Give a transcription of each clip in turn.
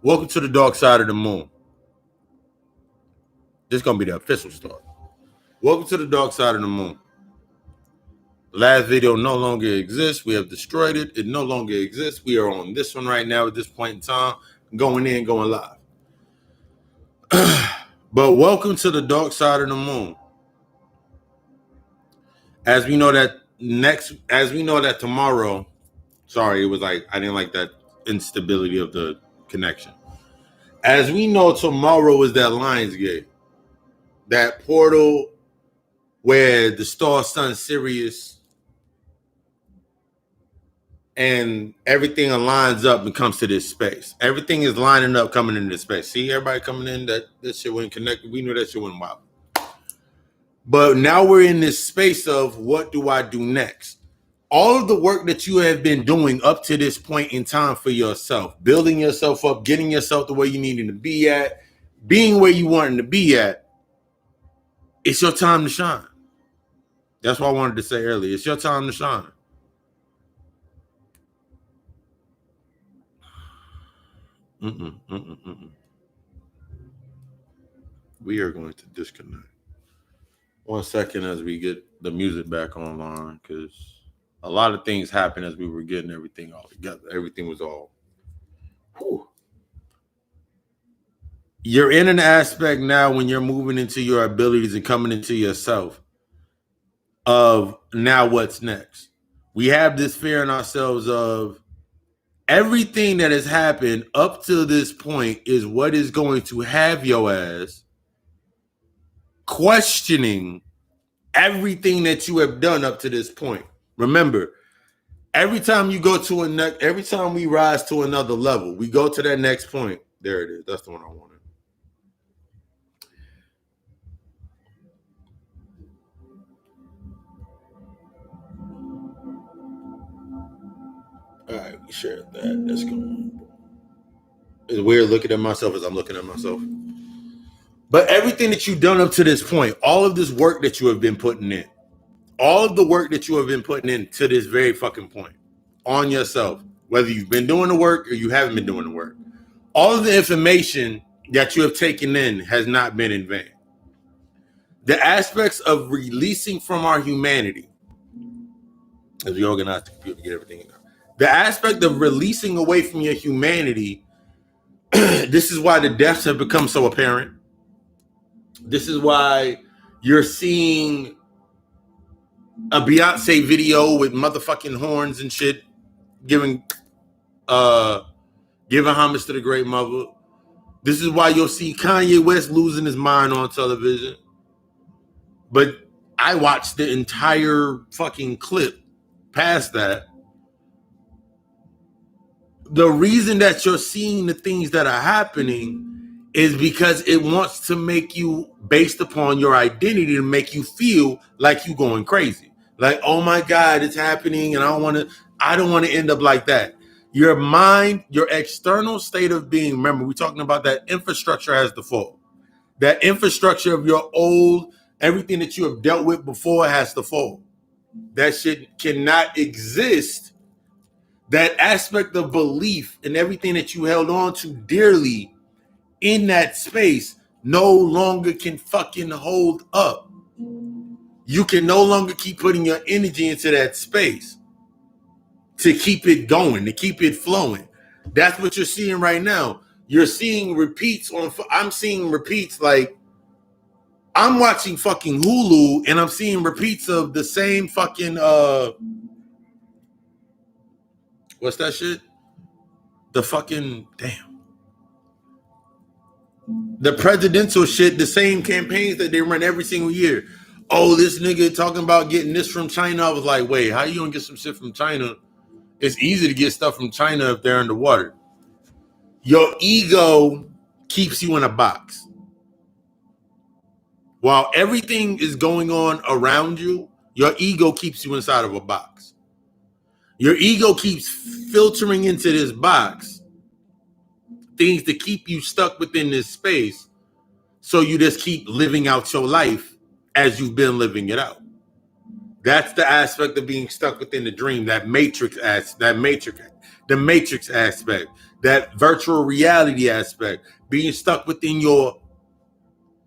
Welcome to the dark side of the moon. This is going to be the official start. Welcome to the dark side of the moon. The last video no longer exists. We have destroyed it. It no longer exists. We are on this one right now at this point in time. Going in, going live. But welcome to the dark side of the moon. As we know that tomorrow, sorry, it was like, I didn't like that instability of the connection. As we know, tomorrow is that Lionsgate. That portal where the star sun Sirius and everything aligns up and comes to this space. Everything is lining up coming into this space. See everybody coming in, that shit wasn't connected. We knew that shit wasn't wild. But now we're in this space of what do I do next? All of the work that you have been doing up to this point in time for yourself, building yourself up, getting yourself to where you needing to be at, being where you wanting to be at, it's your time to shine. That's what I wanted to say earlier. It's your time to shine. We are going to disconnect. 1 second as we get the music back online, because a lot of things happened as we were getting everything all together. Everything was all. Whew. You're in an aspect now when you're moving into your abilities and coming into yourself of now what's next. We have this fear in ourselves of everything that has happened up to this point is what is going to have your ass questioning everything that you have done up to this point. Remember, every time you go to every time we rise to another level, we go to that next point. There it is. That's the one I wanted. All right, we shared that. That's going. It's weird looking at myself as I'm looking at myself. But everything that you've done up to this point, all of this work that you have been putting in, all of the work that you have been putting in to this very fucking point on yourself, whether you've been doing the work or you haven't been doing the work, all of the information that you have taken in has not been in vain. The aspects of releasing from our humanity, as we organize the computer to get everything in there, the aspect of releasing away from your humanity, this is why the deaths have become so apparent. This is why you're seeing a Beyonce video with motherfucking horns and shit, giving homage to the great mother. This is why you'll see Kanye West losing his mind on television. But I watched the entire fucking clip past that. The reason that you're seeing the things that are happening is because it wants to make you, based upon your identity, to make you feel like you're going crazy. Like, oh my God, it's happening, and I don't want to end up like that. Your mind, your external state of being, remember, we're talking about that infrastructure has to fall. That infrastructure of your old, everything that you have dealt with before has to fall. That shit cannot exist. That aspect of belief and everything that you held on to dearly in that space no longer can fucking hold up. You can no longer keep putting your energy into that space to keep it going, to keep it flowing. That's what you're seeing right now. You're seeing repeats I'm seeing repeats, like I'm watching fucking Hulu and I'm seeing repeats of the same fucking what's that shit? The fucking the presidential shit, the same campaigns that they run every single year. Oh, this nigga talking about getting this from China. I was like, wait, how you gonna get some shit from China? It's easy to get stuff from China if they're underwater. Your ego keeps you in a box. While everything is going on around you, your ego keeps you inside of a box. Your ego keeps filtering into this box things to keep you stuck within this space, so you just keep living out your life as you've been living it out. That's the aspect of being stuck within the dream, the matrix aspect, that virtual reality aspect, being stuck within your.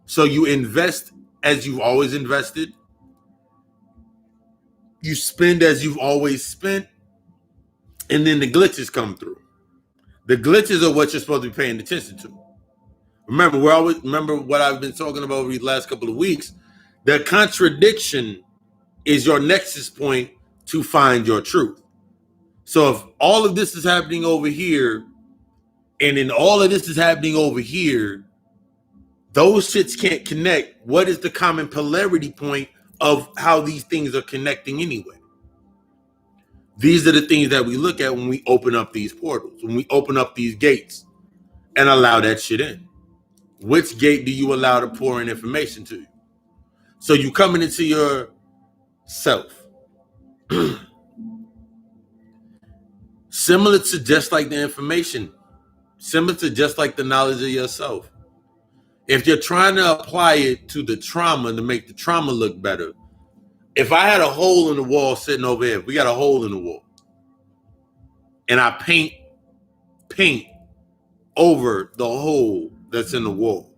So you invest as you've always invested, you spend as you've always spent, and then the glitches come through. The glitches are what you're supposed to be paying attention to. Remember what I've been talking about over these last couple of weeks. The contradiction is your nexus point to find your truth. So if all of this is happening over here, and then all of this is happening over here, those shits can't connect. What is the common polarity point of how these things are connecting anyway? These are the things that we look at when we open up these portals, when we open up these gates and allow that shit in. Which gate do you allow to pour in information to you? So you coming into your self. Similar to just like the information, similar to just like the knowledge of yourself. If you're trying to apply it to the trauma to make the trauma look better, if I had a hole in the wall sitting over here, we got a hole in the wall, and I paint over the hole that's in the wall,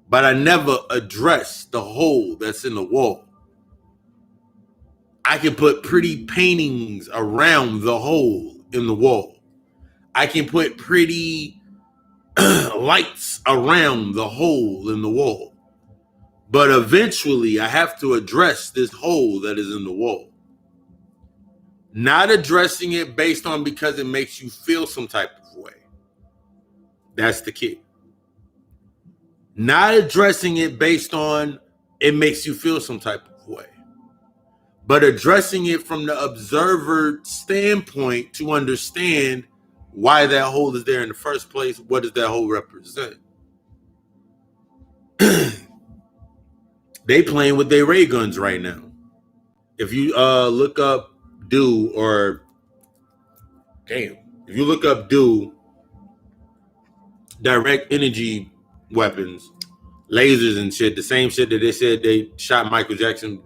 but I never address the hole that's in the wall, I can put pretty paintings around the hole in the wall. I can put pretty lights around the hole in the wall. But eventually I have to address this hole that is in the wall. Not addressing it based on because it makes you feel some type of way. That's the key. Not addressing it based on it makes you feel some type of way, but addressing it from the observer standpoint to understand why that hole is there in the first place. What does that hole represent? They playing with their ray guns right now. If you look up if you look up direct energy weapons, lasers and shit, the same shit that they said they shot Michael Jackson.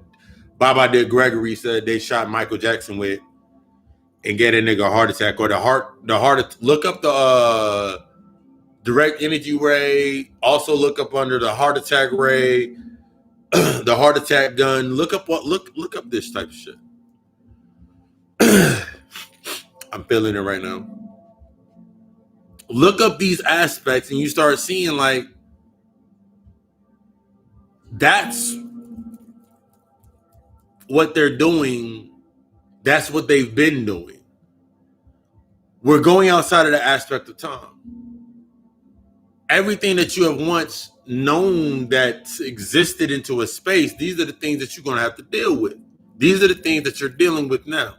Baba De Gregory said they shot Michael Jackson with and get a nigga a heart attack, or the heart. Look up the direct energy ray. Also look up under the heart attack ray, the heart attack gun. Look up this type of shit. I'm feeling it right now. Look up these aspects and you start seeing like that's what they're doing. That's what they've been doing. We're going outside of the aspect of time. Everything that you have once known that existed into a space, these are the things that you're going to have to deal with. These are the things that you're dealing with now.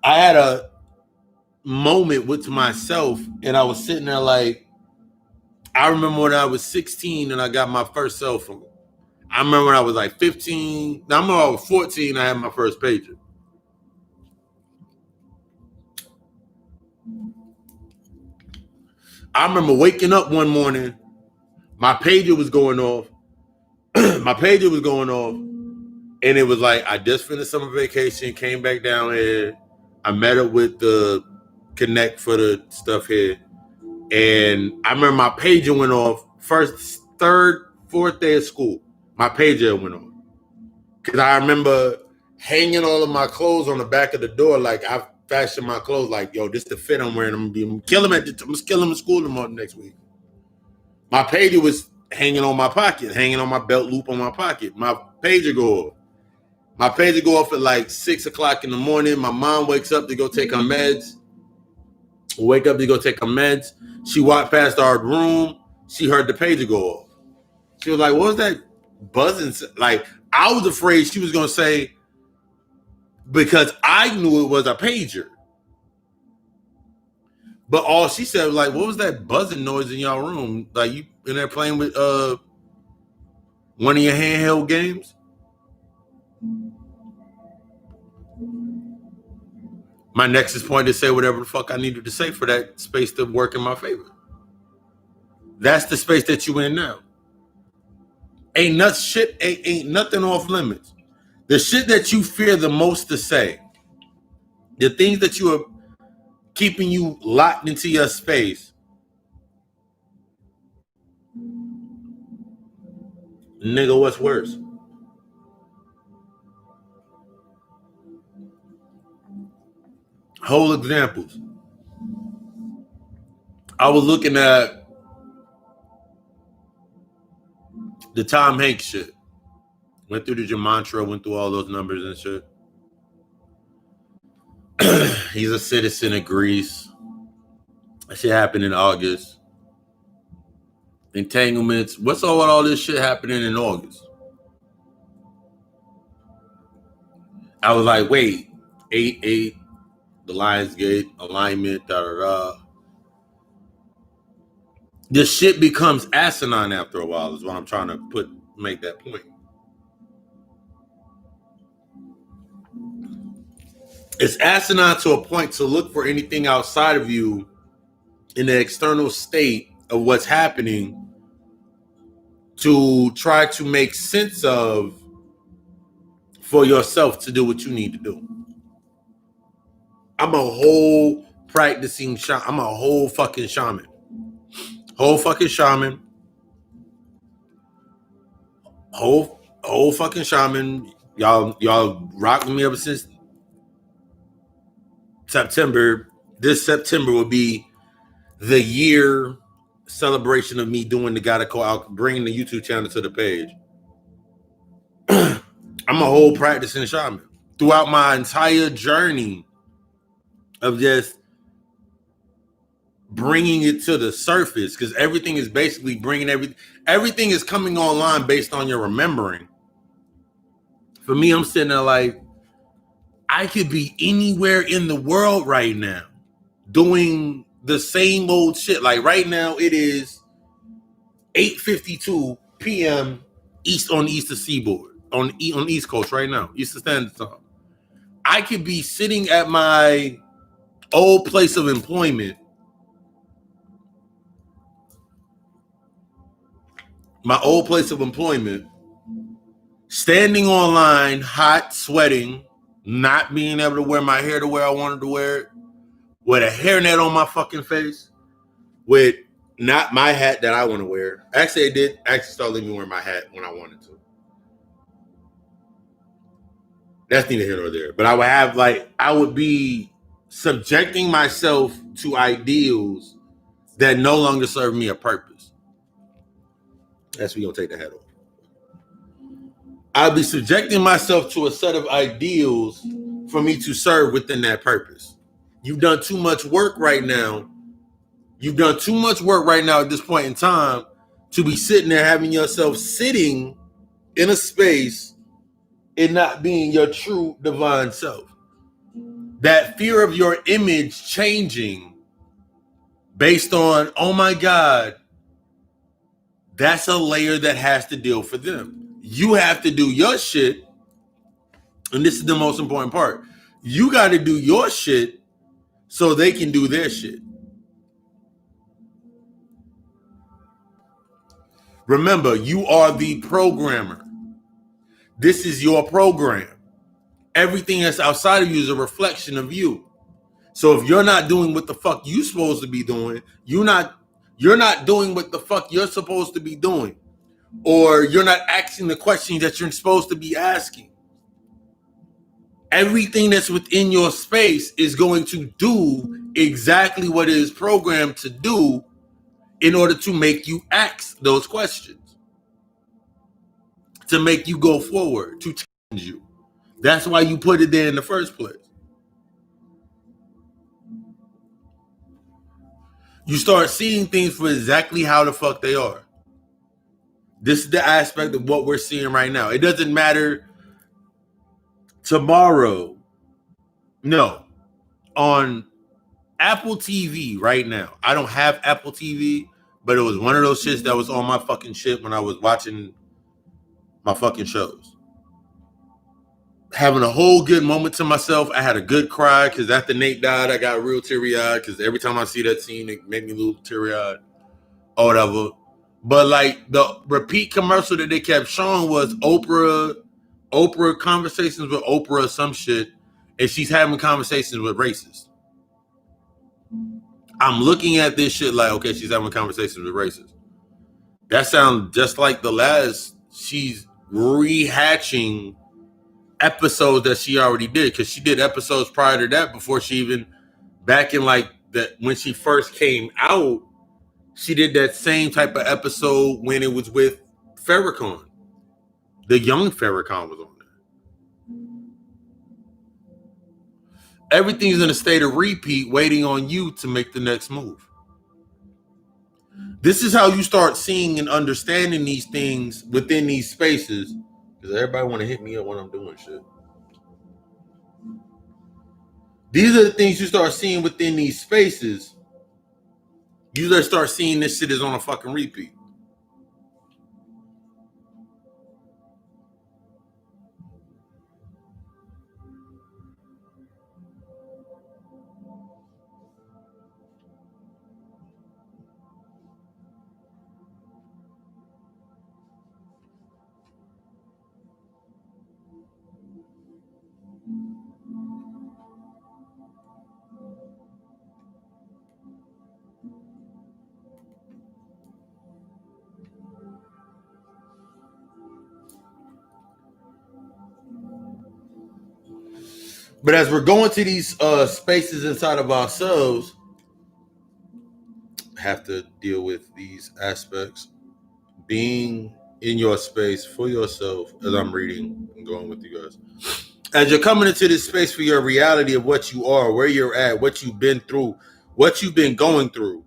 I had a moment with myself and I was sitting there like, I remember when I was 16 and I got my first cell phone. I remember when I was like 15. I remember I was 14, I had my first pager. I remember waking up one morning, my pager was going off. And it was like, I just finished summer vacation, came back down here. I met up with the Connect for the stuff here. And I remember my pager went off first, third, fourth day of school. My pager went off. Because I remember hanging all of my clothes on the back of the door. Like, I fashioned my clothes like, yo, this the fit I'm wearing. I'm going to kill him in school tomorrow next week. My pager was hanging on my pocket, hanging on my belt loop on my pocket. My pager go off. My pager go off at like 6 o'clock in the morning. My mom wakes up to go take her meds. Wake up to go take her meds. She walked past our room. She heard the pager go off. She was like, what was that buzzing? Like, I was afraid she was going to say, because I knew it was a pager. But all she said was like, what was that buzzing noise in your room? Like, you in there playing with one of your handheld games? My nexus point to say whatever the fuck I needed to say for that space to work in my favor. That's the space that you in now. Ain't nothing off limits. The shit that you fear the most to say, the things that you are keeping you locked into your space, nigga, what's worse? Whole examples. I was looking at the Tom Hanks shit. Went through the Gematria, went through all those numbers and shit. He's a citizen of Greece. That shit happened in August. Entanglements. What's all this shit happening in August? I was like, wait, 8-8, the Lionsgate, alignment, da-da-da. This shit becomes asinine after a while is what I'm trying to make that point. It's asinine to a point to look for anything outside of you in the external state of what's happening to try to make sense of for yourself to do what you need to do. I'm a whole practicing shaman. I'm a whole fucking shaman. Whole fucking shaman. Whole fucking shaman. Y'all rocked me ever since September. This September will be the year celebration of me doing the God Call, bringing the YouTube channel to the page. I'm a whole practicing shaman. Throughout my entire journey of just bringing it to the surface, because everything is basically bringing everything is coming online based on your remembering. For me, I'm sitting there like, I could be anywhere in the world right now doing the same old shit. Like right now, it is 8:52 p.m. on the Eastern Seaboard, on East Coast right now, Eastern Standard Time. I could be sitting at my old place of employment, standing online, hot, sweating, not being able to wear my hair the way I wanted to wear it, with a hairnet on my fucking face, with not my hat that I want to wear. Actually, I did start letting me wear my hat when I wanted to. That's neither here nor there. But I would be subjecting myself to ideals that no longer serve me a purpose. That's we gonna take the hat off. I'll be subjecting myself to a set of ideals for me to serve within that purpose. You've done too much work right now. You've done too much work right now at this point in time to be sitting there having yourself sitting in a space and not being your true divine self. That fear of your image changing based on, oh my God, that's a layer that has to deal for them. You have to do your shit. And this is the most important part. You got to do your shit so they can do their shit. Remember, you are the programmer. This is your program. Everything that's outside of you is a reflection of you. So if you're not doing what the fuck you're supposed to be doing, you're not doing what the fuck you're supposed to be doing. Or you're not asking the questions that you're supposed to be asking. Everything that's within your space is going to do exactly what it is programmed to do in order to make you ask those questions, to make you go forward, to change you. That's why you put it there in the first place. You start seeing things for exactly how the fuck they are. This is the aspect of what we're seeing right now. It doesn't matter tomorrow. No. On Apple TV right now. I don't have Apple TV, but it was one of those shits that was on my fucking shit when I was watching my fucking shows. Having a whole good moment to myself. I had a good cry because after Nate died, I got real teary-eyed because every time I see that scene, it made me a little teary-eyed or whatever. But like the repeat commercial that they kept showing was Oprah Oprah, conversations with Oprah or some shit, and she's having conversations with racists. I'm looking at this shit like, okay, she's having conversations with racists. That sounds just like the last. She's rehatching episodes that she already did, because she did episodes prior to that before she even, back in like that when she first came out, she did that same type of episode when it was with Farrakhan. The young Farrakhan was on there. Everything's in a state of repeat, waiting on you to make the next move. This is how you start seeing and understanding these things within these spaces. Because everybody want to hit me up when I'm doing shit. These are the things you start seeing within these spaces. You just start seeing this shit is on a fucking repeat. But as we're going to these spaces inside of ourselves, have to deal with these aspects. Being in your space for yourself, as I'm reading and going with you guys. As you're coming into this space for your reality of what you are, where you're at, what you've been through, what you've been going through.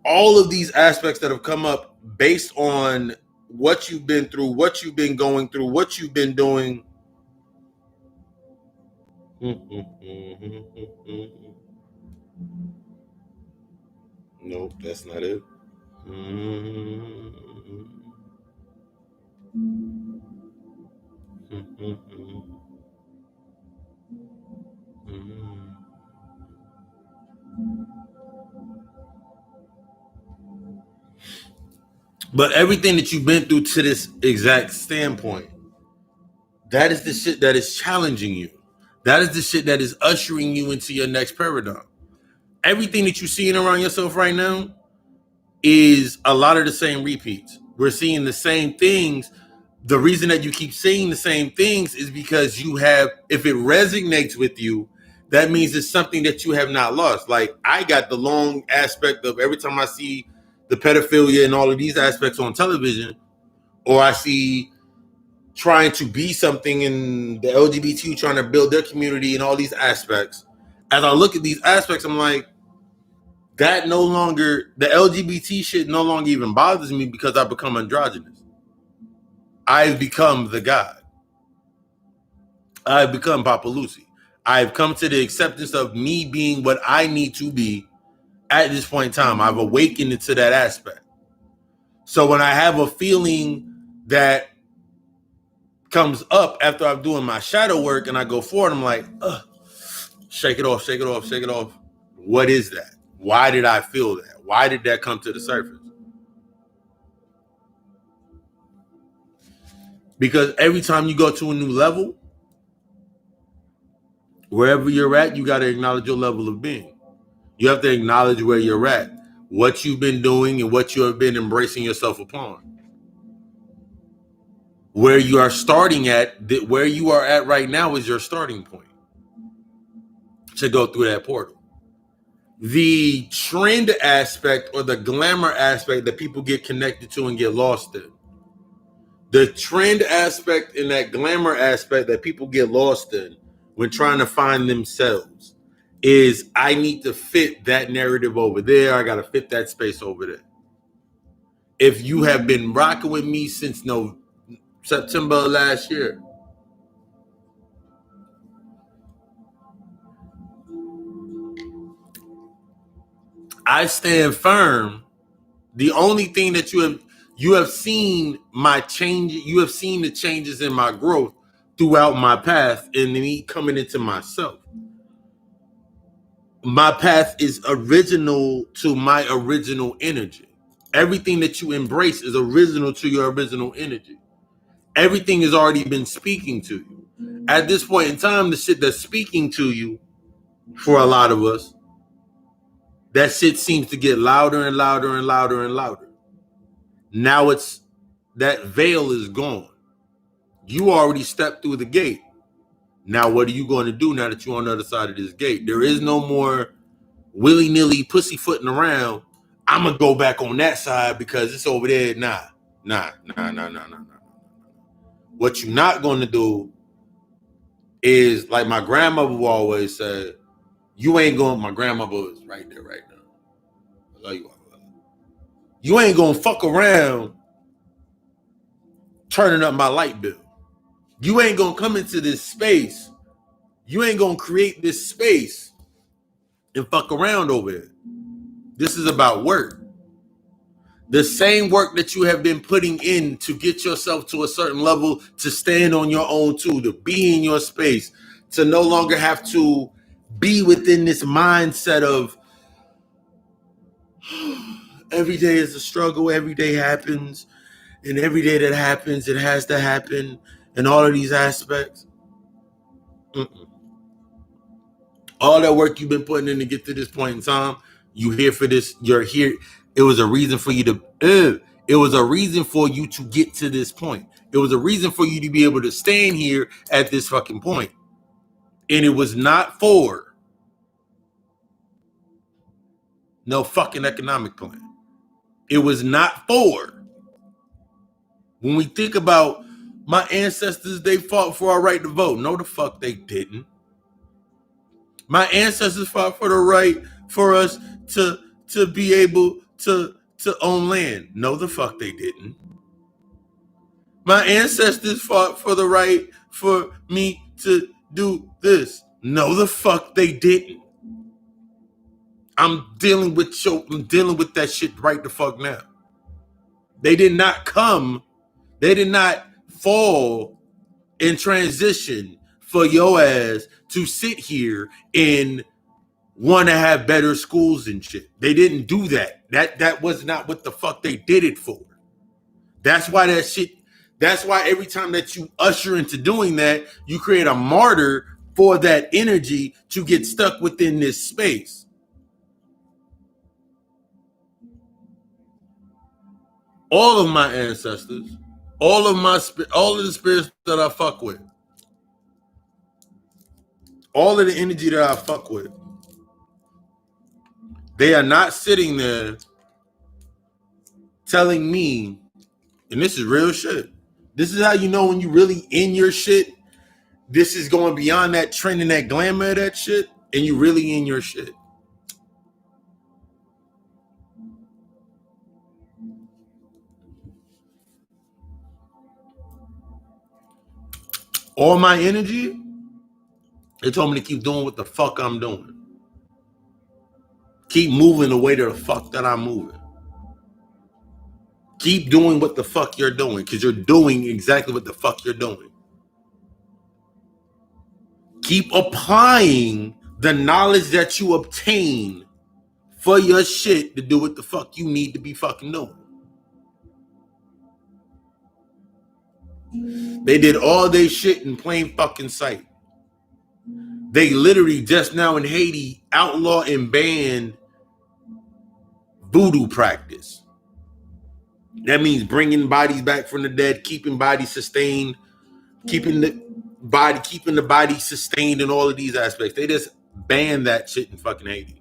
All of these aspects that have come up based on what you've been through, what you've been going through, what you've been doing. Nope, that's not it. But everything that you've been through to this exact standpoint, that is the shit that is challenging you. That is the shit that is ushering you into your next paradigm. Everything that you're seeing around yourself right now is a lot of the same repeats. We're seeing the same things. The reason that you keep seeing the same things is because you have, if it resonates with you, that means it's something that you have not lost. Like, I got the long aspect of every time I see the pedophilia and all of these aspects on television, or I see trying to be something in the LGBT, trying to build their community and all these aspects. As I look at these aspects, I'm like, that no longer, the LGBT shit no longer even bothers me because I've become androgynous. I've become the God. I've become Papa Lucy. I've come to the acceptance of me being what I need to be at this point in time. I've awakened into that aspect. So when I have a feeling that comes up after I'm doing my shadow work and I go forward, I'm like, shake it off, shake it off, shake it off. What is that? Why did I feel that? Why did that come to the surface? Because every time you go to a new level, wherever you're at, you got to acknowledge your level of being. You have to acknowledge where you're at, what you've been doing and what you have been embracing yourself upon. Where you are starting at, where you are at right now is your starting point to go through that portal. The trend aspect or the glamour aspect that people get connected to and get lost in. The trend aspect and that glamour aspect that people get lost in when trying to find themselves is, I need to fit that narrative over there. I got to fit that space over there. If you have been rocking with me since September of last year, I stand firm. The only thing that you have seen my change, you have seen the changes in my growth throughout my path and me coming into myself. My path is original to my original energy. Everything that you embrace is original to your original energy. Everything has already been speaking to you. At this point in time, the shit that's speaking to you, for a lot of us, that shit seems to get louder and louder and louder and louder. Now it's that veil is gone. You already stepped through the gate. Now what are you going to do now that you're on the other side of this gate? There is no more willy-nilly pussyfooting around. I'm going to go back on that side because it's over there. Nah. What you're not going to do is, like my grandmother always said, you ain't going, my grandmother is right there right now. I love you. You ain't going to fuck around turning up my light bill. You ain't going to come into this space. You ain't going to create this space and fuck around over it. This is about work. The same work that you have been putting in to get yourself to a certain level, to stand on your own too, to be in your space, to no longer have to be within this mindset of every day is a struggle, every day happens, and every day that happens, it has to happen, and all of these aspects. All that work you've been putting in to get to this point in time, you here for this, you're here. It was a reason for you to, it was a reason for you to get to this point. It was a reason for you to be able to stand here at this fucking point. And it was not for no fucking economic plan. It was not for, when we think about my ancestors, they fought for our right to vote. No, the fuck they didn't. My ancestors fought for the right for us to be able to own land. No, the fuck they didn't. My ancestors fought for the right for me to do this. No, the fuck they didn't. I'm dealing with that shit right the fuck now. They did not come. They did not fall in transition for your ass to sit here and want to have better schools and shit. They didn't do that. That was not what the fuck they did it for. That's why that shit, that's why every time that you usher into doing that, you create a martyr for that energy to get stuck within this space. All of my ancestors, all of the spirits that I fuck with, all of the energy that I fuck with, they are not sitting there telling me, and this is real shit. This is how you know when you really in your shit. This is going beyond that trend and that glamour of that shit, and you really in your shit. All my energy, they told me to keep doing what the fuck I'm doing. Keep moving the way the fuck that I'm moving. Keep doing what the fuck you're doing, because you're doing exactly what the fuck you're doing. Keep applying the knowledge that you obtain for your shit to do what the fuck you need to be fucking doing. They did all their shit in plain fucking sight. They literally just now in Haiti outlaw and banned voodoo practice. That means bringing bodies back from the dead, keeping bodies sustained, keeping the body sustained in all of these aspects. They just banned that shit in fucking Haiti.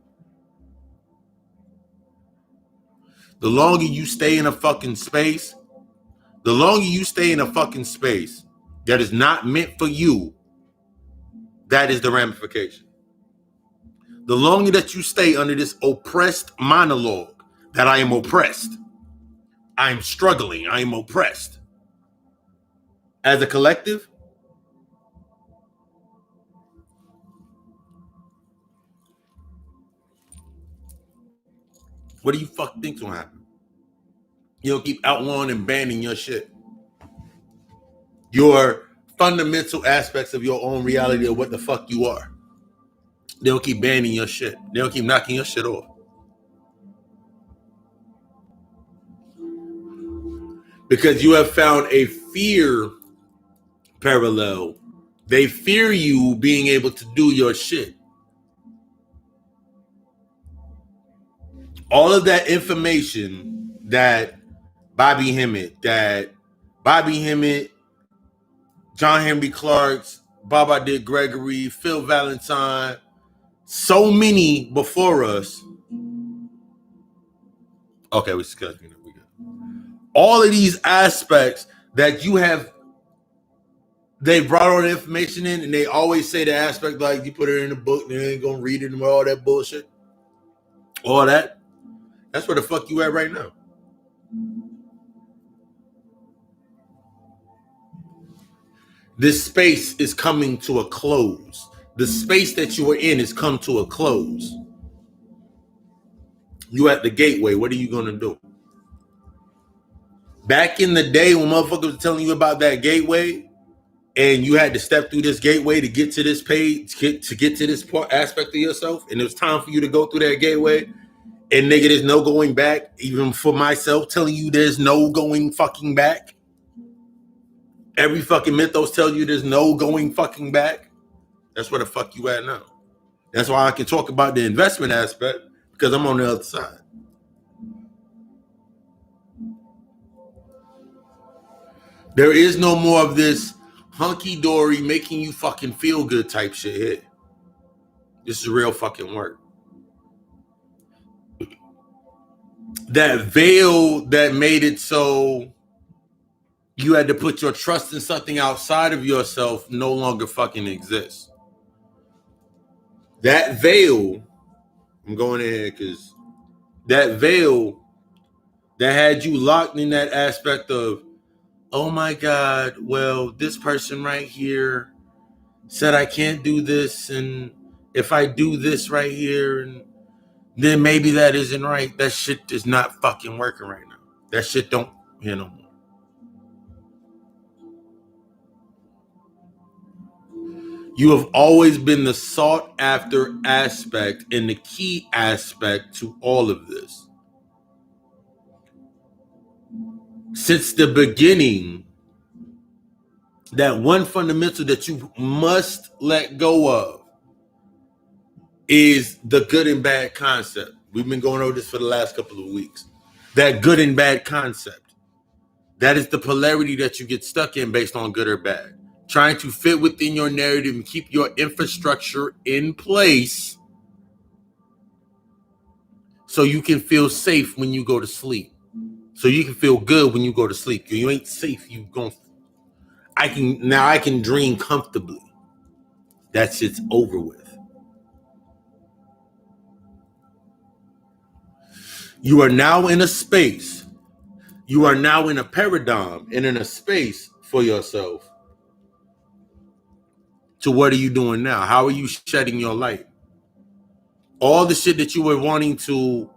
The longer you stay in a fucking space, that is not meant for you, that is the ramification. The longer that you stay under this oppressed monologue that I am oppressed, I am struggling, I am oppressed. As a collective, what do you fuck think's gonna happen? You'll keep outlawing and banning your shit. Your fundamental aspects of your own reality of what the fuck you are. They'll keep banning your shit. They'll keep knocking your shit off. Because you have found a fear parallel. They fear you being able to do your shit. All of that information that Bobby Hemmett, John Henry Clark's, Baba Dick Gregory, Phil Valentine, so many before us. Okay, we good. All of these aspects that you have, they brought all the information in, and they always say the aspect like you put it in a book and they ain't gonna read it and all that bullshit. All that. That's where the fuck you at right now. This space is coming to a close. The space that you were in has come to a close. You at the gateway. What are you gonna do? Back in the day when motherfuckers were telling you about that gateway, and you had to step through this gateway to get to this page, to get to this part aspect of yourself, and it was time for you to go through that gateway, and nigga, there's no going back. Even for myself, telling you there's no going fucking back. Every fucking mythos tell you there's no going fucking back. That's where the fuck you at now. That's why I can talk about the investment aspect, because I'm on the other side. There is no more of this hunky-dory making you fucking feel good type shit here. This is real fucking work. That veil that made it so you had to put your trust in something outside of yourself no longer fucking exists. That veil, I'm going in here because that veil that had you locked in that aspect of, oh my God, well, this person right here said I can't do this, and if I do this right here, and then maybe that isn't right. That shit is not fucking working right now. That shit don't, no more. You have always been the sought after aspect and the key aspect to all of this. Since the beginning, that one fundamental that you must let go of is the good and bad concept. We've been going over this for the last couple of weeks. That good and bad concept. That is the polarity that you get stuck in based on good or bad. Trying to fit within your narrative and keep your infrastructure in place so you can feel safe when you go to sleep. So you can feel good when you go to sleep. You ain't safe. I can dream comfortably. That shit's over with. You are now in a space. You are now in a paradigm and in a space for yourself. So what are you doing now? How are you shedding your light? All the shit that you were wanting to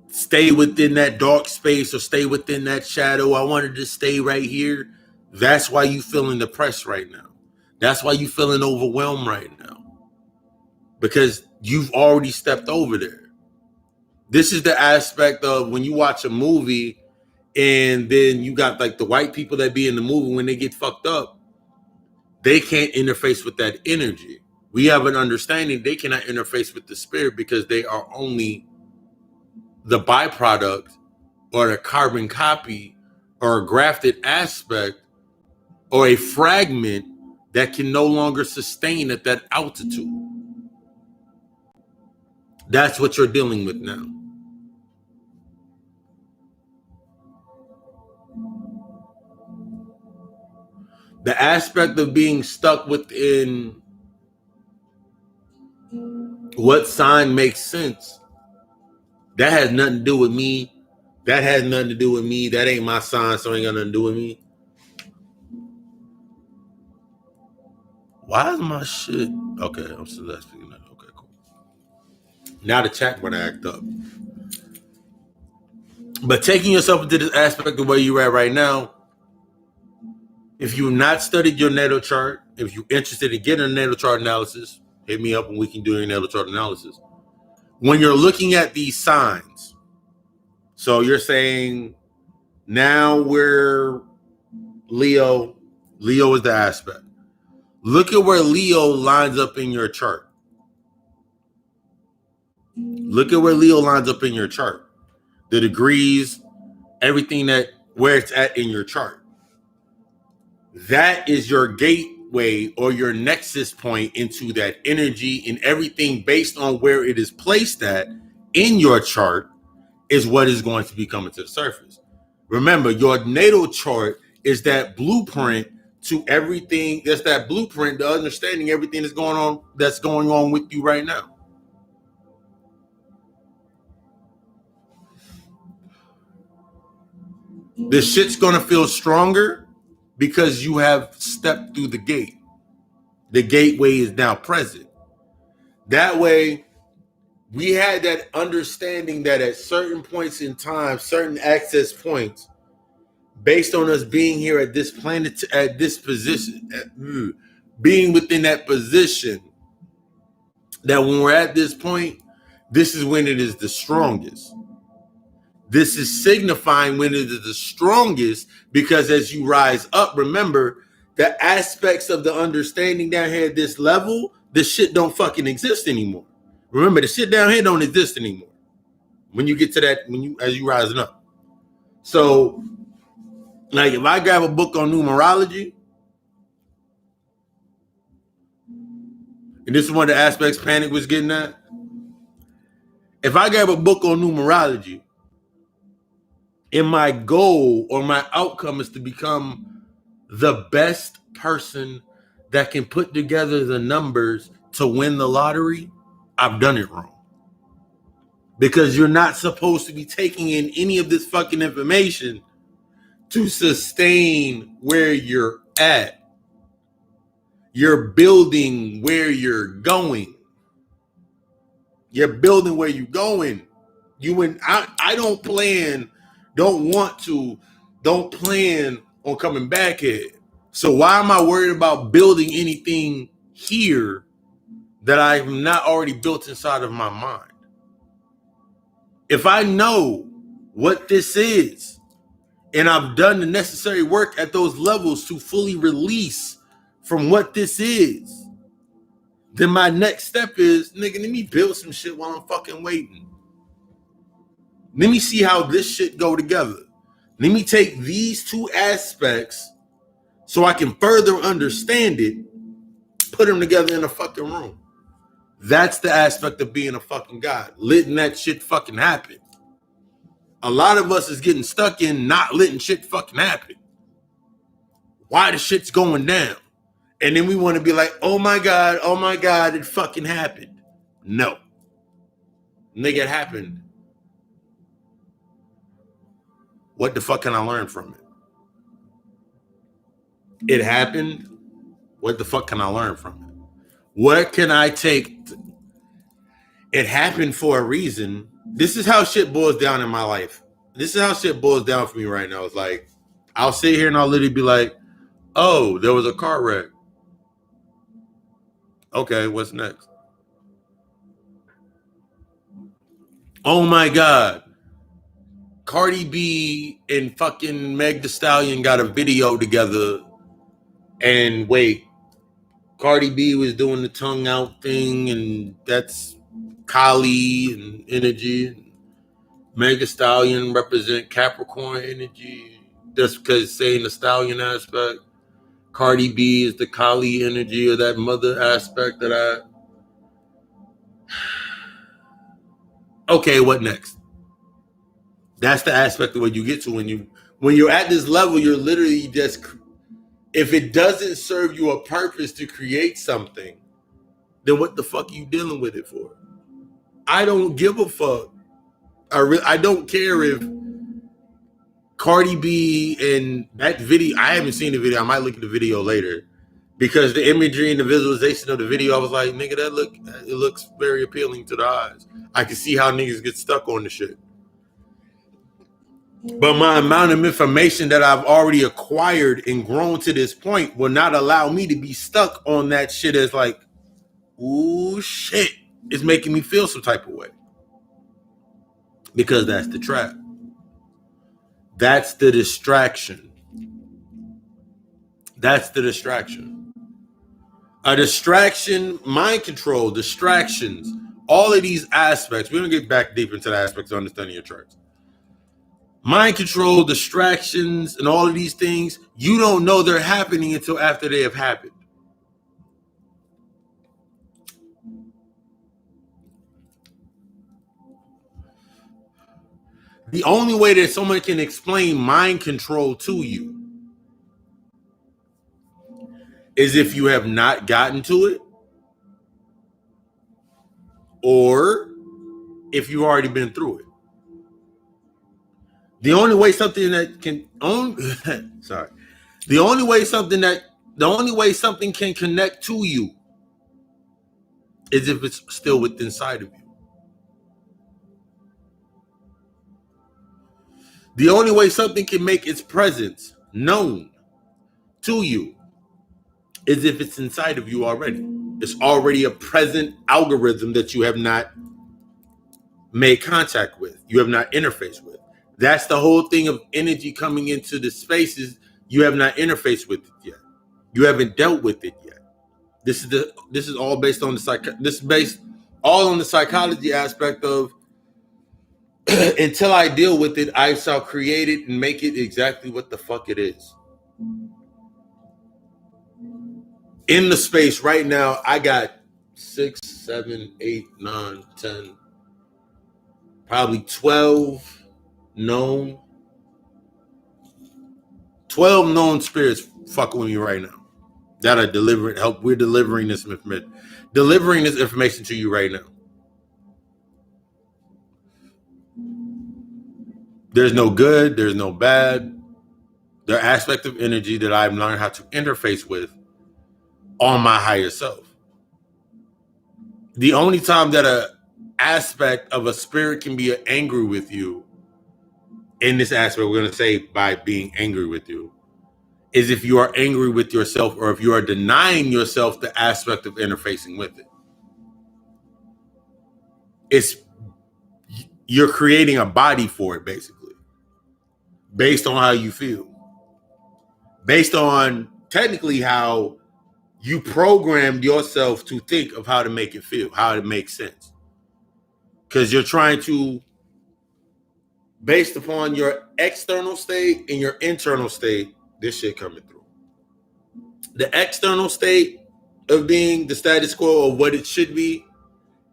stay within that dark space or stay within that shadow. I wanted to stay right here. That's why you feeling depressed right now. That's why you feeling overwhelmed right now. Because you've already stepped over there. This is the aspect of when you watch a movie and then you got like the white people that be in the movie, when they get fucked up, they can't interface with that energy. We have an understanding they cannot interface with the spirit because they are only the byproduct or a carbon copy or a grafted aspect or a fragment that can no longer sustain at that altitude. That's what you're dealing with now. The aspect of being stuck within what sign makes sense, that has nothing to do with me. That has nothing to do with me. That ain't my sign, so it ain't got nothing to do with me. Why is my shit? Okay, I'm Celeste. Okay, cool. Now the chat gonna act up. But taking yourself into this aspect of where you're at right now, if you've not studied your natal chart, if you're interested in getting a natal chart analysis, hit me up and we can do your natal chart analysis. When you're looking at these signs, so you're saying now we're Leo is the aspect. Look at where Leo lines up in your chart. Look at where Leo lines up in your chart. The degrees, everything that where it's at in your chart. That is your gateway or your nexus point into that energy, and everything based on where it is placed at in your chart is what is going to be coming to the surface. Remember, your natal chart is that blueprint to everything. That's that blueprint to understanding everything that's going on with you right now. This shit's gonna feel stronger because you have stepped through the gate. The gateway is now present. That way, we had that understanding that at certain points in time, certain access points, based on us being here at this planet, at this position, being within that position, that when we're at this point, this is when it is the strongest. This is signifying when it is the strongest, because as you rise up, remember the aspects of the understanding down here at this level, this shit don't fucking exist anymore. Remember, the shit down here don't exist anymore. When you get to that, as you rising up. So, like if I grab a book on numerology, and this is one of the aspects Panic was getting at. If I grab a book on numerology, and my goal or my outcome is to become the best person that can put together the numbers to win the lottery, I've done it wrong. Because you're not supposed to be taking in any of this fucking information to sustain where you're at. You're building where you're going. You're building where you're going. I don't plan on coming back here. So why am I worried about building anything here that I've not already built inside of my mind? If I know what this is, and I've done the necessary work at those levels to fully release from what this is, then my next step is, nigga, let me build some shit while I'm fucking waiting. Let me see how this shit go together. Let me take these two aspects so I can further understand it, put them together in a fucking room. That's the aspect of being a fucking god, letting that shit fucking happen. A lot of us is getting stuck in not letting shit fucking happen. Why the shit's going down? And then we want to be like, oh my God, it fucking happened. No. Nigga, it happened. What the fuck can I learn from it? It happened. What the fuck can I learn from it? What can I take? It happened for a reason. This is how shit boils down in my life. This is how shit boils down for me right now. It's like, I'll sit here and I'll literally be like, oh, there was a car wreck. Okay, what's next? Oh my God. Cardi B and fucking Meg Thee Stallion got a video together. And wait, Cardi B was doing the tongue out thing, and that's Kali and energy. Meg Thee Stallion represent Capricorn energy. Just because saying the stallion aspect. Cardi B is the Kali energy, or that mother aspect that Okay, what next? That's the aspect of what you get to when you're at this level. You're literally just, if it doesn't serve you a purpose to create something, then what the fuck are you dealing with it for? I don't give a fuck. I don't care if Cardi B and that video, I haven't seen the video. I might look at the video later, because the imagery and the visualization of the video, I was like, nigga, it looks very appealing to the eyes. I can see how niggas get stuck on the shit. But my amount of information that I've already acquired and grown to this point will not allow me to be stuck on that shit as like, ooh, shit. It's making me feel some type of way. Because that's the trap. That's the distraction. That's the distraction. A distraction, mind control, distractions, all of these aspects. We're going to get back deep into the aspects of understanding your charts. Mind control, distractions, and all of these things, you don't know they're happening until after they have happened. The only way that someone can explain mind control to you is if you have not gotten to it, or if you've already been through it. The only way something that can the only way something can connect to you is if it's still within inside of you. The only way something can make its presence known to you is if it's inside of you already. It's already a present algorithm that you have not made contact with, you have not interfaced with. That's the whole thing of energy coming into the spaces. You have not interfaced with it yet. You haven't dealt with it yet. This is all based on the psychology aspect of until I deal with it, I shall create it and make it exactly what the fuck it is. In the space right now, I got 6, 7, 8, 9, 10, probably 12 known 12 known spirits fucking with me right now that are we're delivering this information to you right now. There's no good, there's no bad. There are aspects of energy that I've learned how to interface with on my higher self. The only time that an aspect of a spirit can be angry with you, in this aspect, we're going to say by being angry with you, is if you are angry with yourself or if you are denying yourself the aspect of interfacing with it. You're creating a body for it, basically, based on how you feel, based on technically how you programmed yourself to think of how to make it feel, how it makes sense. Because you're trying to, based upon your external state and your internal state, this shit coming through. The external state of being the status quo of what it should be,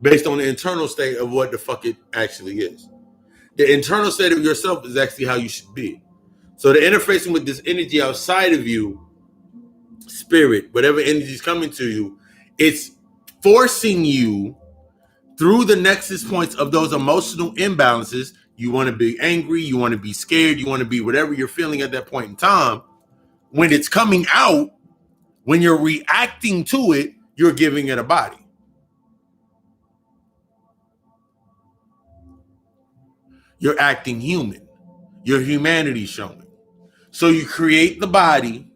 based on the internal state of what the fuck it actually is. The internal state of yourself is actually how you should be. So the interfacing with this energy outside of you, spirit, whatever energy is coming to you, it's forcing you through the nexus points of those emotional imbalances. You want to be angry, you want to be scared, you want to be whatever you're feeling at that point in time. When it's coming out, when you're reacting to it, you're giving it a body. You're acting human. Your humanity showing. So you create the body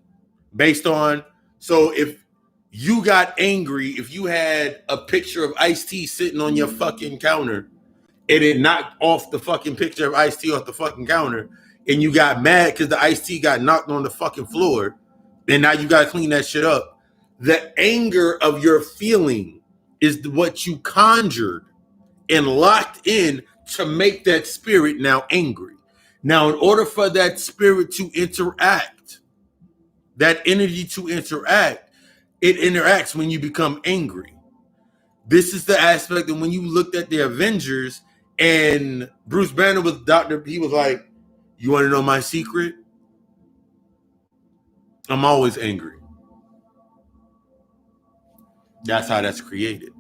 based on, so if you got angry, if you had a picture of iced tea sitting on your fucking counter and it knocked off the fucking picture of iced tea off the fucking counter and you got mad because the iced tea got knocked on the fucking floor and now you got to clean that shit up. The anger of your feeling is what you conjured and locked in to make that spirit now angry. Now, in order for that spirit to interact, that energy to interact, it interacts when you become angry. This is the aspect that when you looked at the Avengers and Bruce Banner was he was like, you want to know my secret? I'm always angry. That's how that's created.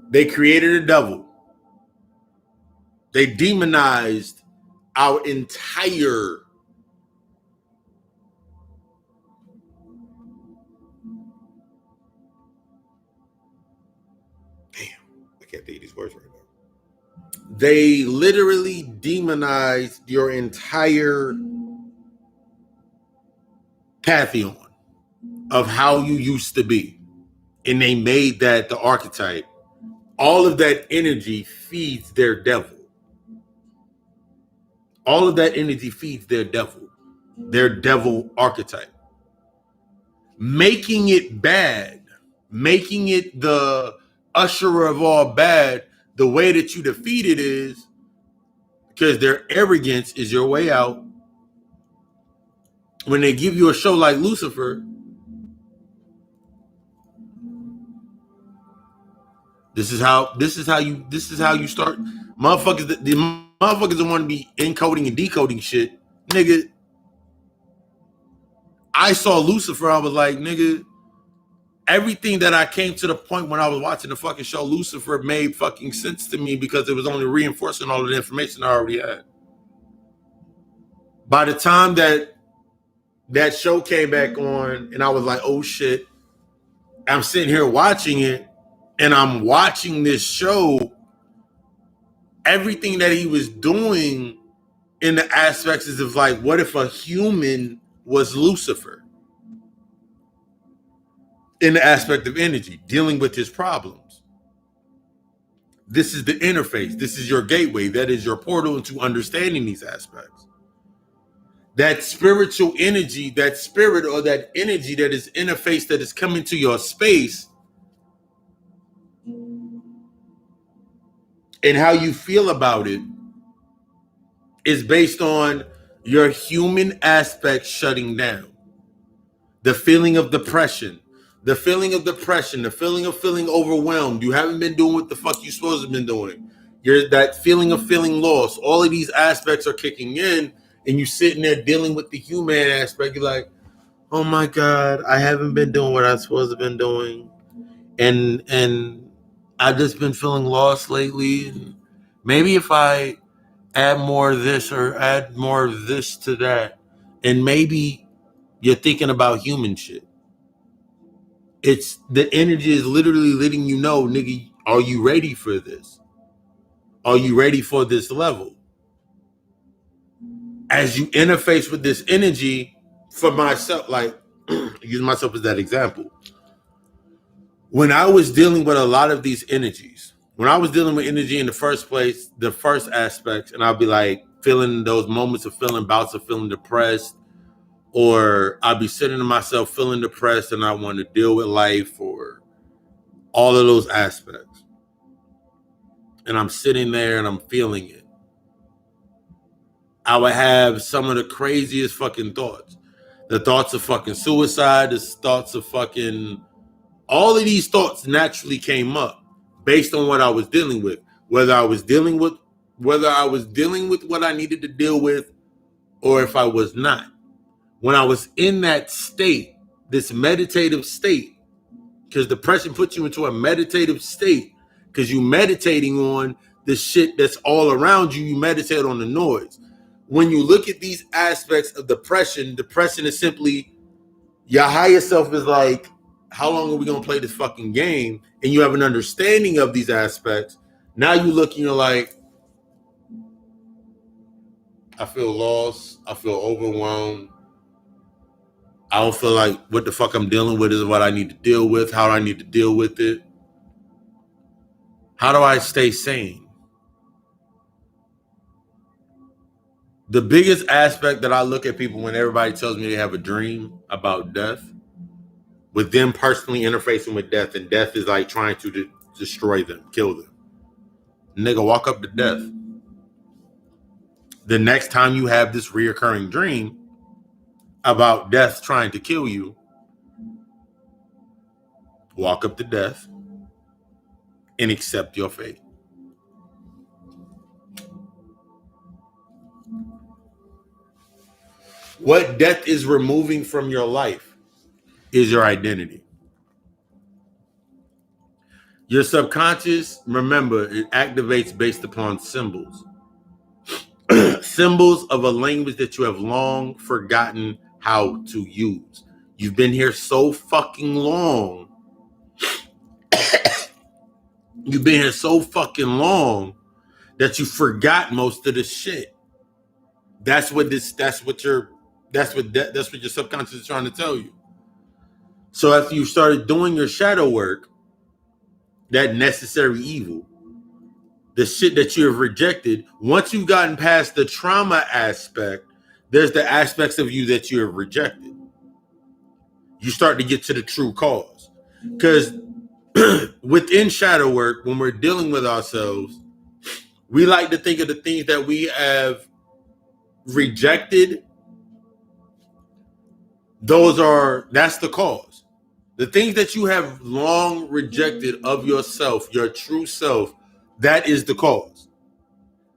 They created a devil. They demonized our entire I can't think of these words right now. They literally demonized your entire pantheon of how you used to be. And they made that the archetype. All of that energy feeds their devil. All of that energy feeds their devil archetype. Making it bad, making it the usher of all bad, the way that you defeat it is because their arrogance is your way out. When they give you a show like Lucifer, this is how you start. Motherfuckers, the motherfuckers that want to be encoding and decoding shit, nigga. I saw Lucifer, I was like, nigga, everything that I came to the point when I was watching the fucking show Lucifer made fucking sense to me because it was only reinforcing all of the information I already had. By the time that show came back on and I was like, oh shit, I'm sitting here watching it and I'm watching this show, everything that he was doing in the aspects is of like, what if a human was Lucifer? In the aspect of energy, dealing with his problems. This is the interface. This is your gateway. That is your portal into understanding these aspects. That spiritual energy, that spirit or that energy that is interface that is coming to your space and how you feel about it is based on your human aspect shutting down. The feeling of depression, the feeling of feeling overwhelmed. You haven't been doing what the fuck you supposed to have been doing. You're that feeling of feeling lost. All of these aspects are kicking in and you sitting there dealing with the human aspect. You're like, oh my God, I haven't been doing what I'm supposed to have been doing. And I've just been feeling lost lately. And maybe if I add more of this or add more of this to that, and maybe you're thinking about human shit. It's the energy is literally letting you know, nigga, are you ready for this? Are you ready for this level? As you interface with this energy, for myself, like use myself as that example. When I was dealing with a lot of these energies, when I was dealing with energy in the first place, the first aspects, and I'll be like feeling those moments of feeling bouts of feeling depressed, or I'll be sitting to myself feeling depressed and I want to deal with life or all of those aspects. And I'm sitting there and I'm feeling it. I would have some of the craziest fucking thoughts. The thoughts of fucking suicide, the thoughts of fucking, all of these thoughts naturally came up based on what I was dealing with. Whether I was dealing with what I needed to deal with, or if I was not. When I was in that state, this meditative state, because depression puts you into a meditative state, because you meditating on the shit that's all around you, you meditate on the noise. When you look at these aspects of depression is simply your higher self is like, how long are we going to play this fucking game? And you have an understanding of these aspects. Now you look and you're like, I feel lost. I feel overwhelmed. I don't feel like what the fuck I'm dealing with is what I need to deal with. How do I need to deal with it? How do I stay sane? The biggest aspect that I look at people when everybody tells me they have a dream about death, with them personally interfacing with death, and death is like trying to destroy them, kill them. Nigga, walk up to death. The next time you have this reoccurring dream about death trying to kill you, walk up to death and accept your fate. What death is removing from your life is your identity. Your subconscious, remember, it activates based upon symbols. Symbols of a language that you have long forgotten how to use. You've been here so fucking long. You've been here so fucking long that you forgot most of the shit. That's what your subconscious is trying to tell you. So after you started doing your shadow work, that necessary evil, the shit that you have rejected, once you've gotten past the trauma aspect, there's the aspects of you that you have rejected. You start to get to the true cause. Because within shadow work, when we're dealing with ourselves, we like to think of the things that we have rejected. That's the cause. The things that you have long rejected of yourself, your true self, that is the cause.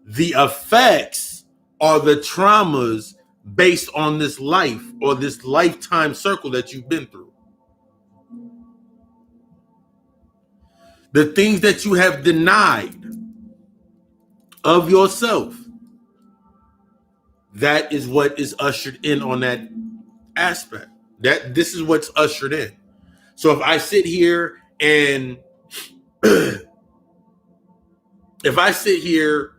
The effects are the traumas based on this life or this lifetime circle that you've been through. The things that you have denied of yourself, that is what is ushered in on that aspect. This is what's ushered in. So if I sit here and if I sit here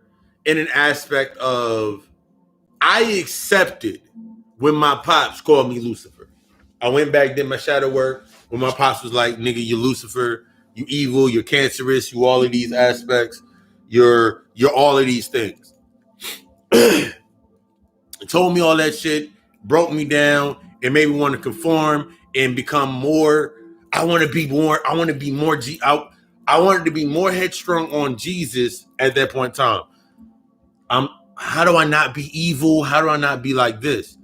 in an aspect of I accepted when my pops called me Lucifer. I went back, did my shadow work when my pops was like, nigga, you Lucifer, you evil, you're cancerous, you all of these aspects, you're all of these things. Told me all that shit, broke me down, and made me want to conform and become more. I wanted to be more I wanted to be more headstrong on Jesus at that point in time. How do I not be evil? How do I not be like this?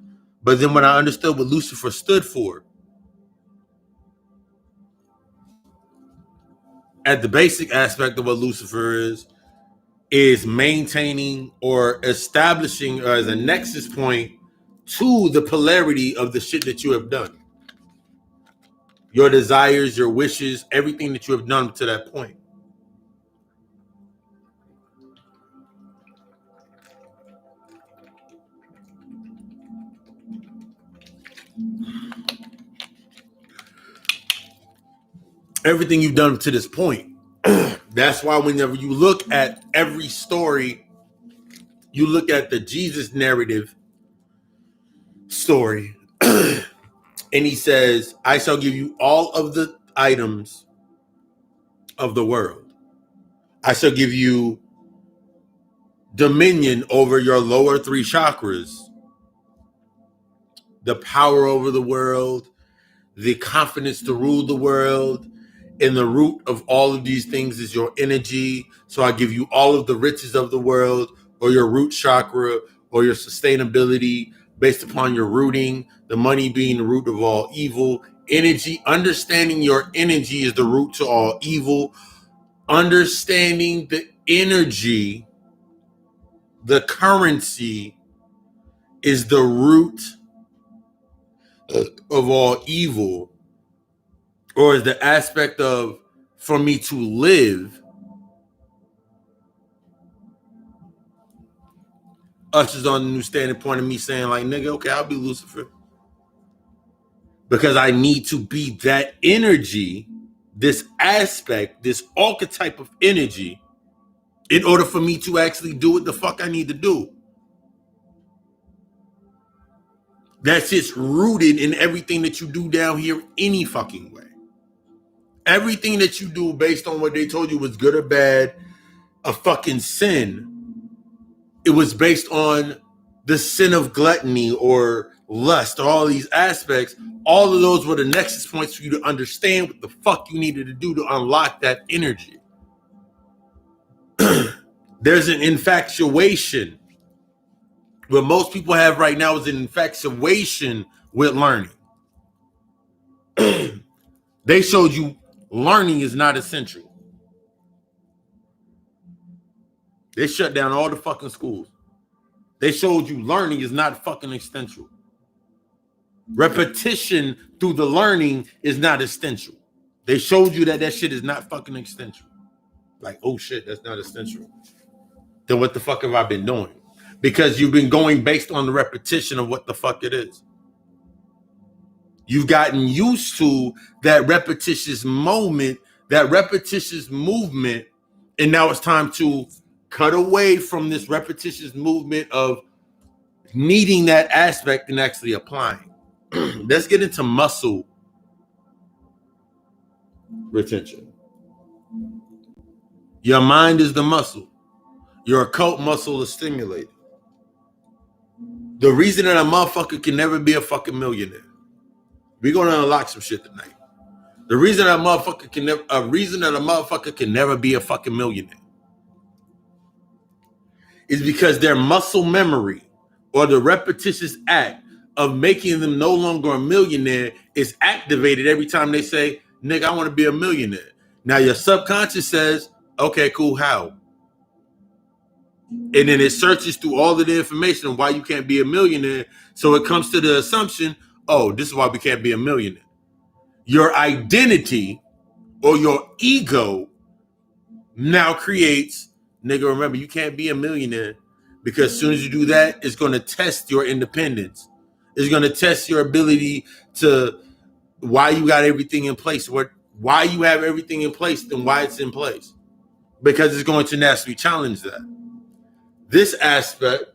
But then when I understood what Lucifer stood for, at the basic aspect of what Lucifer is maintaining or establishing as a nexus point to the polarity of the shit that you have done. Your desires, your wishes, everything that you have done to that point. Everything you've done to this point. That's why whenever you look at every story, you look at the Jesus narrative story, and he says, I shall give you all of the items of the world. I shall give you dominion over your lower three chakras, the power over the world, the confidence to rule the world. And the root of all of these things is your energy. So I give you all of the riches of the world, or your root chakra, or your sustainability based upon your rooting, the money being the root of all evil. Energy, understanding your energy is the root to all evil. Understanding the energy, the currency, is the root of all evil, or is the aspect of, for me to live, ushers on the new standing point of me saying like, nigga, okay, I'll be Lucifer. Because I need to be that energy, this aspect, this archetype of energy, in order for me to actually do what the fuck I need to do. That's just rooted in everything that you do down here any fucking way. Everything that you do based on what they told you was good or bad, a fucking sin, it was based on the sin of gluttony or lust, or all these aspects. All of those were the nexus points for you to understand what the fuck you needed to do to unlock that energy. There's an infatuation. What most people have right now is an infatuation with learning. They showed you learning is not essential. They shut down all the fucking schools. They showed you learning is not fucking essential. Repetition through the learning is not essential. They showed you that that shit is not fucking essential. Like, oh shit, that's not essential. Then what the fuck have I been doing? Because you've been going based on the repetition of what the fuck it is. You've gotten used to that repetitious moment, that repetitious movement, and now it's time to cut away from this repetitious movement of needing that aspect and actually applying. Let's get into muscle retention. Your mind is the muscle. Your occult muscle is stimulated. The reason that a motherfucker can never be a fucking millionaire. We're gonna unlock some shit tonight. The reason that a motherfucker can never be a fucking millionaire is because their muscle memory or the repetitious act of making them no longer a millionaire is activated every time they say, nigga, I want to be a millionaire. Now your subconscious says, okay, cool, how? And then it searches through all of the information on why you can't be a millionaire. So it comes to the assumption, oh, this is why we can't be a millionaire. Your identity or your ego now creates, nigga, remember, you can't be a millionaire because as soon as you do that, it's going to test your independence. It's going to test your ability to why you got everything in place, why you have everything in place and why it's in place. Because it's going to naturally challenge that. This aspect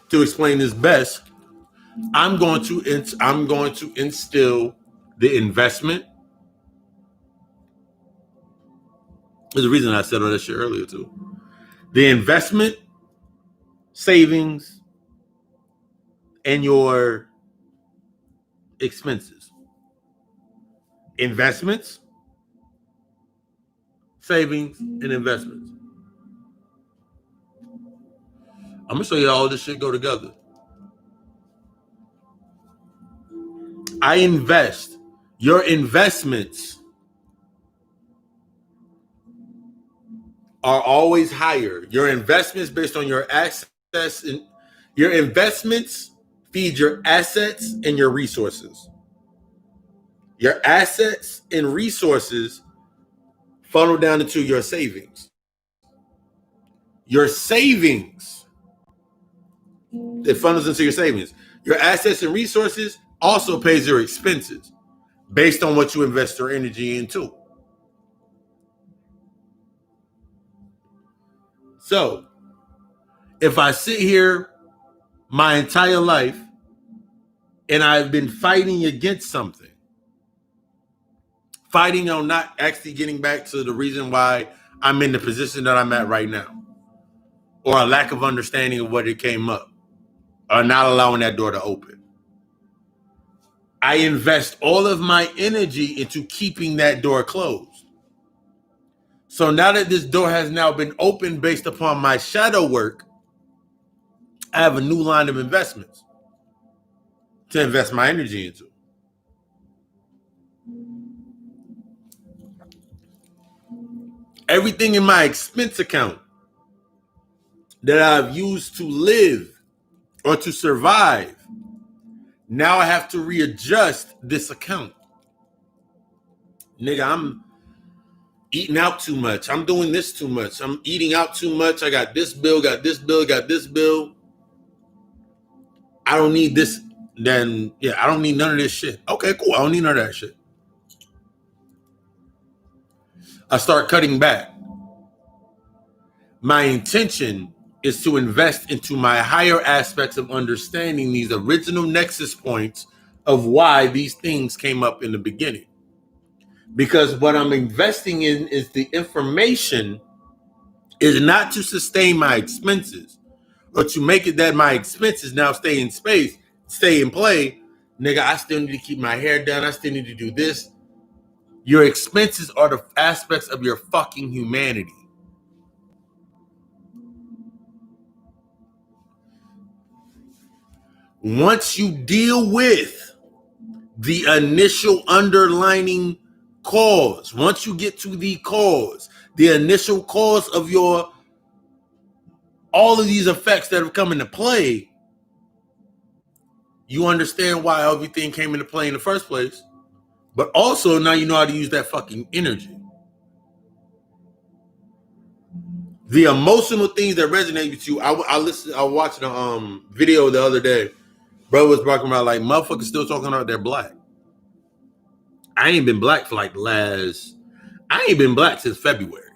to explain this best, I'm going to instill the investment. There's a reason I said all that shit earlier too. The investment, savings, and your expenses. Investments, savings, and investments. I'm gonna show you how all this shit go together. I invest. Your investments are always higher. Your investments based on your access and your investments feed your assets and your resources. Your assets and resources funnel down into your savings. Your savings, it funnels into your savings. Your assets and resources also pays your expenses based on what you invest your energy into. So, if I sit here my entire life and I've been fighting against something, fighting on not actually getting back to the reason why I'm in the position that I'm at right now, or a lack of understanding of what it came up, or not allowing that door to open, I invest all of my energy into keeping that door closed. So now that this door has now been opened based upon my shadow work, I have a new line of investments to invest my energy into. Everything in my expense account that I've used to live or to survive, now I have to readjust this account. Nigga, I'm eating out too much. I'm doing this too much. I'm eating out too much. I got this bill, got this bill, got this bill. I don't need this. Then, yeah, I don't need none of this shit. Okay, cool. I don't need none of that shit. I start cutting back. My intention is to invest into my higher aspects of understanding these original nexus points of why these things came up in the beginning. Because what I'm investing in is the information is not to sustain my expenses or to make it that my expenses now stay in space, stay in play. Nigga, I still need to keep my hair done. I still need to do this. Your expenses are the aspects of your fucking humanity. Once you deal with the initial underlining cause, once you get to the cause, the initial cause of your all of these effects that have come into play, you understand why everything came into play in the first place. But also now you know how to use that fucking energy. The emotional things that resonate with you. I watched a video the other day. Bro was talking about like motherfuckers still talking about they're black. I ain't been black for like I ain't been black since February.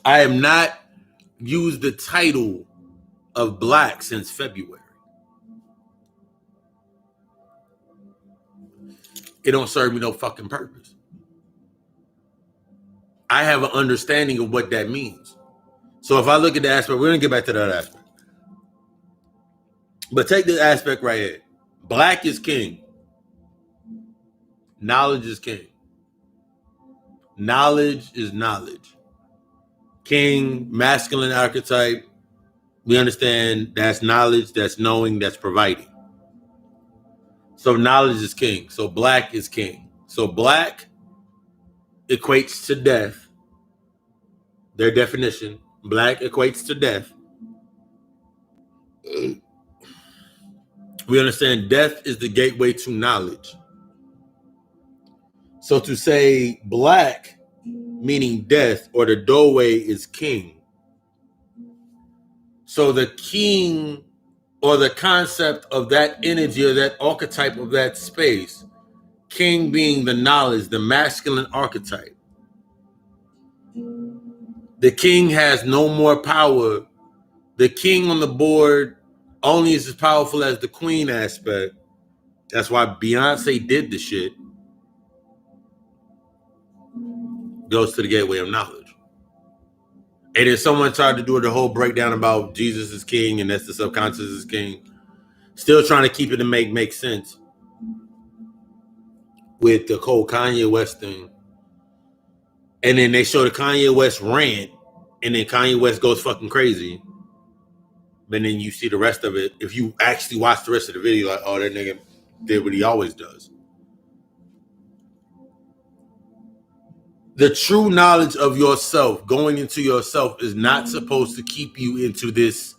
I have not used the title of black since February. it don't serve me no fucking purpose. I have an understanding of what that means. So if I look at the aspect, we're gonna get back to that aspect. But take the aspect right here. Black is king. Knowledge is king. Knowledge is knowledge. King, masculine archetype. We understand that's knowledge, that's knowing, that's providing. So knowledge is king. So black is king. So black equates to death. Their definition. Black equates to death. We understand death is the gateway to knowledge. So to say black, meaning death, or the doorway is king. So the king, or the concept of that energy, or that archetype of that space, king being the knowledge, the masculine archetype. The king has no more power. The king on the board only is as powerful as the queen aspect. That's why Beyonce did the shit. Goes to the gateway of knowledge. And then someone tried to do the whole breakdown about Jesus is king and that's the subconscious is king. Still trying to keep it to make sense with the whole Kanye West thing. And then they show the Kanye West rant, and then Kanye West goes fucking crazy. But then you see the rest of it. If you actually watch the rest of the video, like, oh, that nigga did what he always does. The true knowledge of yourself, going into yourself, is not supposed to keep you into this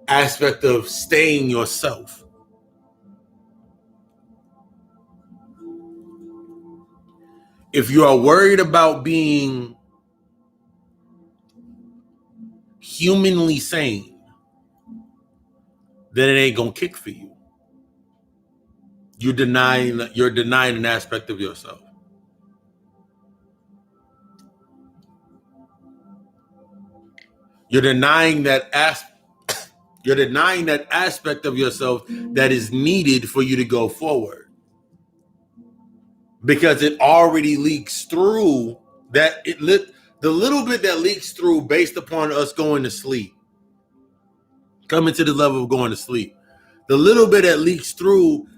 aspect of staying yourself. If you are worried about being humanly sane, then it ain't gonna kick for you. You're denying an aspect of yourself. You're denying that aspect of yourself that is needed for you to go forward. Because it already leaks through the little bit that leaks through based upon us going to sleep. Coming to the level of going to sleep. The little bit that leaks through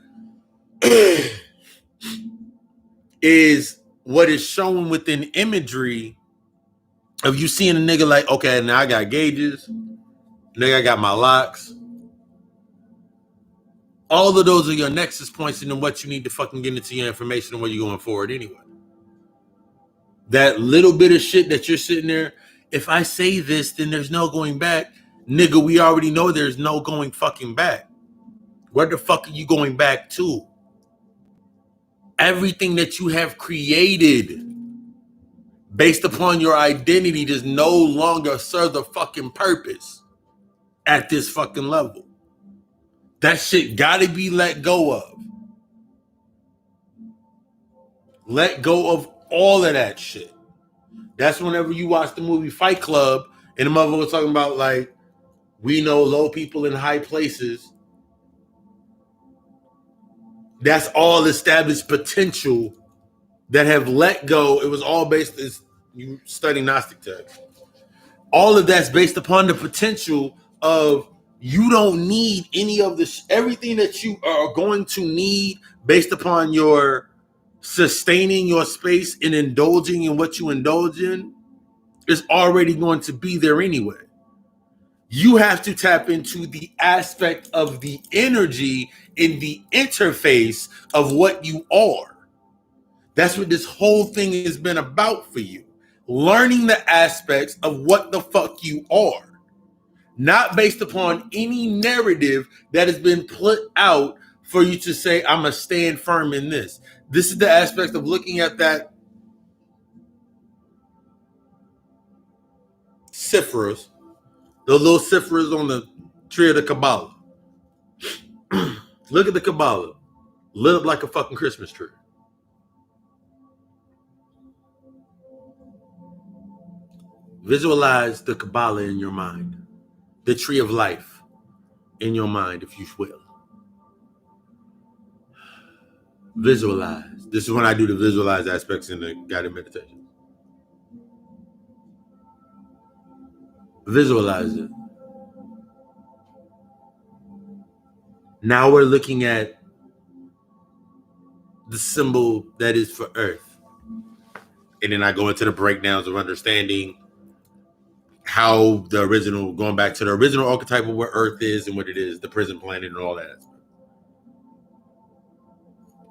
is what is shown within imagery of you seeing a nigga like, okay, now I got gauges. Nigga, I got my locks. All of those are your nexus points into what you need to fucking get into your information and where you're going forward anyway. That little bit of shit that you're sitting there, if I say this, then there's no going back. Nigga, we already know there's no going fucking back. Where the fuck are you going back to? Everything that you have created based upon your identity does no longer serve the fucking purpose at this fucking level. That shit gotta be let go of. Let go of all of that shit. That's whenever you watch the movie Fight Club and the mother was talking about, like, we know low people in high places. That's all established potential that have let go. It was all based, as you study Gnostic text. All of that's based upon the potential of you don't need any of this, everything that you are going to need based upon your sustaining your space and indulging in what you indulge in is already going to be there anyway. You have to tap into the aspect of the energy in the interface of what you are. That's what this whole thing has been about for you. Learning the aspects of what the fuck you are. Not based upon any narrative that has been put out for you to say, I'm going to stand firm in this. This is the aspect of looking at that Cypherus, the little Cypherus on the tree of the Kabbalah. Look at the Kabbalah. Lit up like a fucking Christmas tree. Visualize the Kabbalah in your mind. The tree of life in your mind, if you will. Visualize. This is when I do the visualize aspects in the guided meditation. Visualize it. Now we're looking at the symbol that is for Earth. And then I go into the breakdowns of understanding how the original, going back to the original archetype of what Earth is and what it is, the prison planet and all that.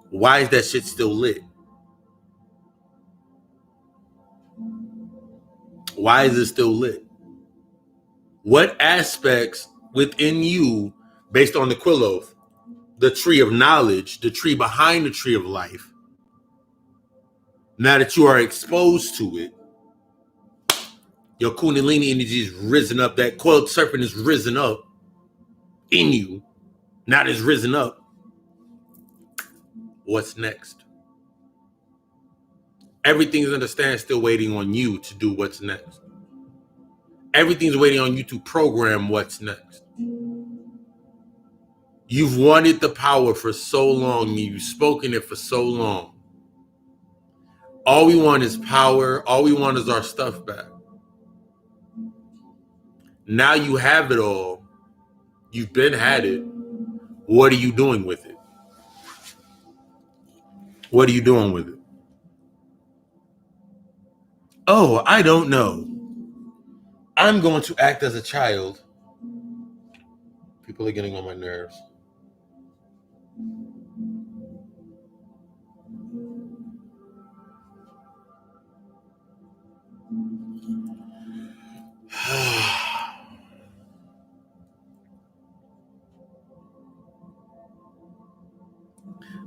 Why is that shit still lit? Why is it still lit? What aspects within you, based on the Quilloth, the tree of knowledge, the tree behind the tree of life, now that you are exposed to it, your Kundalini energy is risen up, that coiled serpent is risen up in you, not is risen up. What's next? Everything is under standstill waiting on you to do what's next. Everything's waiting on you to program what's next. You've wanted the power for so long. You've spoken it for so long. All we want is power. All we want is our stuff back. Now you have it all. You've been had it. What are you doing with it? What are you doing with it? Oh, I don't know. I'm going to act as a child. People are getting on my nerves.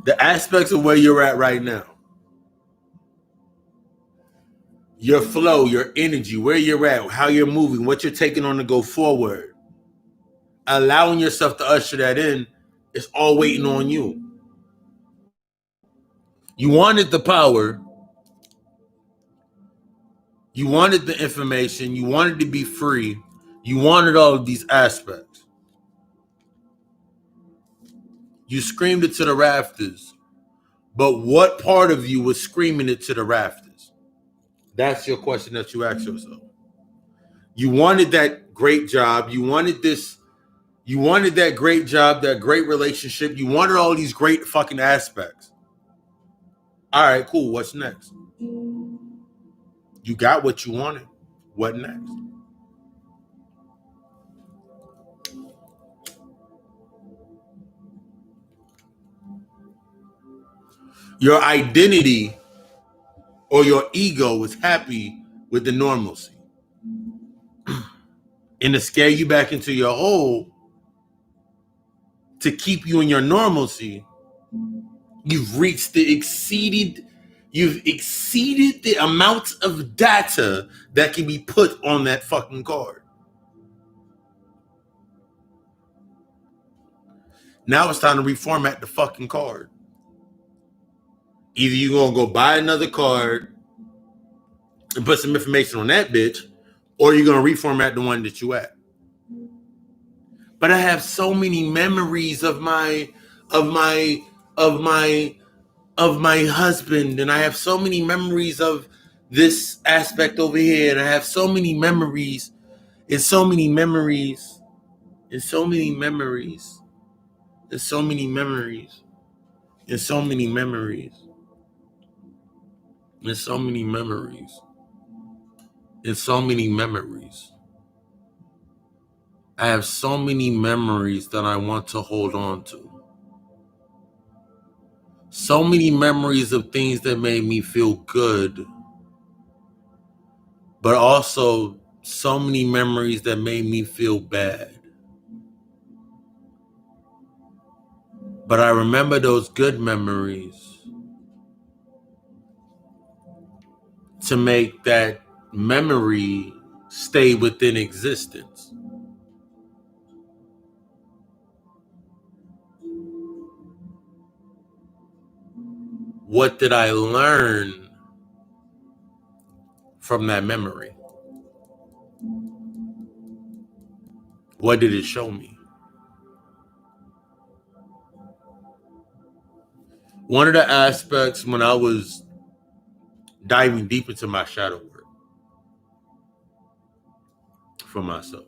The aspects of where you're at right now, your flow, your energy, where you're at, how you're moving, what you're taking on to go forward, allowing yourself to usher that in, is all waiting on you. You wanted the power. You wanted the information. You wanted to be free. You wanted all of these aspects. You screamed it to the rafters. But what part of you was screaming it to the rafters? That's your question that you ask yourself. You wanted that great job. You wanted this. You wanted that great job, that great relationship. You wanted all these great fucking aspects. All right, cool. What's next? You got what you wanted. What next? Your identity or your ego is happy with the normalcy. And to scare you back into your hole, to keep you in your normalcy, you've exceeded the amount of data that can be put on that fucking card. Now it's time to reformat the fucking card. Either you're gonna go buy another card and put some information on that bitch, or you're gonna reformat the one that you at. But I have so many memories of my husband, and I have so many memories of this aspect over here, and I have so many memories, and so many memories, and so many memories, and so many memories, and so many memories, and so many memories, and so many memories. I have so many memories that I want to hold on to. So many memories of things that made me feel good, but also so many memories that made me feel bad. But I remember those good memories to make that memory stay within existence. What did I learn from that memory? What did it show me? One of the aspects when I was diving deep into my shadow work for myself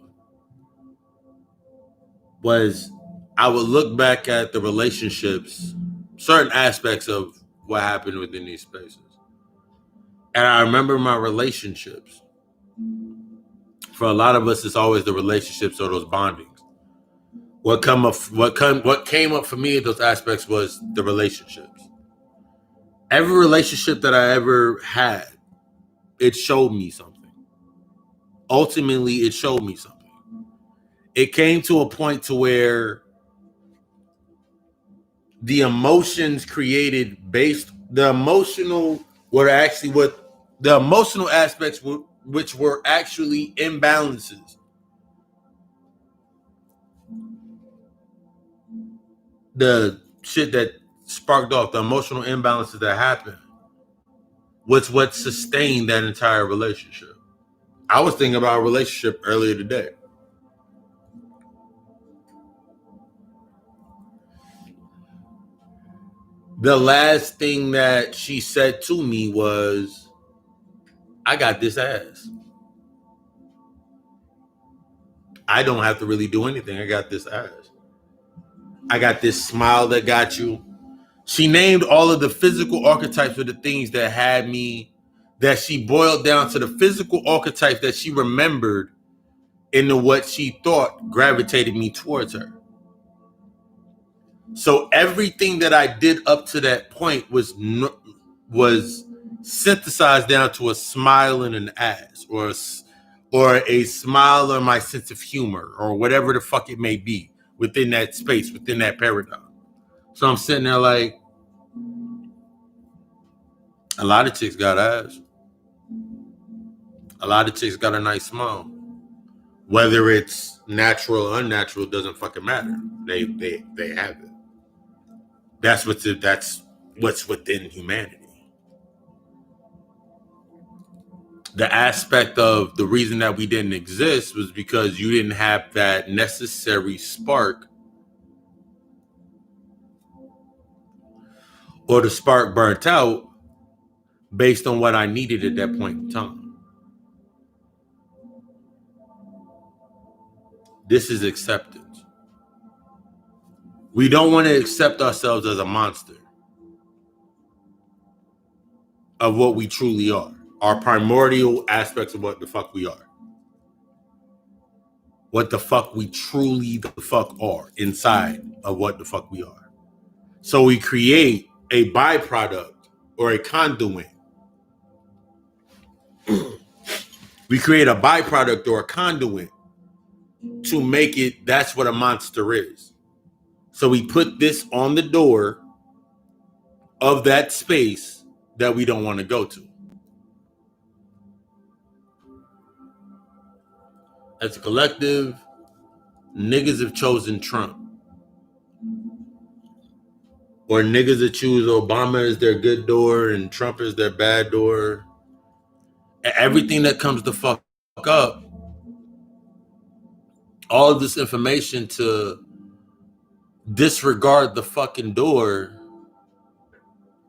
was I would look back at the relationships, certain aspects of what happened within these spaces. And I remember my relationships. For a lot of us, it's always the relationships or those bondings. What came up for me in those aspects was the relationships. Every relationship that I ever had, it showed me something. Ultimately, it showed me something. It came to a point to where the emotions created the emotional aspects which were actually imbalances. The shit that sparked off the emotional imbalances that happened was what sustained that entire relationship. I was thinking about a relationship earlier today. The last thing that she said to me was, I got this ass. I don't have to really do anything. I got this ass. I got this smile that got you. She named all of the physical archetypes of the things that had me, that she boiled down to the physical archetypes that she remembered into what she thought gravitated me towards her. So everything that I did up to that point was synthesized down to a smile and an ass, or a smile or my sense of humor, or whatever the fuck it may be within that space, within that paradigm. So I'm sitting there like, a lot of chicks got ass. A lot of chicks got a nice smile. Whether it's natural or unnatural doesn't fucking matter. They have it. That's what's within humanity. The aspect of the reason that we didn't exist was because you didn't have that necessary spark, or the spark burnt out based on what I needed at that point in time. This is acceptance. We don't want to accept ourselves as a monster of what we truly are, our primordial aspects of what the fuck we are, what the fuck we truly the fuck are inside of what the fuck we are. So we create a byproduct or a conduit. We create a byproduct or a conduit to make it, that's what a monster is. So we put this on the door of that space that we don't want to go to. As a collective, niggas have chosen Trump. Or niggas that choose Obama as their good door and Trump as their bad door. And everything that comes to fuck up, all of this information to disregard the fucking door,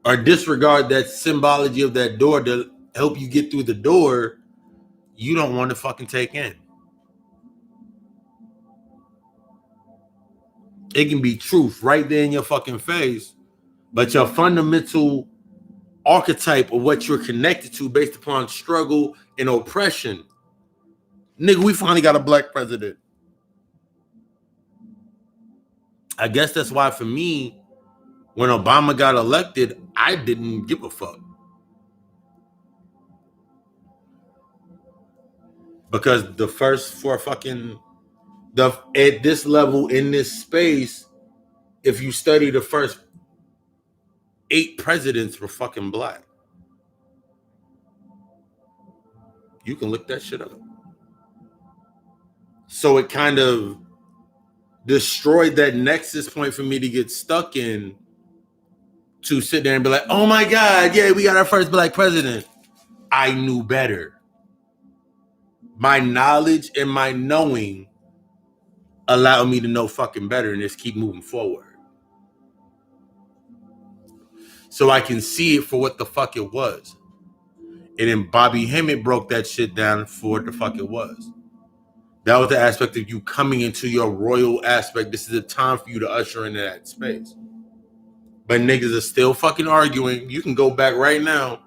or disregard that symbology of that door to help you get through the door, you don't want to fucking take in. It can be truth right there in your fucking face, but your fundamental archetype of what you're connected to based upon struggle and oppression. Nigga, we finally got a black president. I guess that's why for me, when Obama got elected, I didn't give a fuck. Because the first four fucking, at this level, in this space, if you study the first 8 presidents were fucking black. You can look that shit up. So it kind of destroyed that nexus point for me to get stuck in, to sit there and be like, oh my God, yeah, we got our first black president. I knew better. My knowledge and my knowing allowed me to know fucking better and just keep moving forward. so I can see it for what the fuck it was. And then Bobby Hemmett broke that shit down for what the fuck it was. That was the aspect of you coming into your royal aspect. This is a time for you to usher into that space. But niggas are still fucking arguing. You can go back right now,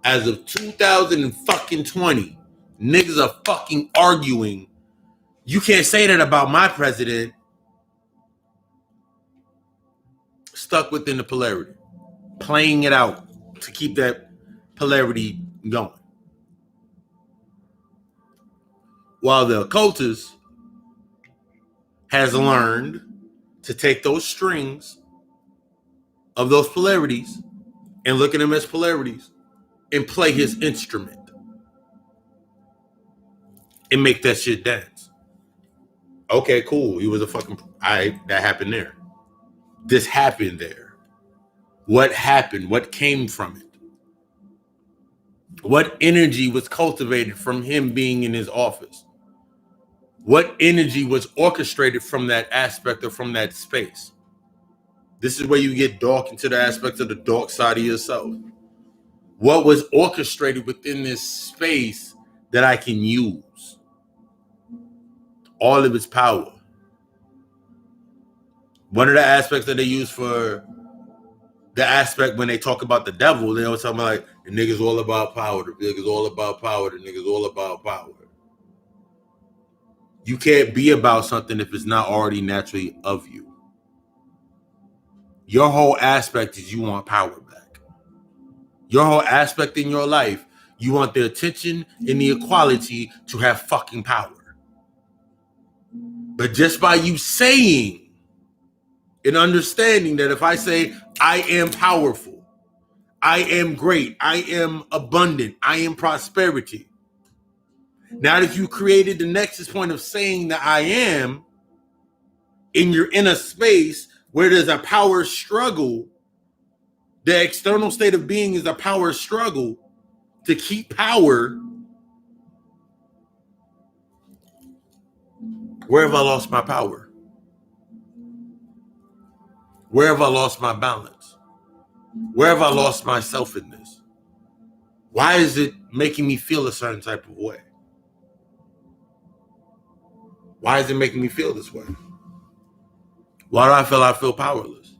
as of 2020, niggas are fucking arguing. You can't say that about my president. Stuck within the polarity, playing it out to keep that polarity going. While the occultist has learned to take those strings of those polarities and look at them as polarities and play his instrument and make that shit dance. Okay, cool. He was a fucking... that happened there. This happened there. What happened? What came from it? What energy was cultivated from him being in his office? What energy was orchestrated from that aspect or from that space? This is where you get dark into the aspects of the dark side of yourself. What was orchestrated within this space that I can use? All of its power. One of the aspects that they use for the aspect when they talk about the devil, they always talk about like, the nigga's all about power, the nigga's all about power, the nigga's all about power. You can't be about something if it's not already naturally of you. Your whole aspect is you want power back. Your whole aspect in your life, you want the attention and the equality to have fucking power. But just by you saying and understanding that if I say I am powerful, I am great, I am abundant, I am prosperity. Now that you created the nexus point of saying that I am, and you're in a space where there's a power struggle, the external state of being is a power struggle to keep power. Where have I lost my power? Where have I lost my balance? Where have I lost myself in this? Why is it making me feel a certain type of way? Why is it making me feel this way? Why do I feel powerless?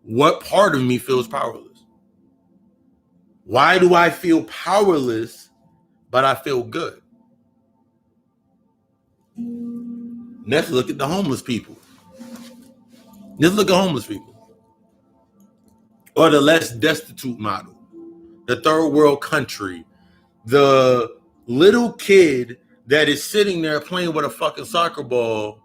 What part of me feels powerless? Why do I feel powerless, but I feel good? Let's look at the homeless people. Let's look at homeless people. Or the less destitute model. The third world country. The little kid that is sitting there playing with a fucking soccer ball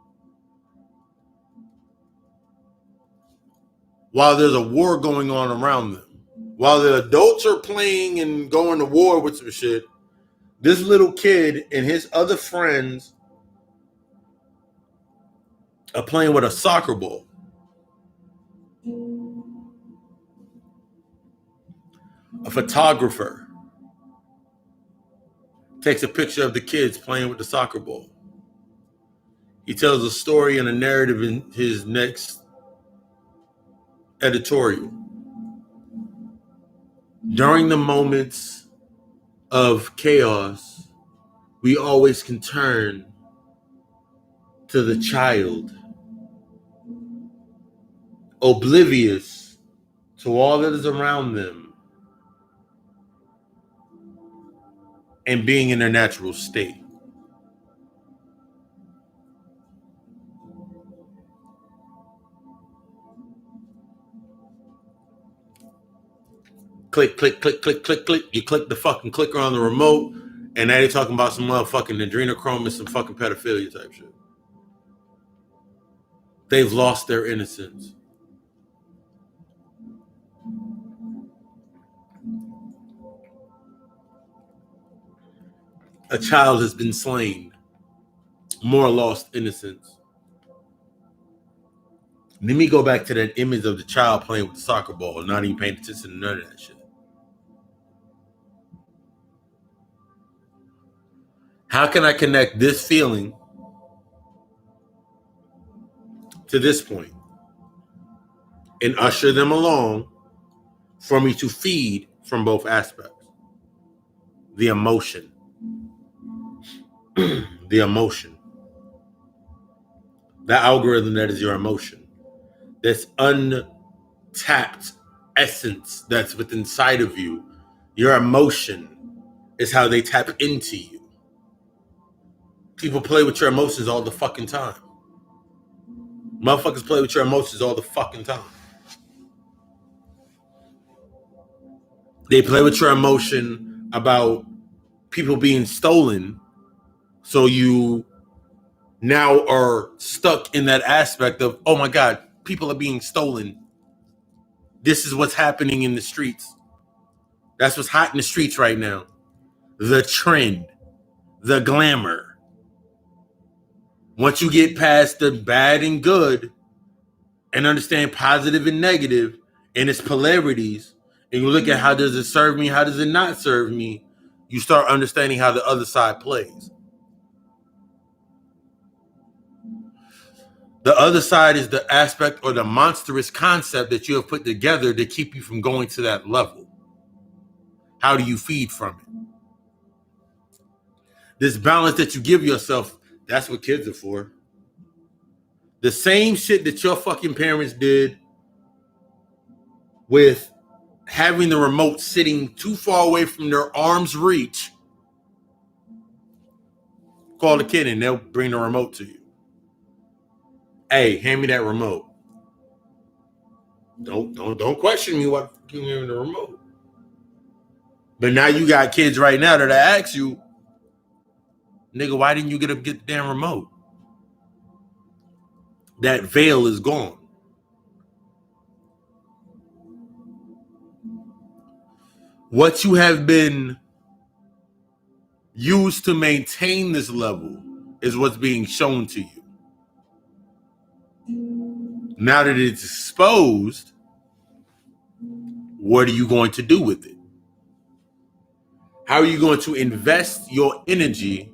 while there's a war going on around them. While the adults are playing and going to war with some shit, this little kid and his other friends are playing with a soccer ball. A photographer takes a picture of the kids playing with the soccer ball. He tells a story and a narrative in his next editorial. During the moments of chaos, we always can turn to the child, oblivious to all that is around them and being in their natural state. Click, click, click, click, click, click. You click the fucking clicker on the remote, and now they're talking about some motherfucking adrenochrome and some fucking pedophilia type shit. They've lost their innocence. A child has been slain. More lost innocence. Let me go back to that image of the child playing with the soccer ball, not even paying attention to none of that shit. How can I connect this feeling to this point? and usher them along for me to feed from both aspects. The emotion. The emotion. The algorithm that is your emotion. This untapped essence that's within inside of you. Your emotion is how they tap into you. People play with your emotions all the fucking time. Motherfuckers play with your emotions all the fucking time. They play with your emotion about people being stolen. So you now are stuck in that aspect of, oh my God, people are being stolen. This is what's happening in the streets. That's what's hot in the streets right now. The trend, the glamour. Once you get past the bad and good and understand positive and negative and its polarities, and you look at how does it serve me, how does it not serve me, you start understanding how the other side plays. The other side is the aspect or the monstrous concept that you have put together to keep you from going to that level. How do you feed from it? This balance that you give yourself, that's what kids are for. The same shit that your fucking parents did with having the remote sitting too far away from their arm's reach. Call the kid and they'll bring the remote to you. Hey, hand me that remote. Don't question me what you give me the remote. But now you got kids right now that ask you, nigga, why didn't you get the damn remote? That veil is gone. What you have been used to maintain this level is what's being shown to you. Now that it's exposed, what are you going to do with it? How are you going to invest your energy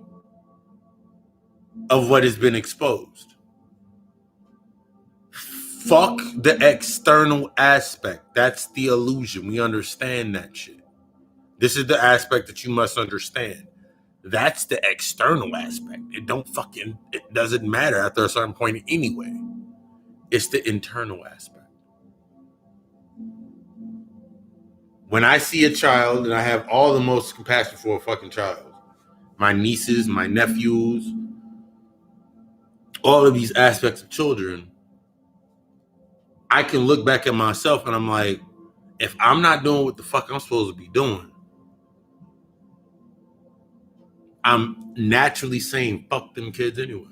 of what has been exposed? Fuck the external aspect. That's the illusion. We understand that shit. This is the aspect that you must understand. That's the external aspect. It doesn't matter after a certain point anyway. It's the internal aspect. When I see a child, and I have all the most compassion for a fucking child, my nieces, my nephews, all of these aspects of children, I can look back at myself and I'm like, if I'm not doing what the fuck I'm supposed to be doing, I'm naturally saying fuck them kids anyway.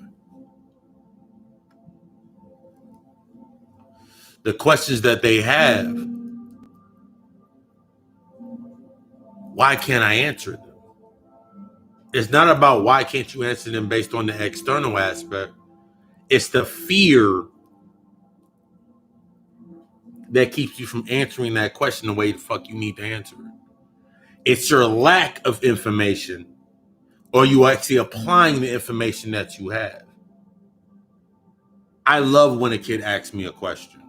The questions that they have, why can't I answer them? It's not about why can't you answer them based on the external aspect. It's the fear that keeps you from answering that question the way the fuck you need to answer it. It's your lack of information, or you actually applying the information that you have. I love when a kid asks me a question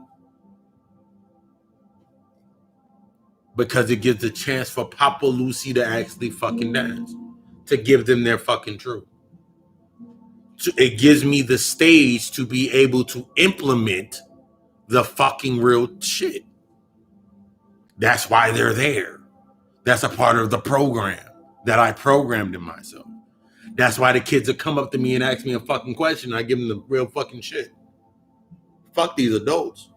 because it gives a chance for Papa Lucy to actually fucking dance, to give them their fucking truth. It gives me the stage to be able to implement the fucking real shit. That's why they're there. That's a part of the program that I programmed in myself. That's why the kids will come up to me and ask me a fucking question and I give them the real fucking shit. Fuck these adults.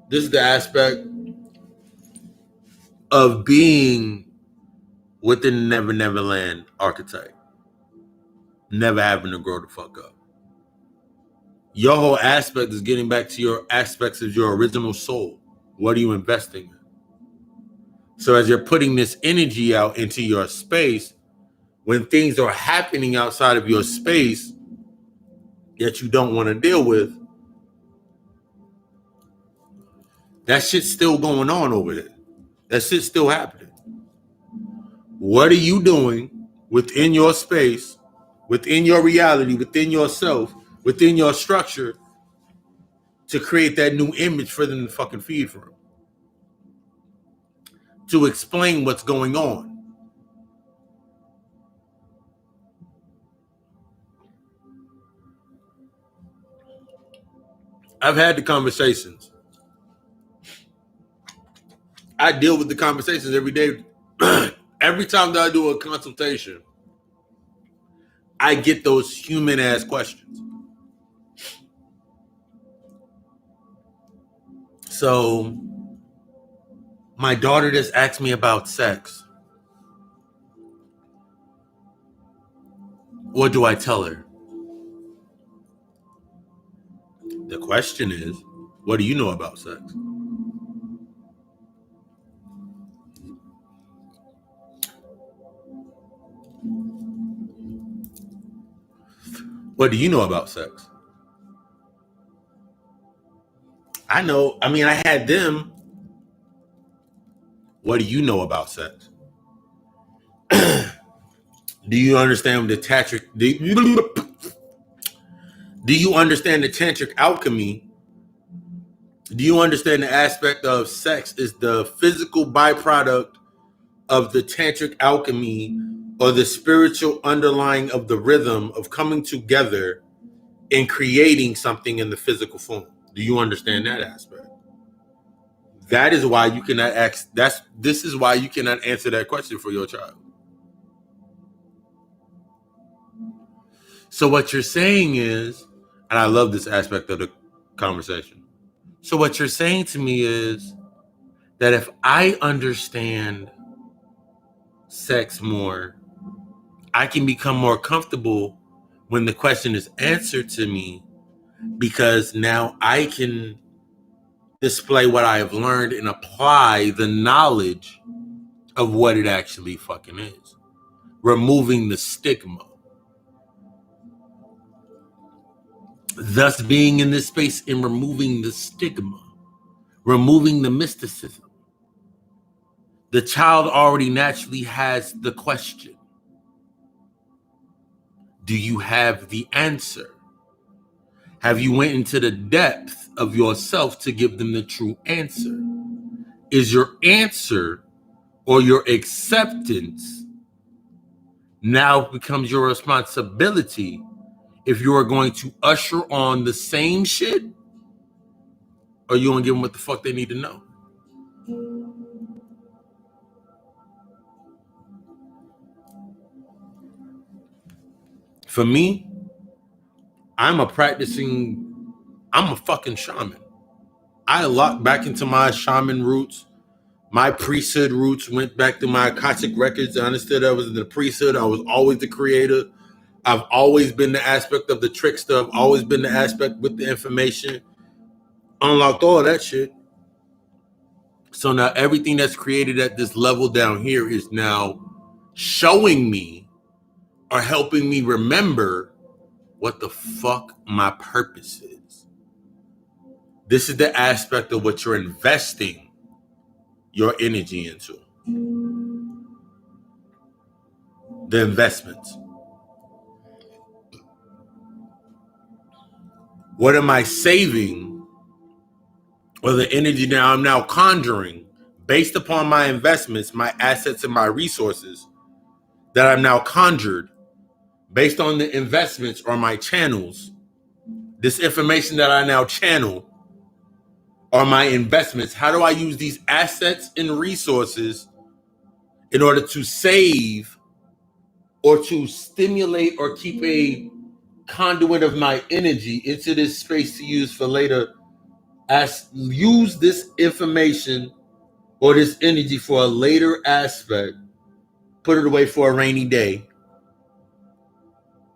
This is the aspect of being within the Never Never Land archetype. Never having to grow the fuck up. Your whole aspect is getting back to your aspects of your original soul. What are you investing in? So as you're putting this energy out into your space, when things are happening outside of your space that you don't want to deal with, that shit's still going on over there. That shit's still happening. What are you doing within your space, within your reality, within yourself, within your structure to create that new image for them to fucking feed from, to explain what's going on. I've had the conversations. I deal with the conversations every day. Every time that I do a consultation, I get those human ass questions. So my daughter just asked me about sex. What do I tell her? The question is, what do you know about sex? What do you know about sex? I know. I mean, I had them. What do you know about sex? Do you understand the tantric? Do you understand the tantric alchemy? Do you understand the aspect of sex is the physical byproduct of the tantric alchemy, or the spiritual underlying of the rhythm of coming together and creating something in the physical form? Do you understand that aspect? That is why you cannot ask. This is why you cannot answer that question for your child. So what you're saying is, and I love this aspect of the conversation. So what you're saying to me is that if I understand sex more, I can become more comfortable when the question is answered to me, because now I can display what I have learned and apply the knowledge of what it actually fucking is, removing the stigma. Thus being in this space and removing the stigma, removing the mysticism. The child already naturally has the question. Do you have the answer? Have you went into the depth of yourself to give them the true answer? Is your answer or your acceptance now becomes your responsibility if you are going to usher on the same shit, or you want to give them what the fuck they need to know? For me, I'm a fucking shaman. I locked back into my shaman roots. My priesthood roots went back to my Akashic records. I understood I was in the priesthood. I was always the creator. I've always been the aspect of the trickster. I've always been the aspect with the information. Unlocked all that shit. So now everything that's created at this level down here is now showing me or helping me remember what the fuck my purpose is. This is the aspect of what you're investing your energy into. The investments. What am I saving, or the energy that I'm now conjuring based upon my investments, my assets, and my resources that I've now conjured based on the investments or my channels? This information that I now channel are my investments. How do I use these assets and resources in order to save or to stimulate or keep a conduit of my energy into this space to use for later? Use this information or this energy for a later aspect, put it away for a rainy day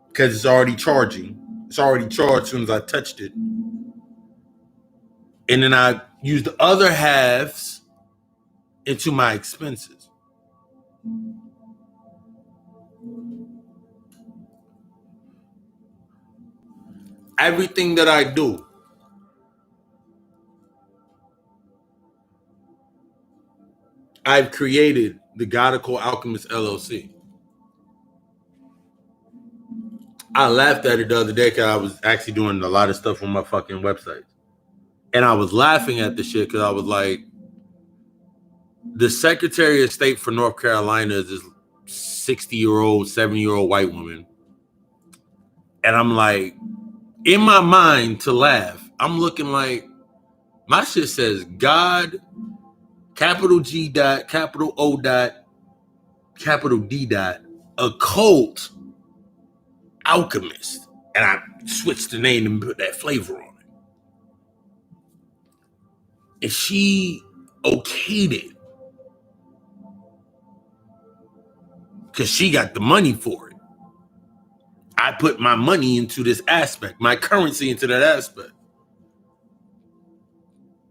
because it's already charging. It's already charged as soon as I touched it. And then I use the other halves into my expenses. Everything that I do, I've created the Godical Alchemist LLC. I laughed at it the other day because I was actually doing a lot of stuff on my fucking website. And I was laughing at the shit because I was like, the Secretary of State for North Carolina is this 60-year-old, 70-year-old white woman. And I'm like, in my mind to laugh, I'm looking like, my shit says God, capital G dot, capital O dot, capital D dot, Occult, Alchemist. And I switched the name and put that flavor on it. And she okayed it. Because she got the money for it. I put my money into this aspect, my currency into that aspect.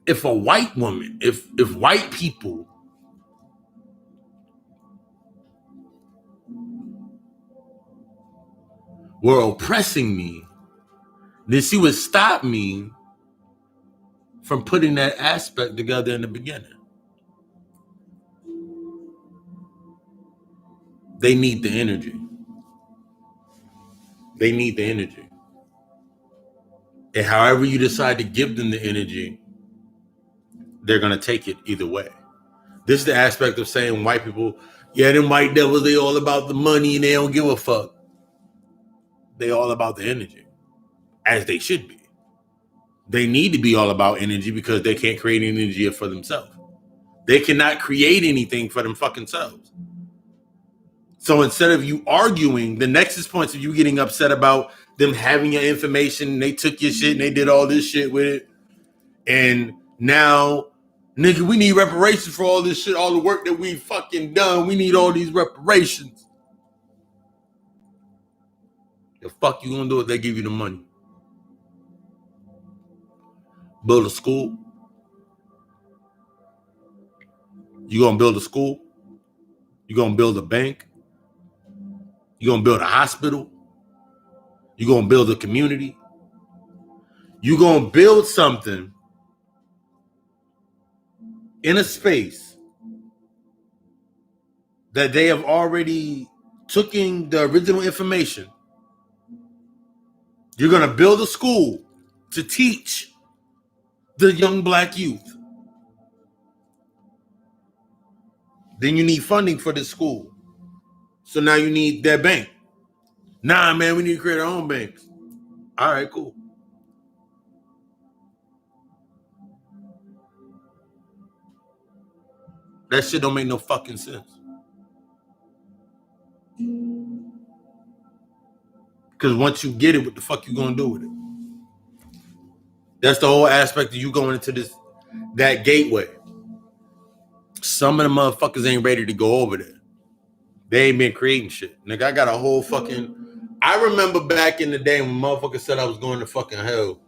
If a white woman, if white people were oppressing me, then she would stop me from putting that aspect together in the beginning. They need the energy. They need the energy. And however you decide to give them the energy, they're going to take it either way. This is the aspect of saying white people, yeah, them white devils, they all about the money and they don't give a fuck. They all about the energy, as they should be. They need to be all about energy because they can't create any energy for themselves. They cannot create anything for them fucking selves. So instead of you arguing, the nexus points of you getting upset about them having your information, they took your shit and they did all this shit with it. And now, nigga, we need reparations for all this shit, all the work that we fucking done. We need all these reparations. The fuck you gonna do if they give you the money? Build a school? You gonna build a school? You gonna build a bank? You gonna build a hospital? You gonna build a community? You gonna build something in a space that they have already taken the original information. You're gonna build a school to teach the young black youth. Then you need funding for this school. So now you need that bank. Nah, man, we need to create our own banks. All right, cool. That shit don't make no fucking sense. Because once you get it, what the fuck you gonna do with it? That's the whole aspect of you going into that gateway. Some of the motherfuckers ain't ready to go over there. They ain't been creating shit. Nigga, I got a whole fucking... I remember back in the day when motherfuckers said I was going to fucking hell.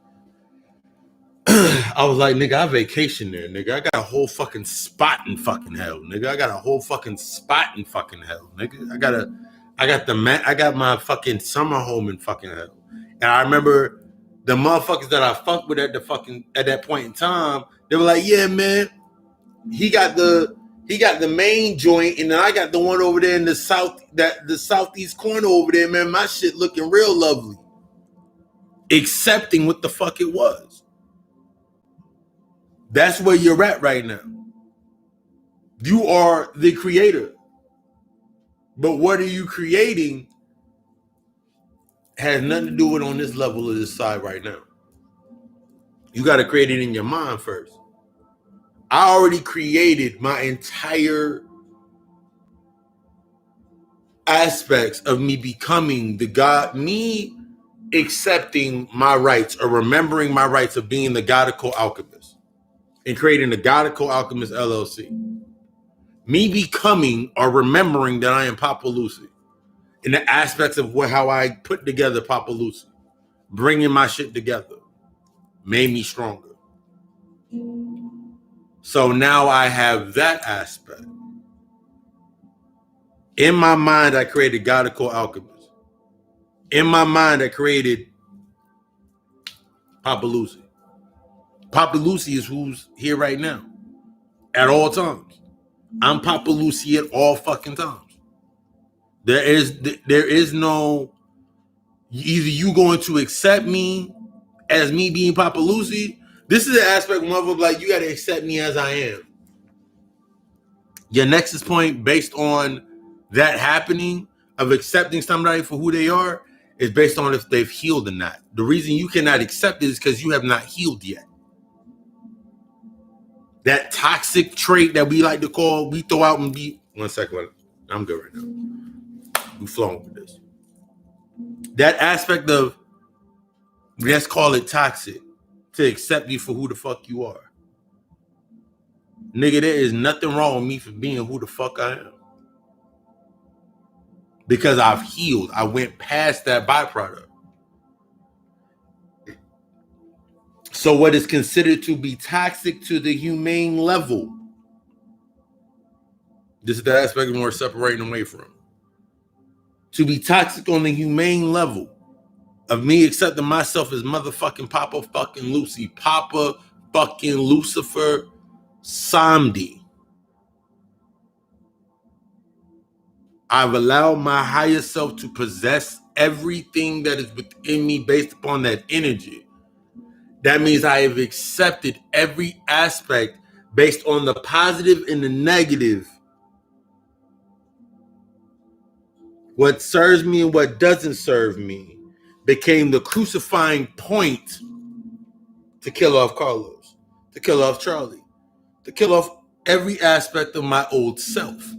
I was like, nigga, I vacation there, nigga. I got a whole fucking spot in fucking hell, nigga. I got a whole fucking spot in fucking hell, nigga. I got my fucking summer home in fucking hell. And I remember the motherfuckers that I fucked with at that point in time, they were like, yeah, man, he got the main joint, and then I got the one over there in the southeast corner over there, man. My shit looking real lovely. Accepting what the fuck it was. That's where you're at right now. You are the creator. But what are you creating has nothing to do with on this level of this side right now. You got to create it in your mind first. I already created my entire aspects of me becoming the God, me accepting my rights or remembering my rights of being the Godical Alchemist and creating the Godical Alchemist LLC. Me becoming or remembering that I am Papa Lucy in the aspects of how I put together Papa Lucy, bringing my shit together, made me stronger. So now I have that aspect. In my mind, I created Godical Alchemist. In my mind, I created Papa Lucy. Papa Lucy is who's here right now at all times. I'm Papa Lucy at all fucking times. There is no, either you going to accept me as me being Papa Lucy, This is the aspect of like, you got to accept me as I am. Your nexus point based on that happening of accepting somebody for who they are is based on if they've healed or not. The reason you cannot accept it is because you have not healed yet. That toxic trait that we like to call, we throw out and be. 1 second, I'm good right now. We flowing with this. That aspect of, let's call it toxic, to accept you for who the fuck you are. Nigga, there is nothing wrong with me for being who the fuck I am. Because I've healed. I went past that byproduct. So what is considered to be toxic to the humane level, this is the aspect we're separating away from. To be toxic on the humane level of me accepting myself as motherfucking Papa fucking Lucy, Papa fucking Lucifer Samdi. I've allowed my higher self to possess everything that is within me based upon that energy. That means I have accepted every aspect based on the positive and the negative. What serves me and what doesn't serve me became the crucifying point to kill off Carlos, to kill off Charlie, to kill off every aspect of my old self.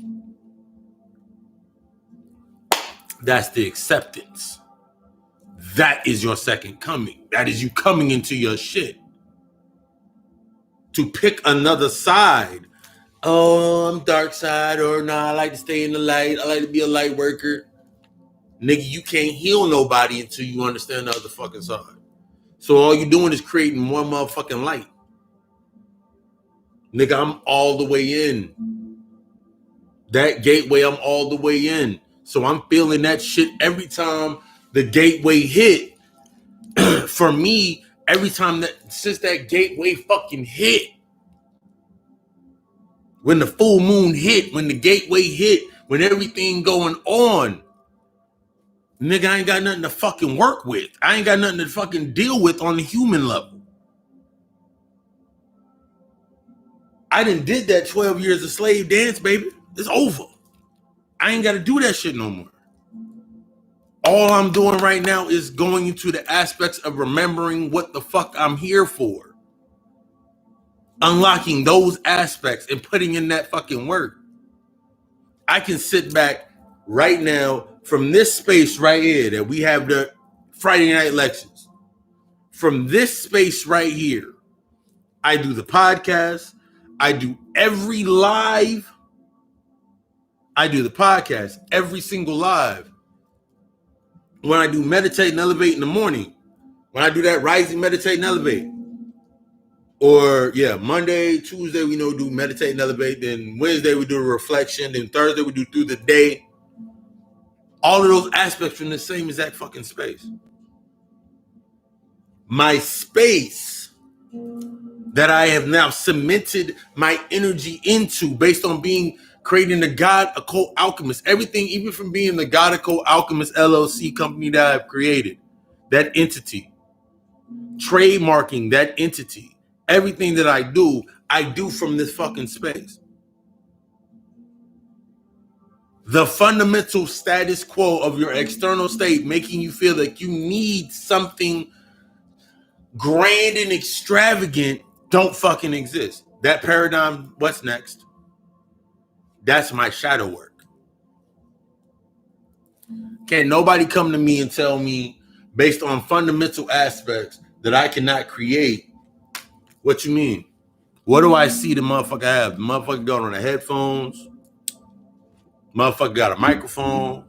That's the acceptance. That is your second coming. That is you coming into your shit. To pick another side. Oh, I'm dark side, or nah, I like to stay in the light. I like to be a light worker. Nigga, you can't heal nobody until you understand the other fucking side. So all you're doing is creating more motherfucking light. Nigga, I'm all the way in. That gateway, I'm all the way in. So I'm feeling that shit every time the gateway hit. For me, every time since that gateway fucking hit, when the full moon hit, when the gateway hit, when everything going on, nigga, I ain't got nothing to fucking work with. I ain't got nothing to fucking deal with on the human level. I done did that 12 years of slave dance, baby. It's over. I ain't got to do that shit no more. All I'm doing right now is going into the aspects of remembering what the fuck I'm here for. Unlocking those aspects and putting in that fucking work. I can sit back right now from this space right here that we have the Friday night lectures. From this space right here, I do the podcast. I do every live. I do the podcast, every single live. When I do meditate and elevate in the morning, when I do that rising, meditate and elevate, or Monday, Tuesday, we do meditate and elevate. Then Wednesday, we do a reflection. Then Thursday, we do through the day. All of those aspects from the same exact fucking space. My space that I have now cemented my energy into based on creating the God Occult Alchemist. Everything, even from being the God Occult Alchemist LLC company that I've created, that entity, trademarking that entity, everything that I do from this fucking space. The fundamental status quo of your external state making you feel like you need something grand and extravagant don't fucking exist. That paradigm, what's next? That's my shadow work. Can't nobody come to me and tell me based on fundamental aspects that I cannot create. What you mean? What do I see the motherfucker have? The motherfucker got on the headphones. Motherfucker got a microphone.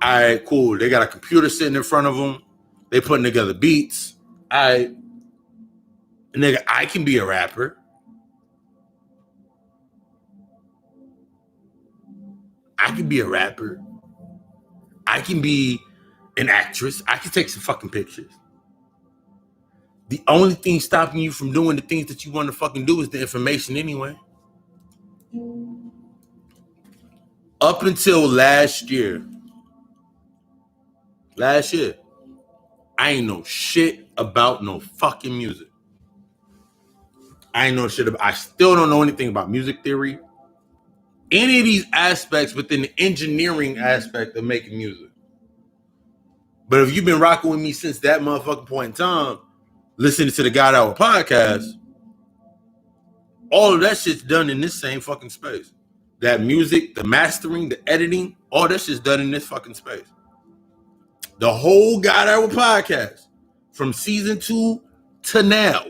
All right, cool. They got a computer sitting in front of them. They putting together beats. All right. Nigga, I can be a rapper. I can be a rapper. I can be an actress. I can take some fucking pictures. The only thing stopping you from doing the things that you want to fucking do is the information anyway. Up until last year, I ain't know shit about no fucking music. I still don't know anything about music theory. Any of these aspects within the engineering aspect of making music. But if you've been rocking with me since that motherfucking point in time, listening to the God Hour podcast, all of that shit's done in this same fucking space. That music, the mastering, the editing, all that shit's done in this fucking space. The whole God Hour podcast, from season 2 to now.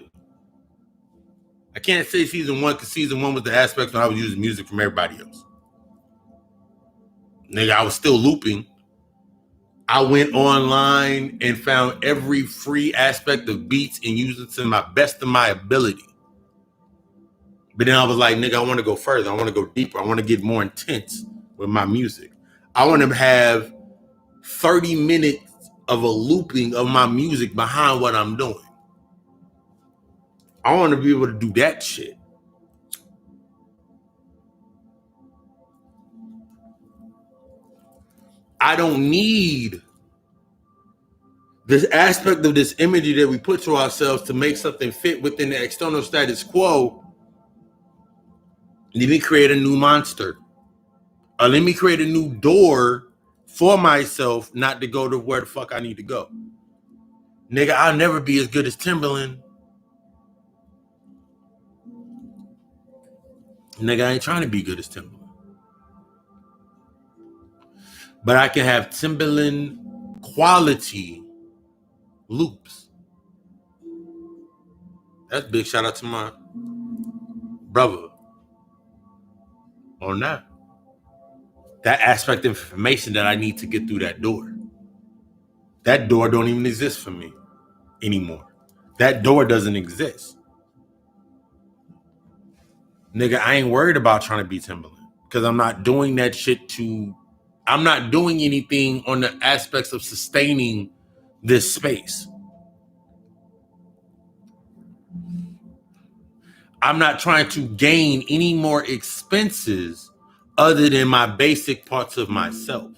I can't say season 1 because season 1 was the aspects when I was using music from everybody else. Nigga, I was still looping. I went online and found every free aspect of beats and used it to my best of my ability. But then I was like, nigga, I want to go further. I want to go deeper. I want to get more intense with my music. I want to have 30 minutes of a looping of my music behind what I'm doing. I want to be able to do that shit. I don't need this aspect of this imagery that we put to ourselves to make something fit within the external status quo. Let me create a new monster. Or let me create a new door for myself not to go to where the fuck I need to go. Nigga, I'll never be as good as Timbaland. Nigga, I ain't trying to be good as Timbaland. But I can have Timbaland quality loops. That's big shout out to my brother on that. That aspect of information that I need to get through that door. That door don't even exist for me anymore. That door doesn't exist. Nigga, I ain't worried about trying to be Timbaland because I'm not doing that shit I'm not doing anything on the aspects of sustaining this space. I'm not trying to gain any more expenses other than my basic parts of myself.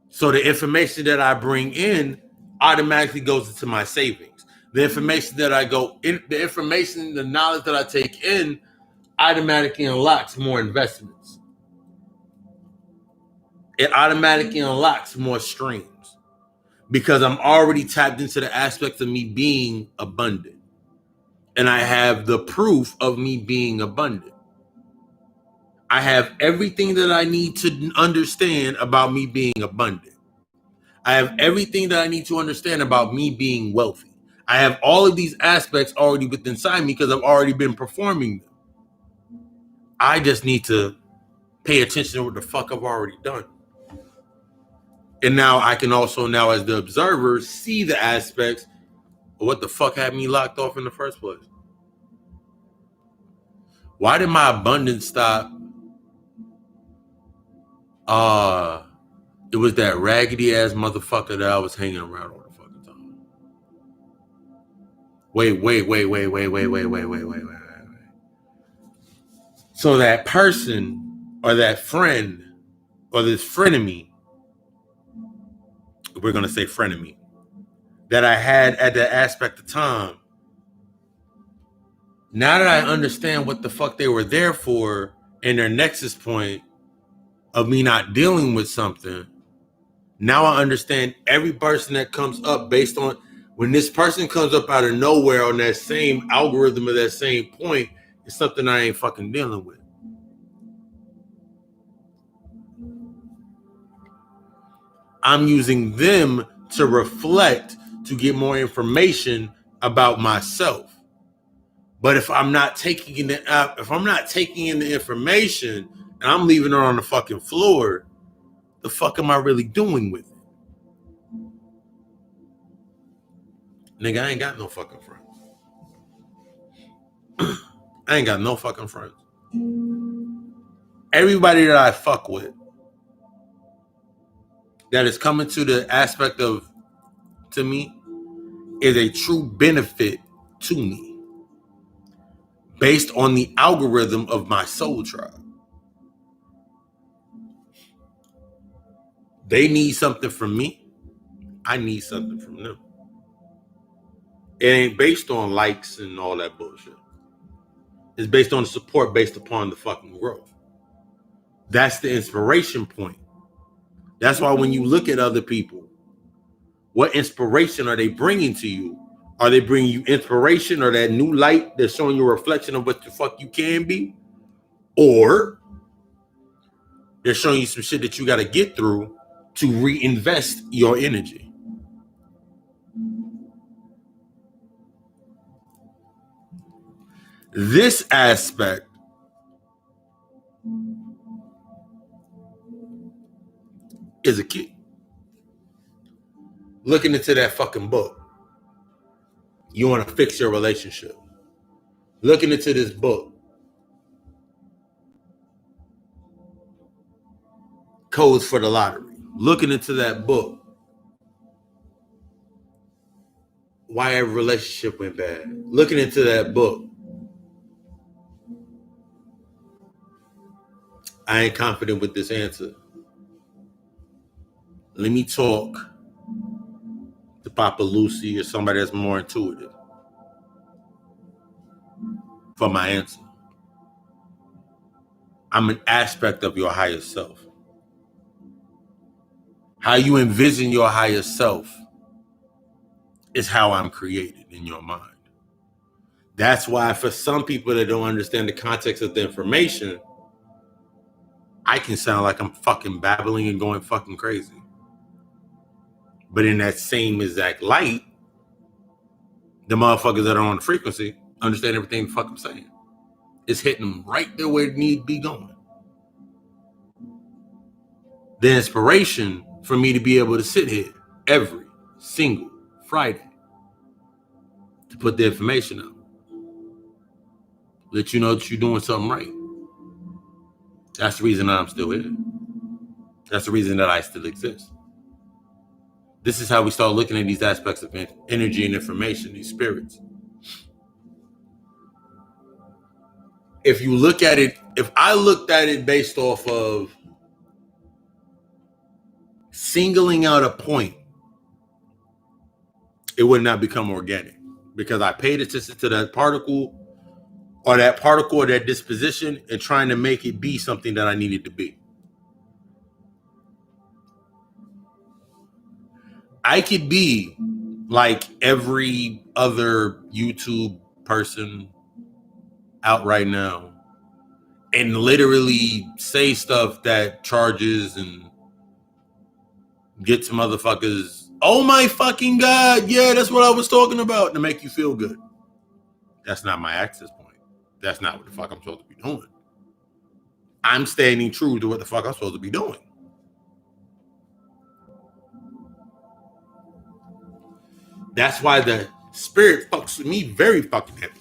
So the information that I bring in automatically goes into my savings. The information that the knowledge that I take in automatically unlocks more investments. It automatically unlocks more streams because I'm already tapped into the aspect of me being abundant. And I have the proof of me being abundant. I have everything that I need to understand about me being abundant. I have everything that I need to understand about me being wealthy. I have all of these aspects already within inside me because I've already been performing them. I just need to pay attention to what the fuck I've already done. And now I can also as the observer, see the aspects of what the fuck had me locked off in the first place. Why did my abundance stop? It was that raggedy ass motherfucker that I was hanging around all the fucking time. Wait. So that person or that friend or this frenemy, we're going to say frenemy, that I had at that aspect of time, now that I understand what the fuck they were there for and their nexus point of me not dealing with something, now I understand every person that comes up based on when this person comes up out of nowhere on that same algorithm of that same point, it's something I ain't fucking dealing with. I'm using them to reflect to get more information about myself. But if I'm not taking in the information and I'm leaving it on the fucking floor, the fuck am I really doing with it? Nigga, I ain't got no fucking friends. I ain't got no fucking friends. Everybody that I fuck with that is coming to the aspect of to me is a true benefit to me based on the algorithm of my soul tribe. They need something from me. I need something from them. It ain't based on likes and all that bullshit. It's based on support based upon the fucking growth. That's the inspiration point. That's why when you look at other people, what inspiration are they bringing to you? Are they bringing you inspiration or that new light that's showing you a reflection of what the fuck you can be? Or they're showing you some shit that you got to get through to reinvest your energy. This aspect is a key. Looking into that fucking book. You want to fix your relationship. Looking into this book. Codes for the lottery. Looking into that book. Why every relationship went bad. Looking into that book. I ain't confident with this answer. Let me talk to Papa Lucy or somebody that's more intuitive for my answer. I'm an aspect of your higher self. How you envision your higher self is how I'm created in your mind. That's why for some people that don't understand the context of the information, I can sound like I'm fucking babbling and going fucking crazy. But in that same exact light, the motherfuckers that are on the frequency understand everything the fuck I'm saying. It's hitting them right there where it need to be going. The inspiration for me to be able to sit here every single Friday to put the information out. Let you know that you're doing something right. That's the reason that I'm still here. That's the reason that I still exist. This is how we start looking at these aspects of energy and information, these spirits. If you look at it, if I looked at it based off of singling out a point, it would not become organic because I paid attention to that particle or that disposition and trying to make it be something that I needed to be. I could be like every other YouTube person out right now and literally say stuff that charges and gets motherfuckers, oh my fucking God, yeah, that's what I was talking about, to make you feel good. That's not my access point. That's not what the fuck I'm supposed to be doing. I'm standing true to what the fuck I'm supposed to be doing. That's why the spirit fucks with me very fucking heavy.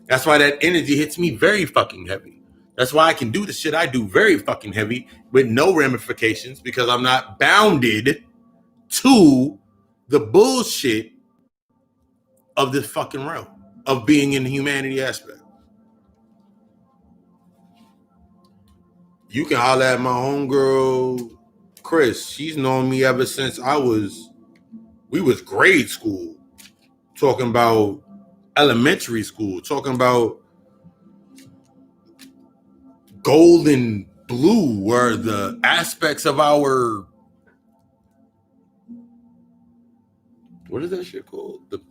That's why that energy hits me very fucking heavy. That's why I can do the shit I do very fucking heavy with no ramifications because I'm not bounded to the bullshit of this fucking realm of being in the humanity aspect. You can holler at my homegirl, Chris. She's known me ever since we was grade school, talking about elementary school, talking about gold and blue were the aspects of our, what is that shit called? The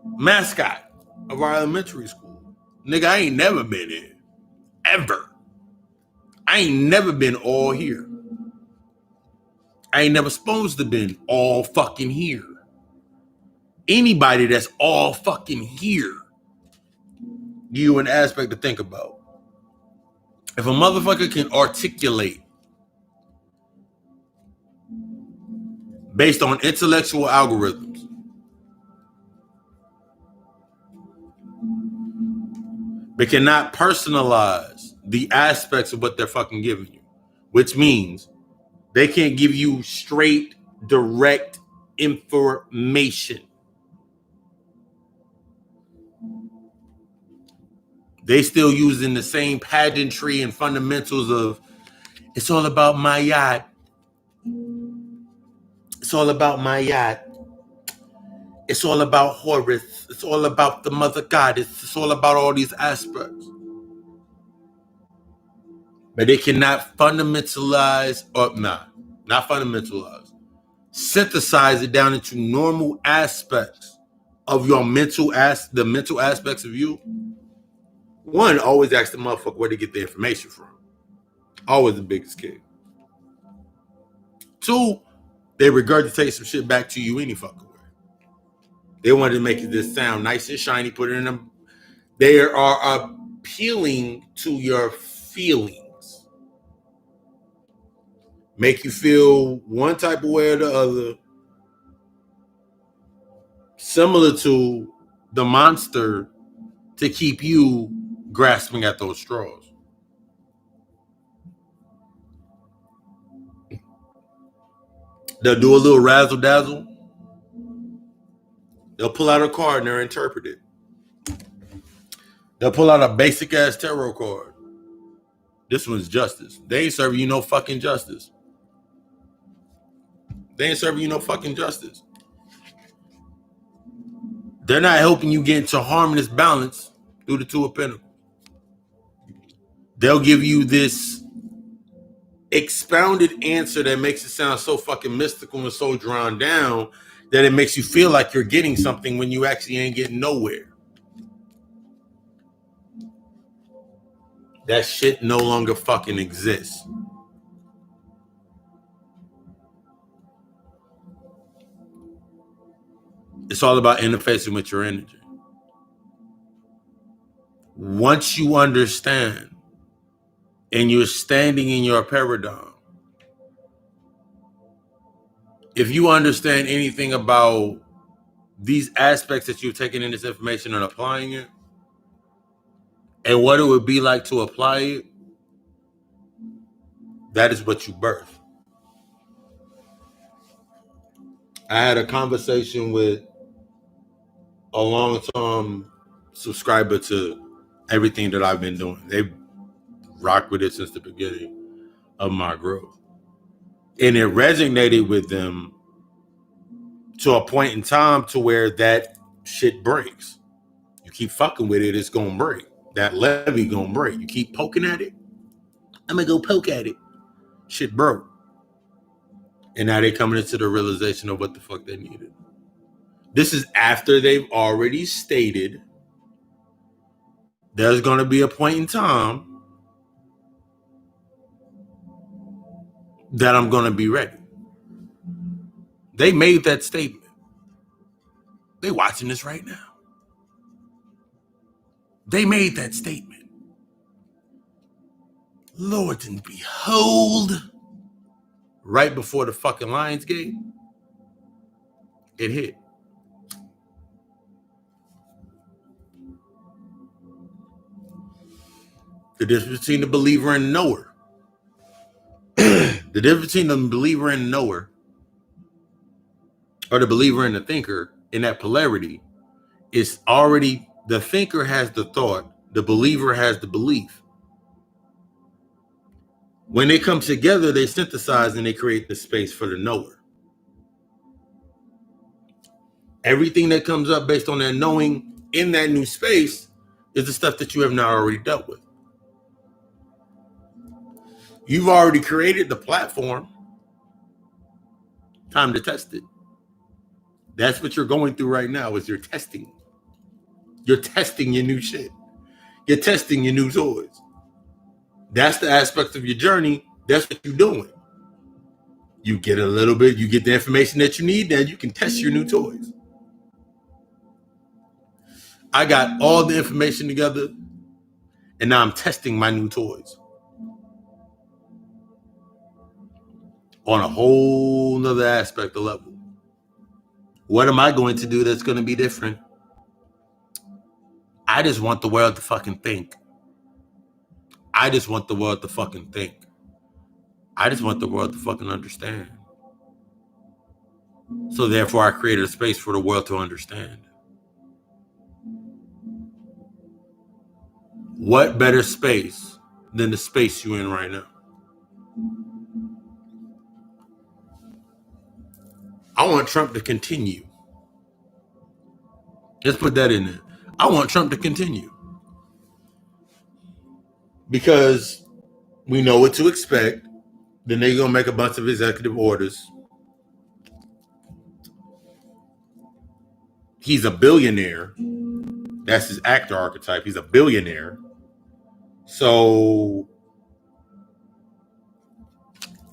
mascot of our elementary school. Nigga, I ain't never been in. Ever. I ain't never been all here. I ain't never supposed to been all fucking here. Anybody that's all fucking here, give you an aspect to think about. If a motherfucker can articulate based on intellectual algorithms, but cannot personalize the aspects of what they're fucking giving you, which means they can't give you straight, direct information. They still using the same pageantry and fundamentals of, it's all about my yacht. It's all about my yacht. It's all about Horus. It's all about the mother goddess. It's all about all these aspects. But they cannot fundamentalize, or not fundamentalize, synthesize it down into normal aspects of your the mental aspects of you. One, always ask the motherfucker where to get the information from. Always the biggest kid. Two, they regurgitate some shit back to you any fucking way. They wanted to make it this sound nice and shiny, put it in them. They are appealing to your feelings. Make you feel one type of way or the other. Similar to the monster to keep you grasping at those straws. They'll do a little razzle dazzle. They'll pull out a card and they'll interpret it. They'll pull out a basic ass tarot card. This one's justice. They ain't serving you no fucking justice. They ain't serving you no fucking justice. They're not helping you get into harmonious balance through the Two of Pentacles. They'll give you this expounded answer that makes it sound so fucking mystical and so drawn down that it makes you feel like you're getting something when you actually ain't getting nowhere. That shit no longer fucking exists. It's all about interfacing with your energy. Once you understand and you're standing in your paradigm, if you understand anything about these aspects that you've taken in this information and applying it, and what it would be like to apply it, that is what you birth. I had a conversation with a long-term subscriber to everything that I've been doing. They rocked with it since the beginning of my growth. And it resonated with them to a point in time to where that shit breaks. You keep fucking with it, it's gonna break. That levee gonna break. You keep poking at it, I'm gonna go poke at it. Shit broke. And now they're coming into the realization of what the fuck they needed. This is after they've already stated there's gonna be a point in time that I'm gonna be ready. They made that statement. They watching this right now. They made that statement. Lord and behold, right before the fucking Lions Gate, it hit. The difference between the believer and the knower. The difference between the believer and the knower, or the believer and the thinker, in that polarity, is already the thinker has the thought, the believer has the belief. When they come together, they synthesize and they create the space for the knower. Everything that comes up based on that knowing in that new space is the stuff that you have not already dealt with. You've already created the platform. Time to test it. That's what you're going through right now is you're testing. You're testing your new shit. You're testing your new toys. That's the aspect of your journey. That's what you're doing. You get a little bit, you get the information that you need, then you can test your new toys. I got all the information together, and now I'm testing my new toys on a whole nother aspect of level. What am I going to do that's going to be different? I just want the world to fucking think. I just want the world to fucking think. I just want the world to fucking understand. So therefore, I created a space for the world to understand. What better space than the space you're in right now? I want Trump to continue. Let's put that in there. I want Trump to continue. Because we know what to expect. Then they're going to make a bunch of executive orders. He's a billionaire. That's his actor archetype. He's a billionaire. So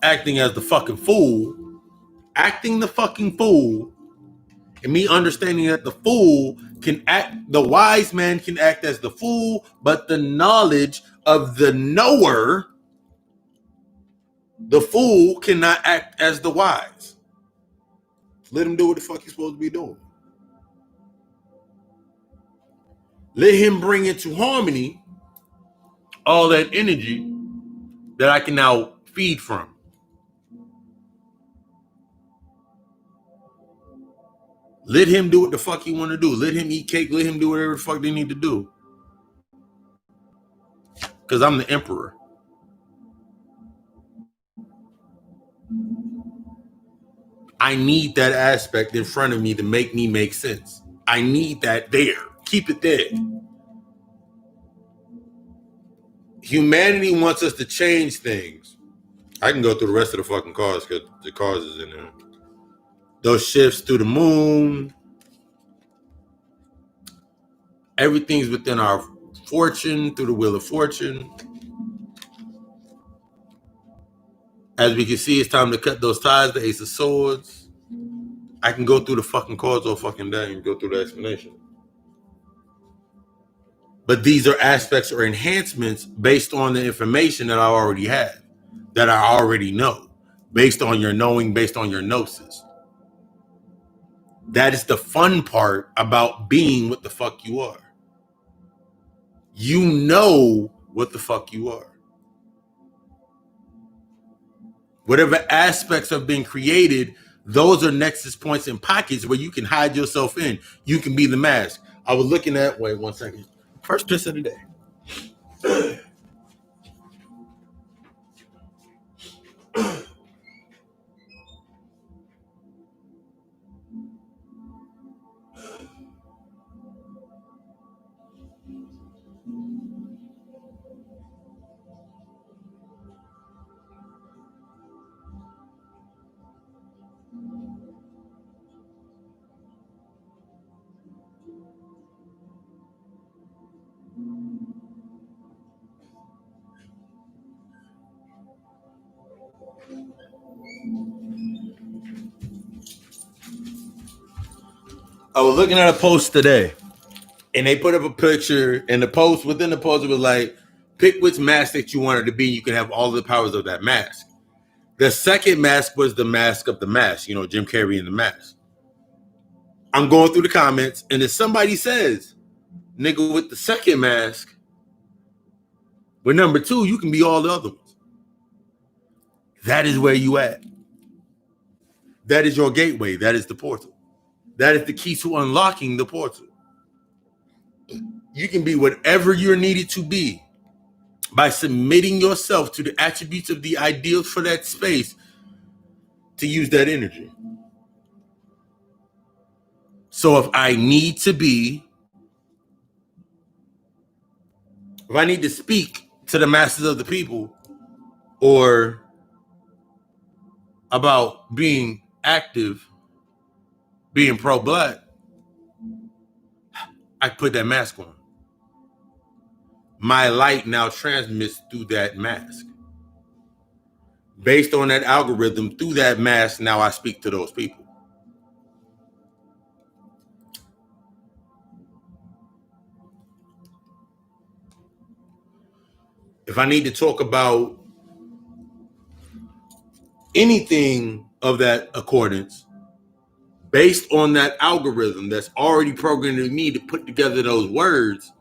acting the fucking fool, and me understanding that the fool can act, the wise man can act as the fool, but the knowledge of the knower, the fool cannot act as the wise. Let him do what the fuck he's supposed to be doing. Let him bring into harmony all that energy that I can now feed from. Let him do what the fuck he want to do. Let him eat cake. Let him do whatever the fuck they need to do. Because I'm the emperor. I need that aspect in front of me to make me make sense. I need that there. Keep it there. Humanity wants us to change things. I can go through the rest of the fucking cards because the cards is in there. Those shifts through the moon. Everything's within our fortune through the wheel of fortune. As we can see, it's time to cut those ties, the Ace of Swords. I can go through the fucking cards all fucking day and go through the explanation. But these are aspects or enhancements based on the information that I already have, that I already know, based on your knowing, based on your gnosis. That is the fun part about being what the fuck you are. You know what the fuck you are. Whatever aspects have been created, those are nexus points and pockets where you can hide yourself in. You can be the mask. I was looking at, wait 1 second. First piss of the day. I was looking at a post today, and they put up a picture, and the post within the post was like, pick which mask that you wanted to be. You can have all the powers of that mask. The second mask was the mask of the mask, you know, Jim Carrey in the mask. I'm going through the comments, and if somebody says, nigga, with the second mask, with number 2, you can be all the other ones. That is where you at. That is your gateway. That is the portal. That is the key to unlocking the portal. You can be whatever you're needed to be by submitting yourself to the attributes of the ideals for that space to use that energy. So if I need to speak to the masses of the people or about being active, being pro-black, I put that mask on. My light now transmits through that mask. Based on that algorithm, through that mask, now I speak to those people. If I need to talk about anything of that accordance, based on that algorithm that's already programmed in me to put together those words,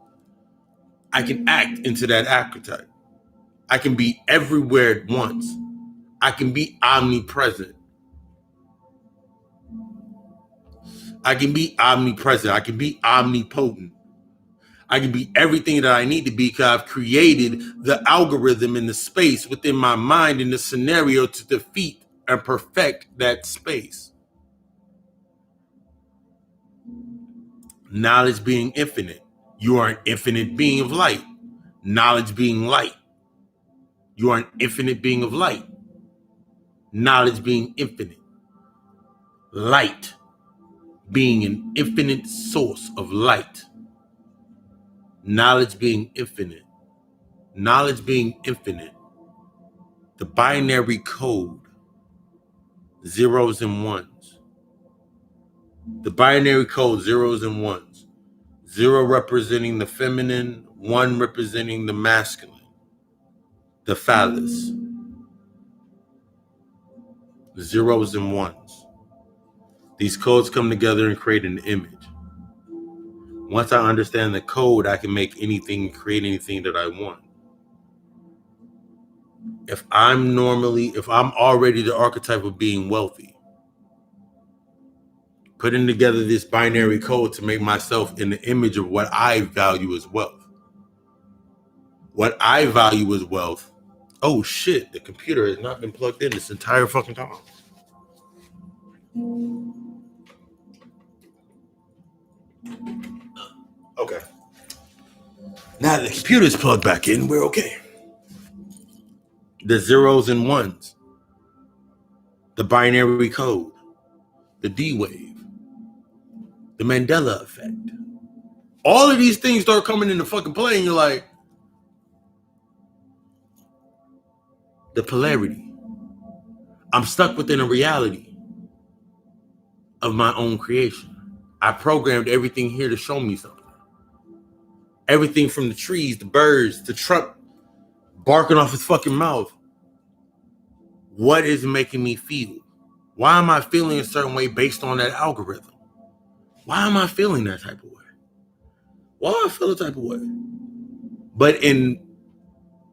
I can act into that archetype. I can be everywhere at once. I can be omnipresent. I can be omnipresent. I can be omnipotent. I can be everything that I need to be because I've created the algorithm in the space within my mind in the scenario to defeat and perfect that space. Knowledge being infinite. You are an infinite being of light. Knowledge being light. You are an infinite being of light. Knowledge being infinite. Light being an infinite source of light. Knowledge being infinite. Knowledge being infinite. The binary code, zeros and ones. The binary code, zeros and ones. 0 representing the feminine, 1 representing the masculine. The phallus. Zeros and ones. These codes come together and create an image. Once I understand the code, I can make anything, create anything that I want. If I'm already the archetype of being wealthy, putting together this binary code to make myself in the image of what I value as wealth. What I value as wealth. Oh shit, the computer has not been plugged in this entire fucking time. Okay. Now the computer's plugged back in, we're okay. The zeros and ones. The binary code. The D-wave. The Mandela effect. All of these things start coming into fucking play and you're like, the polarity. I'm stuck within a reality of my own creation. I programmed everything here to show me something. Everything from the trees, the birds, to Trump barking off his fucking mouth. What is making me feel? Why am I feeling a certain way based on that algorithm? Why am I feeling that type of way? Why do I feel the type of way? But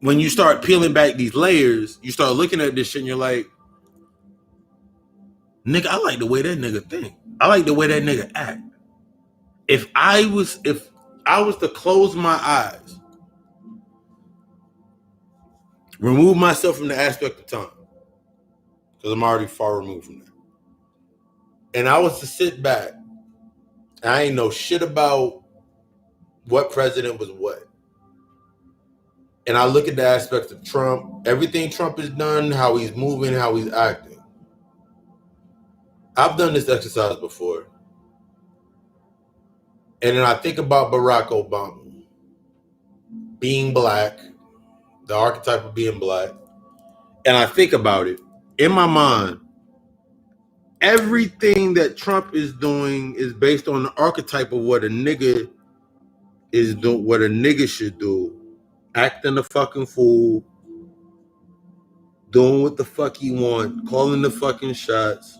when you start peeling back these layers, you start looking at this shit and you're like, nigga, I like the way that nigga think. I like the way that nigga act. If I was to close my eyes, remove myself from the aspect of time, because I'm already far removed from that, and I was to sit back, I ain't know shit about what president was what, and I look at the aspects of Trump, everything Trump has done, how he's moving, how he's acting. I've done this exercise before. And then I think about Barack Obama being black, the archetype of being black. And I think about it. In my mind, everything that Trump is doing is based on the archetype of what a nigga is doing, what a nigga should do. Acting a fucking fool, doing what the fuck he want, calling the fucking shots.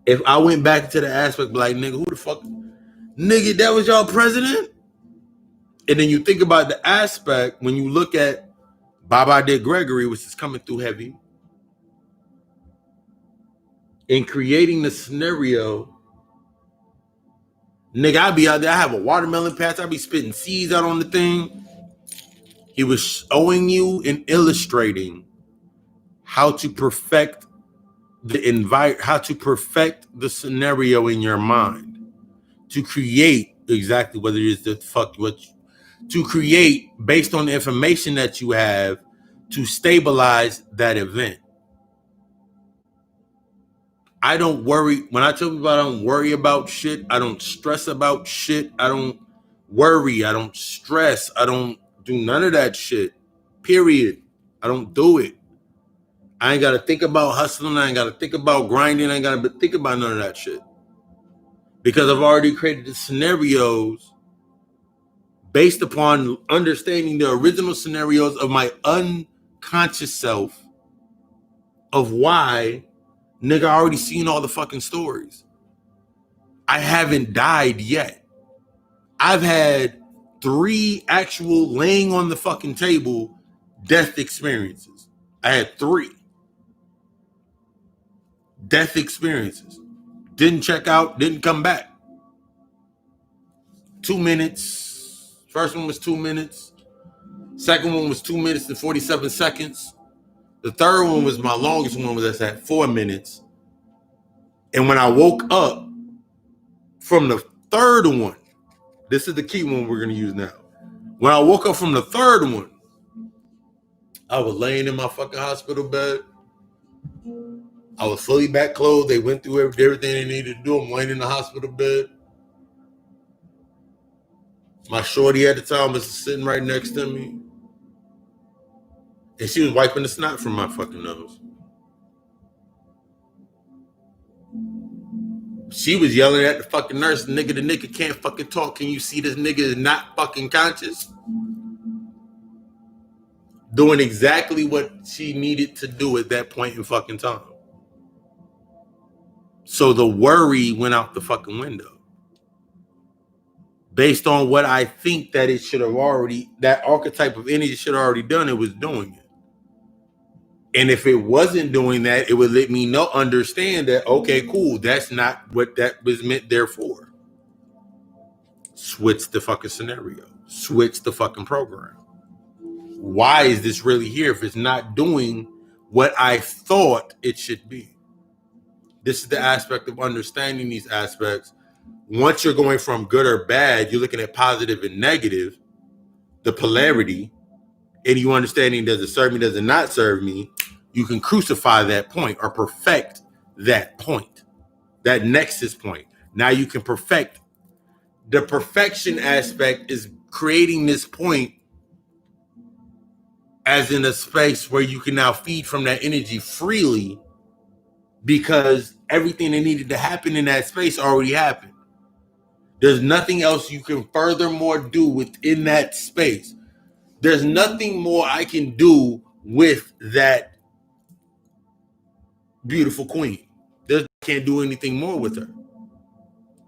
If I went back to the aspect like, nigga, who the fuck? Nigga, that was y'all president? And then you think about the aspect when you look at Baba De Gregory, which is coming through heavy, in creating the scenario. Nigga, I'd be out there, I have a watermelon patch, I'd be spitting seeds out on the thing. He was showing you and illustrating how to perfect how to perfect the scenario in your mind, to create exactly whether it is the fuck what to create based on the information that you have to stabilize that event. I don't worry. When I tell people I don't worry about shit, I don't stress about shit, I don't worry, I don't stress, I don't do none of that shit. Period. I don't do it. I ain't got to think about hustling. I ain't got to think about grinding. I ain't got to think about none of that shit. Because I've already created the scenarios based upon understanding the original scenarios of my unconscious self of why, nigga, I already seen all the fucking stories. I haven't died yet. I've had 3 actual laying on the fucking table death experiences. I had 3 death experiences. Didn't check out, didn't come back. 2 minutes. First one was 2 minutes. Second one was 2 minutes and 47 seconds. The third one was my longest one, was at 4 minutes. And when I woke up from the third one, this is the key one we're going to use now. When I woke up from the third one, I was laying in my fucking hospital bed. I was fully back clothed. They went through everything they needed to do. I'm laying in the hospital bed. My shorty at the time was sitting right next to me. And she was wiping the snot from my fucking nose. She was yelling at the fucking nurse, the nigga can't fucking talk. Can you see this nigga is not fucking conscious? Doing exactly what she needed to do at that point in fucking time. So the worry went out the fucking window. Based on what I think that it should have already, that archetype of energy should have already done, it was doing it. And if it wasn't doing that, it would let me understand that, okay, cool, that's not what that was meant there for. Switch the fucking scenario. Switch the fucking program. Why is this really here if it's not doing what I thought it should be? This is the aspect of understanding these aspects. Once you're going from good or bad, you're looking at positive and negative, the polarity, and you understanding, does it serve me, does it not serve me? You can crucify that point or perfect that point, that nexus point. Now you can perfect. The perfection aspect is creating this point as in a space where you can now feed from that energy freely because everything that needed to happen in that space already happened. There's nothing else you can furthermore do within that space. There's nothing more I can do with that beautiful queen. I can't do anything more with her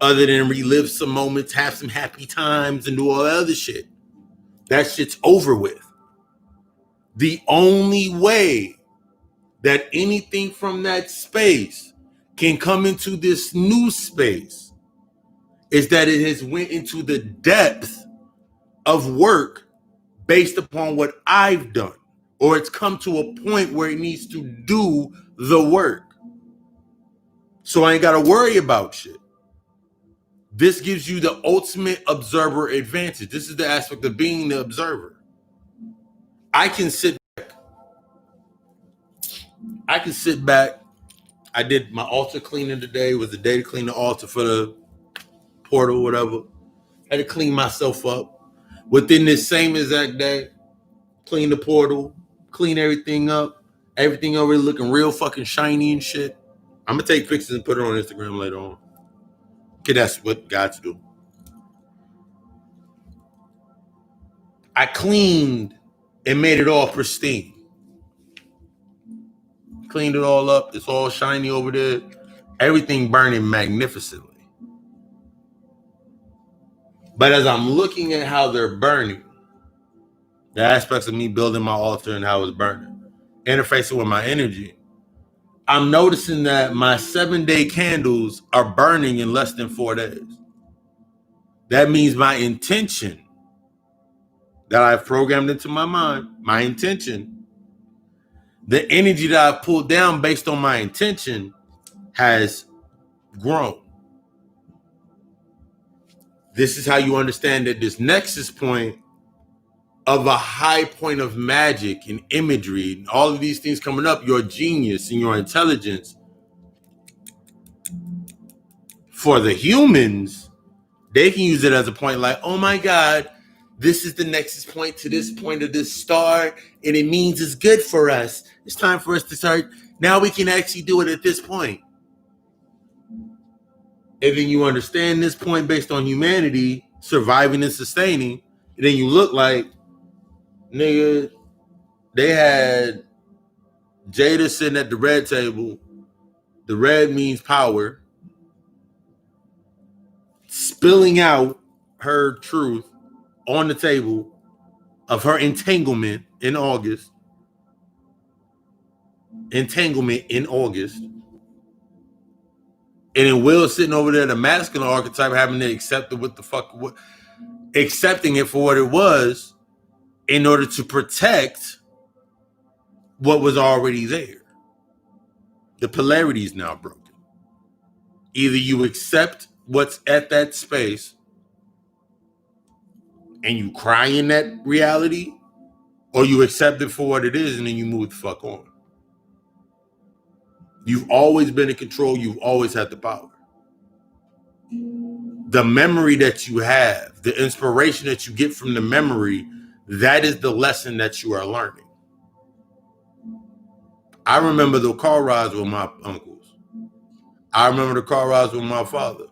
other than relive some moments, have some happy times, and do all that other shit. That shit's over with. The only way that anything from that space can come into this new space is that it has went into the depth of work based upon what I've done, or it's come to a point where it needs to do the work. So I ain't got to worry about shit. This gives you the ultimate observer advantage. This is the aspect of being the observer. I can sit back. I did my altar cleaning today. It was the day to clean the altar for the portal, whatever. I had to clean myself up. Within this same exact day, clean the portal, clean everything up. Everything already looking real fucking shiny and shit. I'm going to take pictures and put it on Instagram later on. Okay, that's what God's do. I cleaned and made it all pristine. Cleaned it all up. It's all shiny over there. Everything burning magnificently. But as I'm looking at how they're burning, the aspects of me building my altar and how it's burning, interfacing with my energy, I'm noticing that my 7-day candles are burning in less than 4 days. That means my intention that I've programmed into my mind, my intention, the energy that I've pulled down based on my intention has grown. This is how you understand that this nexus point of a high point of magic and imagery, and all of these things coming up, your genius and your intelligence. For the humans, they can use it as a point like, oh my God, this is the nexus point to this point of this star, and it means it's good for us. It's time for us to start. Now we can actually do it at this point. And then you understand this point based on humanity surviving and sustaining, and then you look like, nigga, they had Jada sitting at the red table. The red means power. Spilling out her truth on the table of her entanglement in August. Entanglement in August. And then Will sitting over there, the masculine archetype, having to accept it accepting it for what it was in order to protect what was already there. The polarity is now broken. Either you accept what's at that space and you cry in that reality, or you accept it for what it is and then you move the fuck on. You've always been in control. You've always had the power. The memory that you have, the inspiration that you get from the memory, that is the lesson that you are learning. I remember the car rides with my uncles. I remember the car rides with my father.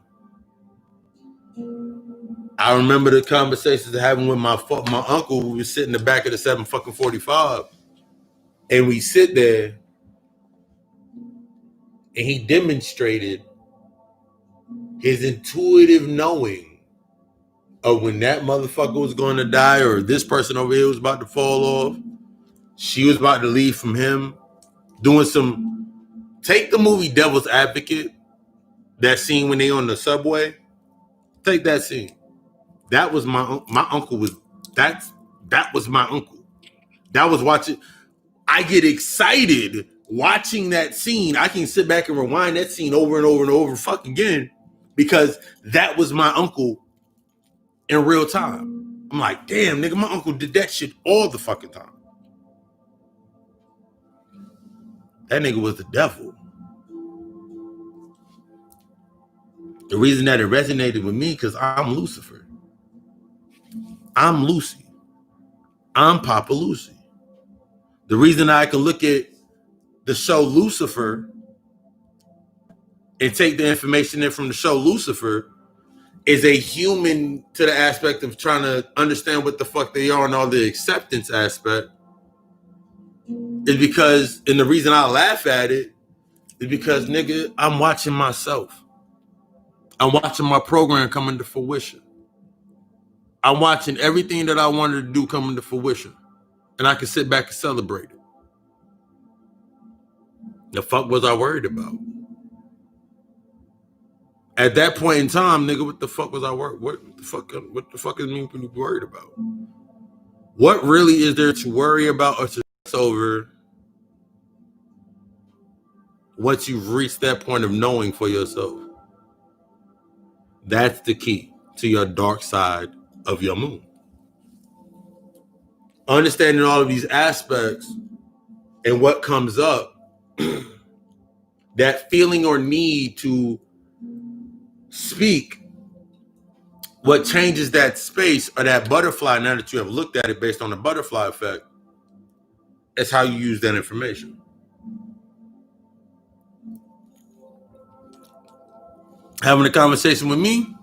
I remember the conversations having with my uncle. We would sit in the back of the 745, and we sit there, and he demonstrated his intuitive knowing of when that motherfucker was going to die, or this person over here was about to fall off. She was about to leave from him. Doing some, take the movie Devil's Advocate, that scene when they on the subway. Take that scene. That was my uncle was that was my uncle. That was watching. I get excited watching that scene. I can sit back and rewind that scene over and over and over fuck again, because that was my uncle in real time. I'm like, damn, nigga, my uncle did that shit all the fucking time. That nigga was the devil. The reason that it resonated with me, because I'm Lucifer. I'm Lucy. I'm Papa Lucy. The reason I can look at the show Lucifer and take the information in from the show Lucifer is a human to the aspect of trying to understand what the fuck they are and all the acceptance aspect, is because, and the reason I laugh at it is because, nigga, I'm watching myself. I'm watching my program come into fruition. I'm watching everything that I wanted to do come into fruition. And I can sit back and celebrate it. The fuck was I worried about? At that point in time, nigga, what the fuck was I worried? What the fuck is me worried about? What really is there to worry about or to stress over once you've reached that point of knowing for yourself? That's the key to your dark side of your moon. Understanding all of these aspects and what comes up, that feeling or need to speak, what changes that space or that butterfly, now that you have looked at it based on the butterfly effect, is how you use that information. Having a conversation with me,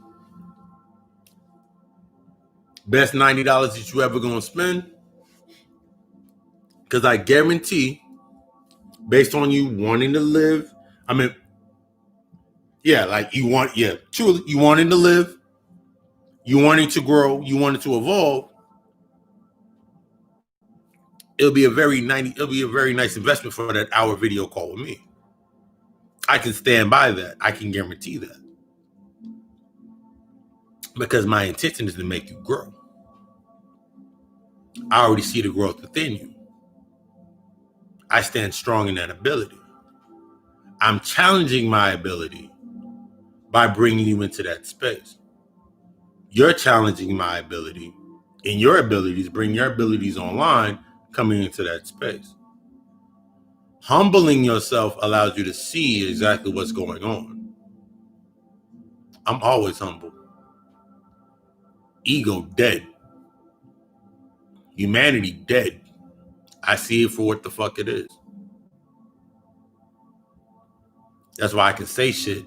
best $90 that you ever gonna spend, because I guarantee, based on you wanting to live, I mean, yeah, like you want, yeah, truly, you wanting to live, you wanting to grow, you wanting to evolve, it'll be a very nice investment for that hour video call with me. I can stand by that. I can guarantee that. Because my intention is to make you grow. I already see the growth within you. I stand strong in that ability. I'm challenging my ability by bringing you into that space. You're challenging my ability, and your abilities, bring your abilities online, coming into that space. Humbling yourself allows you to see exactly what's going on. I'm always humble. Ego dead. Humanity dead. I see it for what the fuck it is. That's why I can say shit,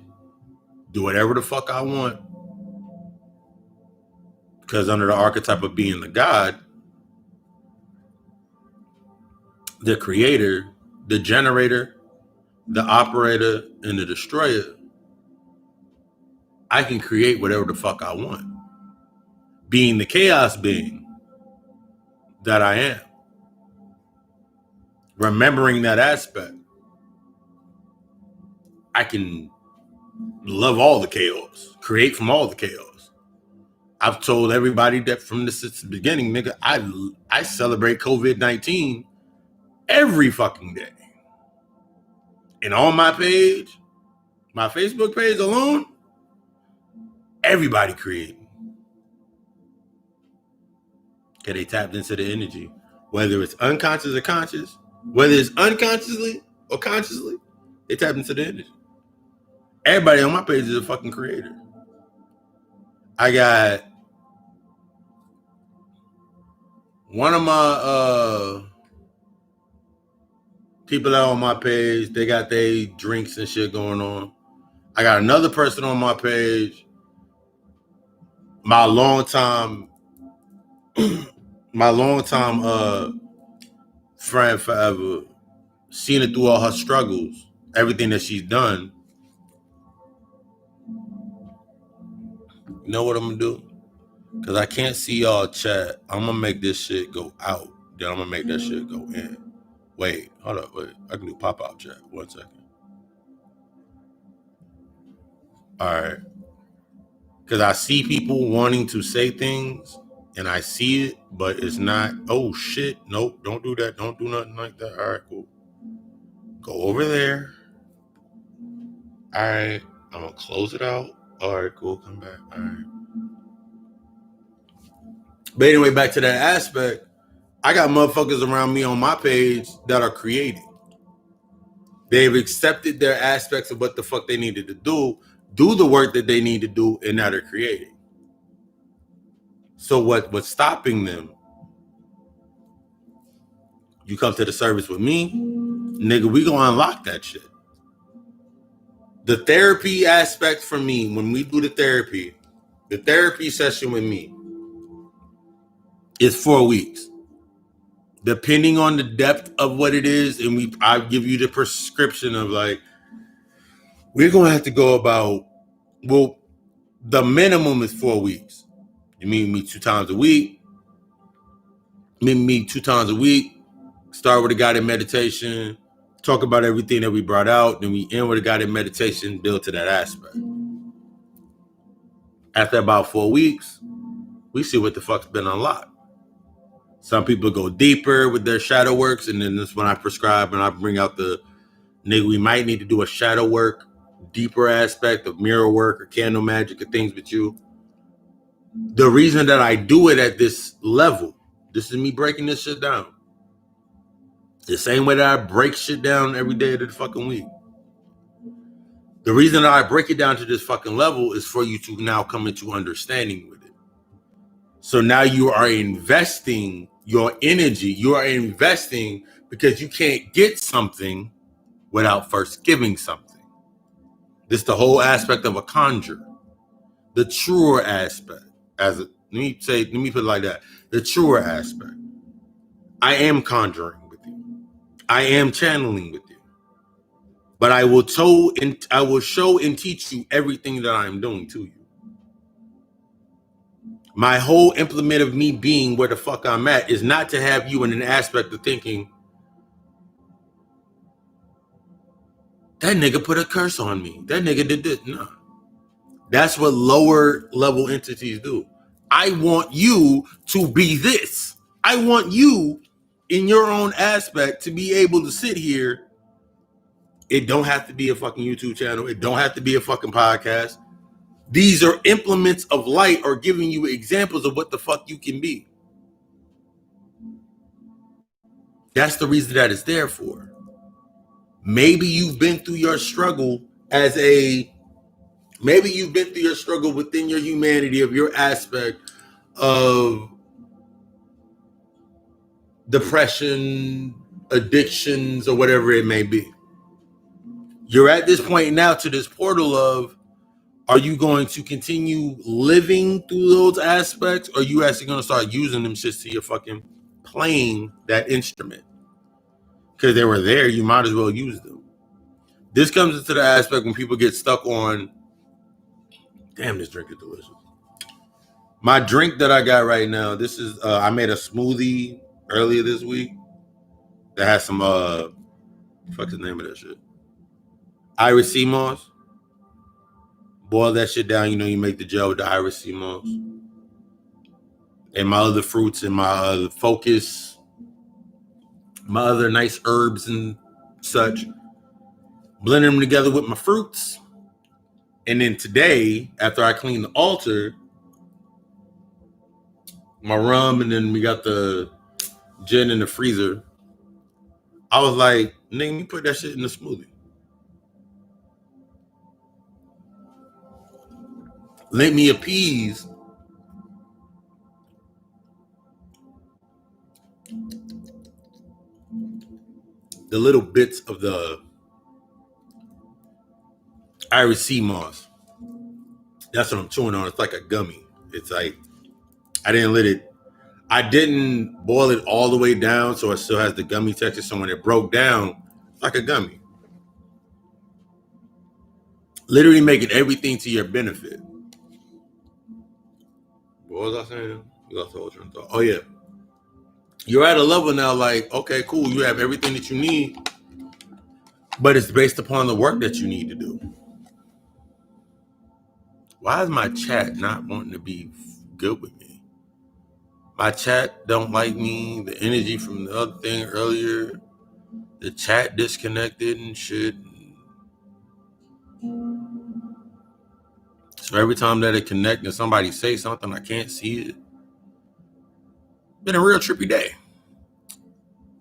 do whatever the fuck I want. Because under the archetype of being the God, the creator, the generator, the operator, and the destroyer, I can create whatever the fuck I want. Being the chaos being that I am. Remembering that aspect, I can love all the chaos, create from all the chaos. I've told everybody that from the beginning, nigga, I celebrate COVID-19 every fucking day. And on my page, my Facebook page alone, Everybody creating. Because they tapped into the energy. Whether it's unconscious or conscious, whether it's unconsciously or consciously, they tapped into the energy. Everybody on my page is a fucking creator. I got one of my people that on my page, they got their drinks and shit going on. I got another person on my page, my longtime friend forever, seen it through all her struggles, everything that she's done. You know what I'm gonna do? Because I can't see y'all chat. I'm gonna make this shit go out. Then I'm gonna make that shit go in. Wait, hold up, wait. I can do pop-out chat. 1 second. All right. Because I see people wanting to say things, and I see it, but it's not. Oh, shit. Nope, don't do that. Don't do nothing like that. All right, cool. Go over there. All right. I'm going to close it out. All right, cool. Come back. All right. But anyway, back to that aspect. I got motherfuckers around me on my page that are creating. They've accepted their aspects of what the fuck they needed to do the work that they need to do, and now they're creating. So what's stopping them? You come to the service with me, nigga, we gonna unlock that shit. The therapy aspect for me, when we do the therapy session with me is 4 weeks. Depending on the depth of what it is, and I give you the prescription of like, we're gonna have to go about, well, the minimum is 4 weeks. You meet me 2 times a week. Meet me 2 times a week. Start with a guided meditation. Talk about everything that we brought out. Then we end with a guided meditation, build to that aspect. After about 4 weeks, we see what the fuck's been unlocked. Some people go deeper with their shadow works, and then that's when I prescribe and I bring out the nigga, we might need to do a shadow work, deeper aspect of mirror work or candle magic or things with you. The reason that I do it at this level, this is me breaking this shit down. The same way that I break shit down every day of the fucking week. The reason that I break it down to this fucking level is for you to now come into understanding with it. So now you are investing your energy. You are investing because you can't get something without first giving something. This is the whole aspect of a conjure. The truer aspect. Let me put it like that. The truer aspect. I am conjuring with you. I am channeling with you. But I will show and teach you everything that I am doing to you. My whole implement of me being where the fuck I'm at is not to have you in an aspect of thinking, that nigga put a curse on me. That nigga did this. No. That's what lower level entities do. I want you to be this. I want you in your own aspect to be able to sit here. It don't have to be a fucking YouTube channel. It don't have to be a fucking podcast. These are implements of light or giving you examples of what the fuck you can be. That's the reason that it's there for. Maybe you've been through your struggle maybe you've been through your struggle within your humanity of your aspect of depression, addictions, or whatever it may be. You're at this point now to this portal of, are you going to continue living through those aspects, or are you actually going to start using them shits to your fucking playing that instrument? Because they were there, you might as well use them. This comes into the aspect when people get stuck on, damn, this drink is delicious. My drink that I got right now, this is, I made a smoothie earlier this week that has some, fuck's the name of that shit? Iris sea moss. Boil that shit down, you make the gel with the Iris sea moss. And my other fruits and my other focus, my other nice herbs and such. Blend them together with my fruits. And then today, after I cleaned the altar, my rum, and then we got the gin in the freezer, I was like, nigga, let me put that shit in the smoothie. Let me appease the little bits of the Irish sea moss. That's what I'm chewing on. It's like a gummy. It's like, I didn't boil it all the way down, so it still has the gummy texture. So when it broke down, it's like a gummy. Literally making everything to your benefit. What was I saying? You lost the whole train of thought. Oh yeah. You're at a level now, like, okay, cool, you have everything that you need, but it's based upon the work that you need to do. Why is my chat not wanting to be good with me? My chat don't like me. The energy from the other thing earlier, the chat disconnected and shit. So every time that it connects and somebody say something, I can't see it. Been a real trippy day,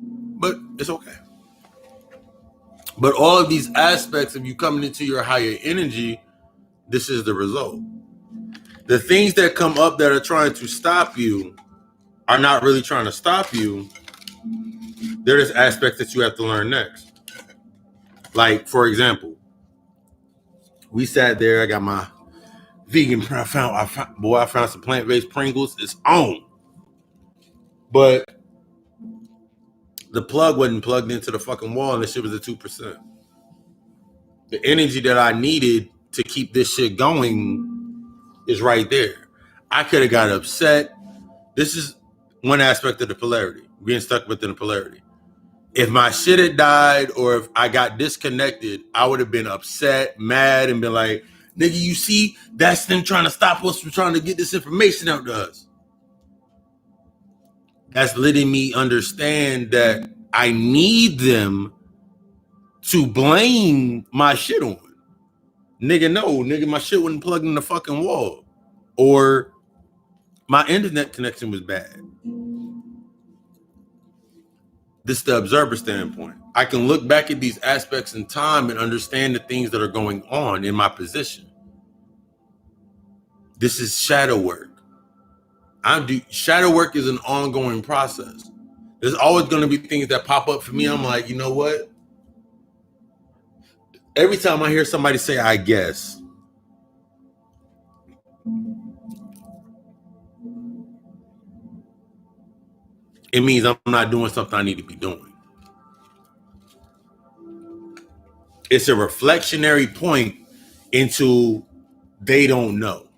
but it's okay. But all of these aspects of you coming into your higher energy, this is the result. The things that come up that are trying to stop you are not really trying to stop you. They're just aspects that you have to learn next. Like, for example, we sat there. I got my vegan. I found some plant-based Pringles. It's on, but the plug wasn't plugged into the fucking wall, and the shit was at 2%. The energy that I needed to keep this shit going is right there. I could have got upset. This is one aspect of the polarity, being stuck within the polarity. If my shit had died or if I got disconnected, I would have been upset, mad, and been like, nigga, you see, that's them trying to stop us from trying to get this information out to us. That's letting me understand that I need them to blame my shit on. Nigga, no, nigga, my shit wasn't plugged in the fucking wall. Or my internet connection was bad. This is the observer standpoint. I can look back at these aspects in time and understand the things that are going on in my position. This is shadow work. Shadow work is an ongoing process. There's always going to be things that pop up for me. I'm like, you know what? Every time I hear somebody say, I guess, it means I'm not doing something I need to be doing. It's a reflectionary point into they don't know.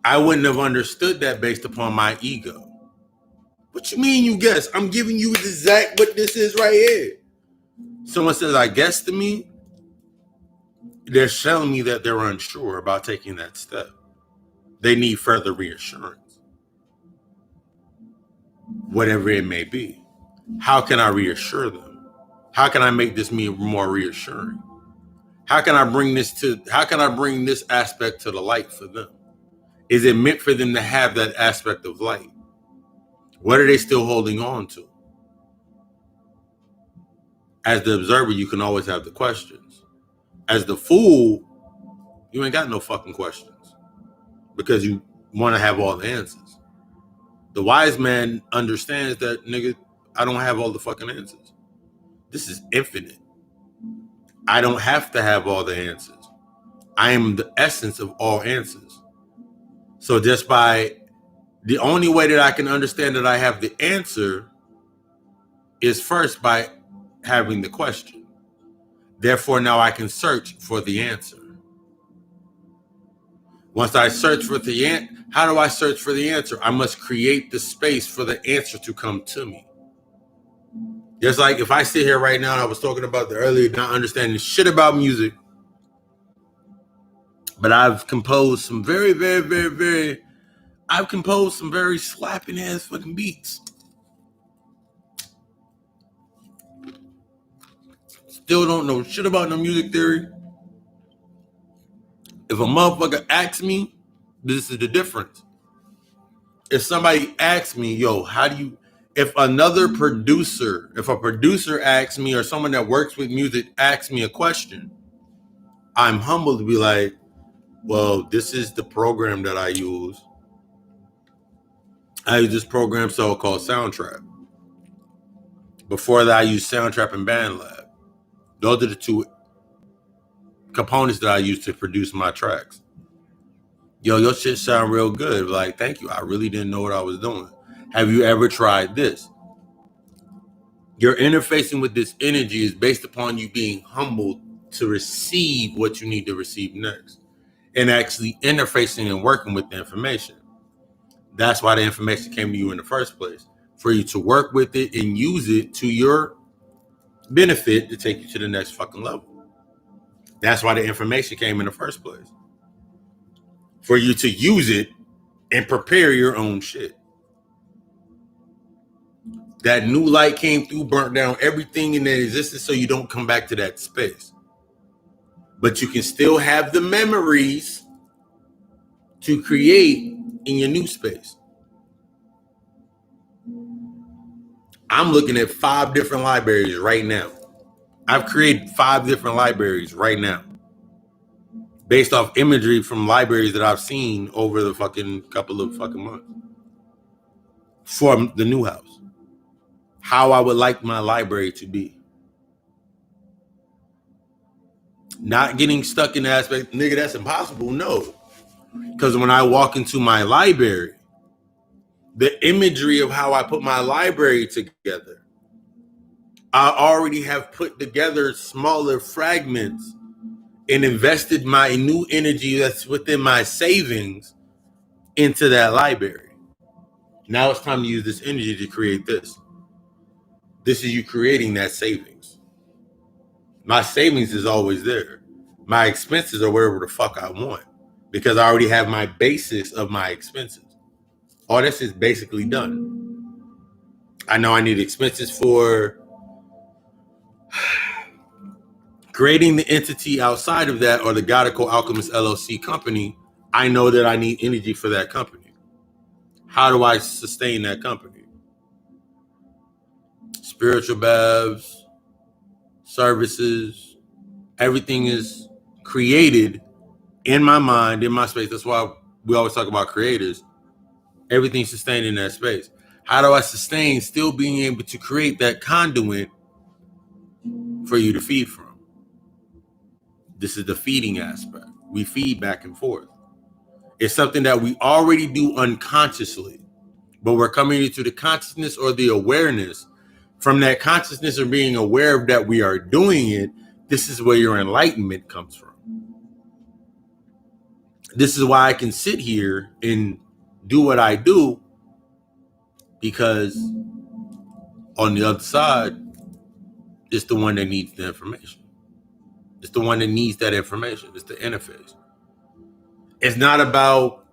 I wouldn't have understood that based upon my ego. What you mean you guess? I'm giving you exact what this is right here. Someone says, I guess to me, they're telling me that they're unsure about taking that step. They need further reassurance. Whatever it may be. How can I reassure them? How can I make this more reassuring? How can I bring this aspect to the light for them? Is it meant for them to have that aspect of light? What are they still holding on to? As the observer, you can always have the questions. As the fool, you ain't got no fucking questions because you want to have all the answers. The wise man understands that, nigga, I don't have all the fucking answers. This is infinite. I don't have to have all the answers. I am the essence of all answers. So just by the only way that I can understand that I have the answer is first by having the question. Therefore, now I can search for the answer. Once I search for the answer, how do I search for the answer? I must create the space for the answer to come to me. Just like if I sit here right now, and I was talking about the earlier not understanding shit about music, but I've composed some very, very, very, very, I've composed some very slapping ass fucking beats. Still don't know shit about no music theory. If a motherfucker asks me, this is the difference. If somebody asks me, yo, how do you, if a producer asks me, or someone that works with music asks me a question, I'm humbled to be like, well, this is the program that I use. I use this program called Soundtrap. Before that, I used Soundtrap and BandLab. Those are the two components that I use to produce my tracks. Yo, your shit sound real good. Like, thank you. I really didn't know what I was doing. Have you ever tried this? Your interfacing with this energy is based upon you being humbled to receive what you need to receive next, and actually interfacing and working with the information. That's why the information came to you in the first place, for you to work with it and use it to your benefit to take you to the next fucking level. That's why the information came in the first place, for you to use it and prepare your own shit. That new light came through, burnt down everything in that existence, so you don't come back to that space. But you can still have the memories to create in your new space. I'm looking at 5 different libraries right now. I've created 5 different libraries right now, based off imagery from libraries that I've seen over the fucking couple of fucking months for the new house. How I would like my library to be. Not getting stuck in the aspect, nigga, that's impossible. No. Because when I walk into my library, the imagery of how I put my library together, I already have put together smaller fragments and invested my new energy that's within my savings into that library. Now it's time to use this energy to create this. This is you creating that savings. My savings is always there. My expenses are wherever the fuck I want, because I already have my basis of my expenses. All this is basically done. I know I need expenses for creating the entity outside of that, or the God Occult Alchemist LLC company. I know that I need energy for that company. How do I sustain that company? Spiritual baths, services, everything is created in my mind, in my space. That's why we always talk about creators. Everything's sustained in that space. How do I sustain still being able to create that conduit for you to feed from? This is the feeding aspect. We feed back and forth. It's something that we already do unconsciously, but we're coming into the consciousness or the awareness. From that consciousness of being aware of that we are doing it, this is where your enlightenment comes from. This is why I can sit here and do what I do, because on the other side, it's the one that needs the information. It's the one that needs that information. It's the interface. It's not about,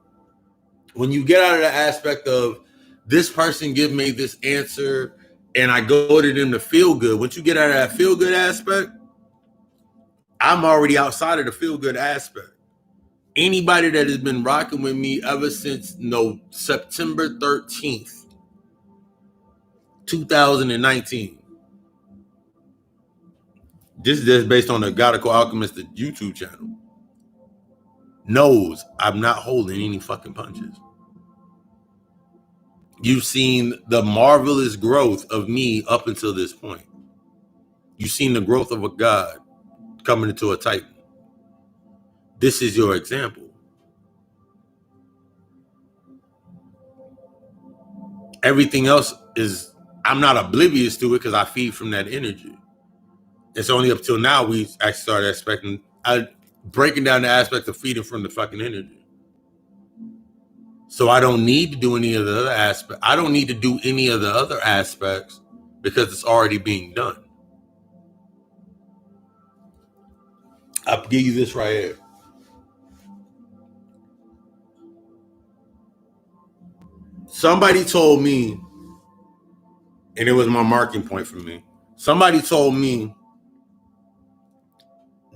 when you get out of the aspect of this person give me this answer and I go to them to feel good. Once you get out of that feel good aspect, I'm already outside of the feel good aspect. Anybody that has been rocking with me ever since September 13th, 2019. This is just based on the God Occult Alchemist YouTube channel. Knows I'm not holding any fucking punches. You've seen the marvelous growth of me up until this point. You've seen the growth of a god coming into a titan. This is your example. Everything else is, I'm not oblivious to it because I feed from that energy. It's only up till now we actually started breaking down the aspects of feeding from the fucking energy. So I don't need to do any of the other aspects. I don't need to do any of the other aspects because it's already being done. I'll give you this right here. Somebody told me, and it was my marking point for me. Somebody told me,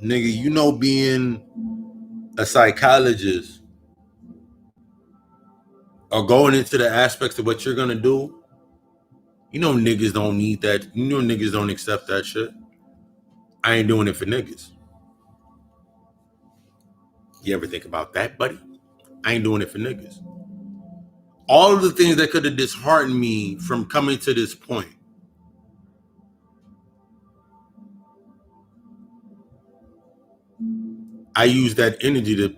nigga, being a psychologist or going into the aspects of what you're gonna do, you know niggas don't need that. You know niggas don't accept that shit. I ain't doing it for niggas. You ever think about that, buddy? I ain't doing it for niggas. All of the things that could have disheartened me from coming to this point, I use that energy to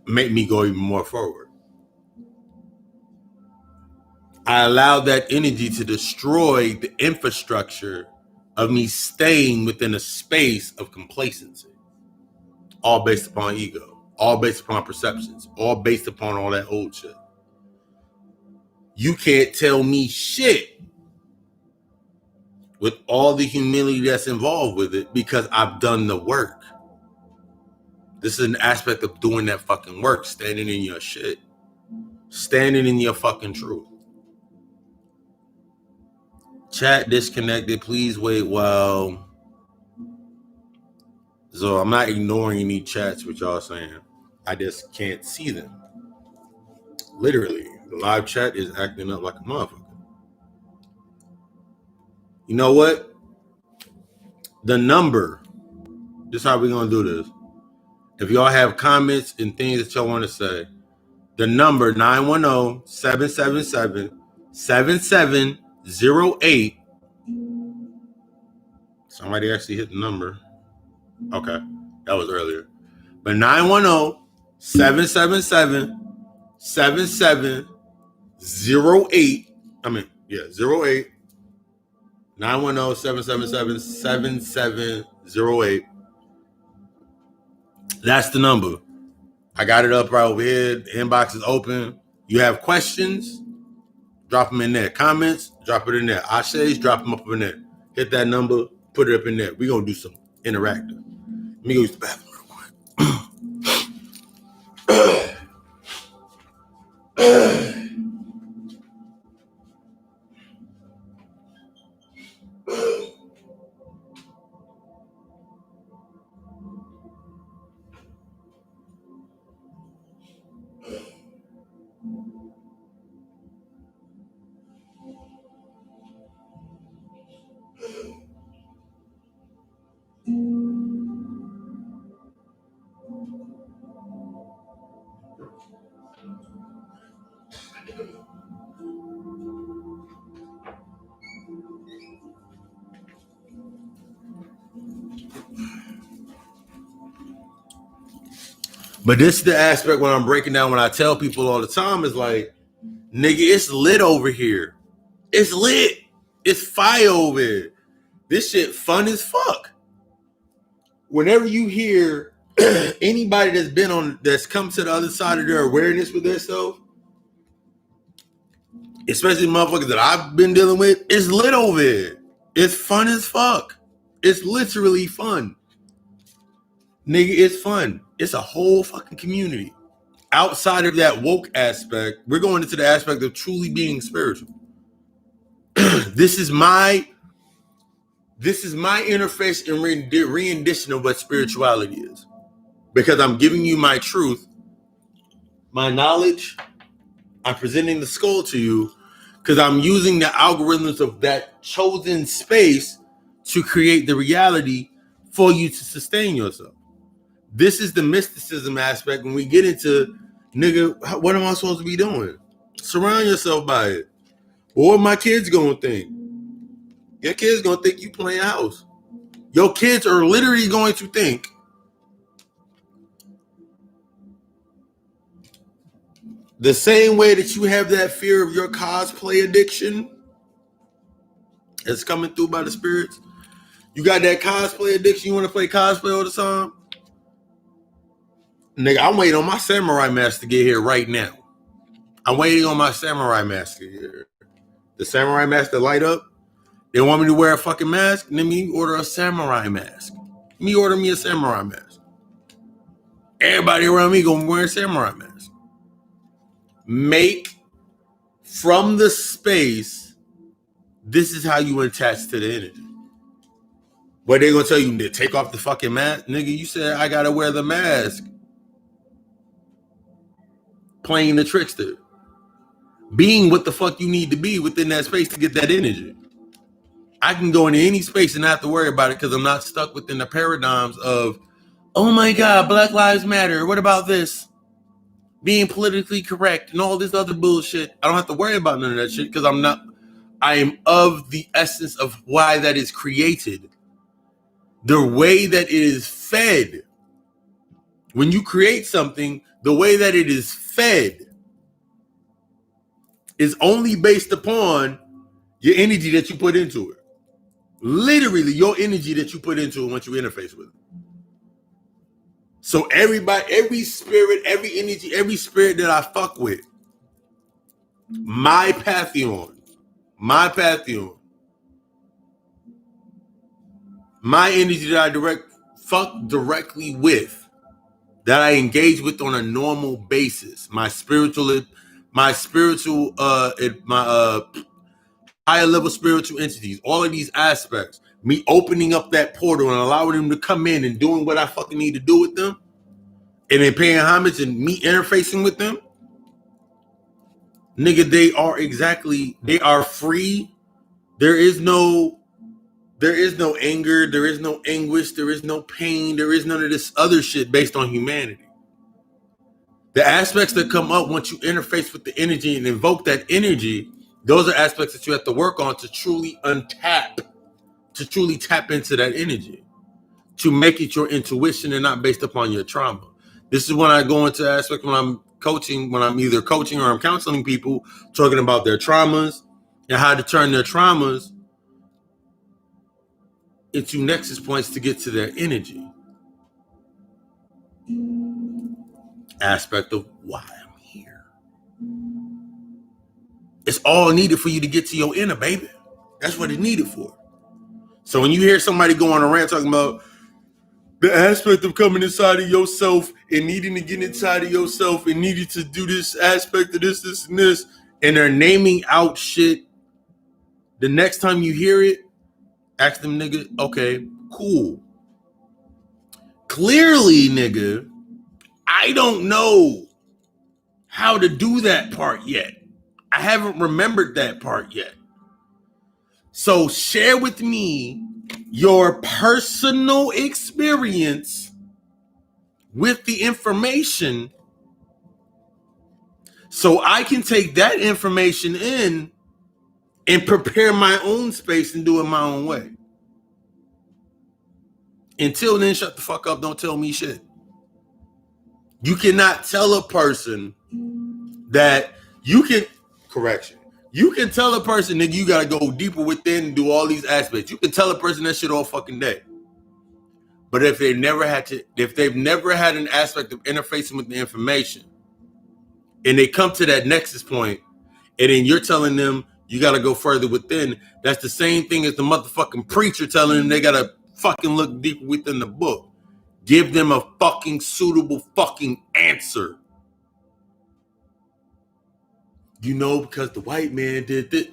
make me go even more forward. I allowed that energy to destroy the infrastructure of me staying within a space of complacency, all based upon ego, all based upon perceptions, all based upon all that old shit. You can't tell me shit with all the humility that's involved with it because I've done the work. This is an aspect of doing that fucking work, standing in your shit, standing in your fucking truth. Chat disconnected. Please wait while. So I'm not ignoring any chats, what y'all saying. I just can't see them. Literally, the live chat is acting up like a motherfucker. You know what? The number. This is how we're going to do this. If y'all have comments and things that y'all want to say, the number 910-777-7708. Somebody actually hit the number. Okay, that was earlier. But 910-777-7708. 08. 910-777-7708. That's the number. I got it up right over here. The inbox is open. You have questions, drop them in there. Comments, drop it in there. Ashes, drop them up in there. Hit that number, put it up in there. We're going to do some interactive. Let me go use the bathroom real quick. But this is the aspect when I'm breaking down, when I tell people all the time, is like, nigga, it's lit over here. It's lit. It's fire over here. This shit fun as fuck. Whenever you hear anybody that's come to the other side of their awareness with themselves, especially motherfuckers that I've been dealing with, it's lit over here. It's fun as fuck. It's literally fun. Nigga, it's fun. It's a whole fucking community. Outside of that woke aspect, we're going into the aspect of truly being spiritual. This is my interface and rendition of what spirituality is. Because I'm giving you my truth, my knowledge. I'm presenting the skull to you because I'm using the algorithms of that chosen space to create the reality for you to sustain yourself. This is the mysticism aspect when we get into, nigga, what am I supposed to be doing? Surround yourself by it. What are my kids going to think? Your kids going to think you playing house. Your kids are literally going to think the same way that you have that fear of your cosplay addiction that's coming through by the spirits. You got that cosplay addiction. You want to play cosplay all the time? Nigga, I'm waiting on my samurai mask to get here right now. I'm waiting on my samurai mask to get here. The samurai mask that light up. They want me to wear a fucking mask. Let me order a samurai mask. Let me order me a samurai mask. Everybody around me gonna wear a samurai mask. Make from the space. This is how you attach to the energy. But they're gonna tell you to take off the fucking mask. Nigga, you said I gotta wear the mask. playing the trickster, being what the fuck you need to be within that space to get that energy. I can go into any space and not have to worry about it because I'm not stuck within the paradigms of, oh my God, Black Lives Matter. What about this? Being politically correct and all this other bullshit. I don't have to worry about none of that shit because I am of the essence of why that is created. The way that it is fed. When you create something, the way that it is fed is only based upon your energy that you put into it. Literally, your energy that you put into it once you interface with it. So everybody, every spirit, every energy, every spirit that I fuck with, my pantheon, my energy that I fuck directly with, that I engage with on a normal basis, my higher level spiritual entities, all of these aspects, me opening up that portal and allowing them to come in and doing what I fucking need to do with them, and then paying homage and me interfacing with them, nigga, they are free. There is no anger, there is no anguish, there is no pain, there is none of this other shit based on humanity. The aspects that come up once you interface with the energy and invoke that energy, those are aspects that you have to work on to truly tap into that energy, to make it your intuition and not based upon your trauma. This is when I go into aspect when I'm coaching, when I'm either coaching or I'm counseling people, talking about their traumas and how to turn their traumas into nexus points to get to their energy. Aspect of why I'm here. It's all needed for you to get to your inner, baby. That's what it's needed for. So when you hear somebody go on a rant talking about the aspect of coming inside of yourself and needing to get inside of yourself and needing to do this aspect of this, and this, and they're naming out shit, the next time you hear it, ask them, nigga, okay, cool. Clearly, nigga, I don't know how to do that part yet. I haven't remembered that part yet. So share with me your personal experience with the information so I can take that information in and prepare my own space and do it my own way. Until then, shut the fuck up. Don't tell me shit. You cannot tell a person that you can, correction. You can tell a person that you got to go deeper within and do all these aspects. You can tell a person that shit all fucking day. But if they've never had an aspect of interfacing with the information and they come to that nexus point and then you're telling them you got to go further within, that's the same thing as the motherfucking preacher telling them they got to fucking look deeper within the book. Give them a fucking suitable fucking answer. You know, because the white man did this.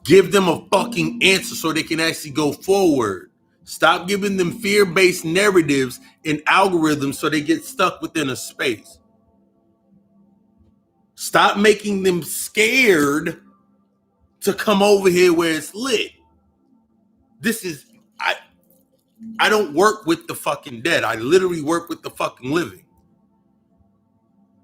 Give them a fucking answer so they can actually go forward. Stop giving them fear-based narratives and algorithms so they get stuck within a space. Stop making them scared to come over here where it's lit. I don't work with the fucking dead. I literally work with the fucking living.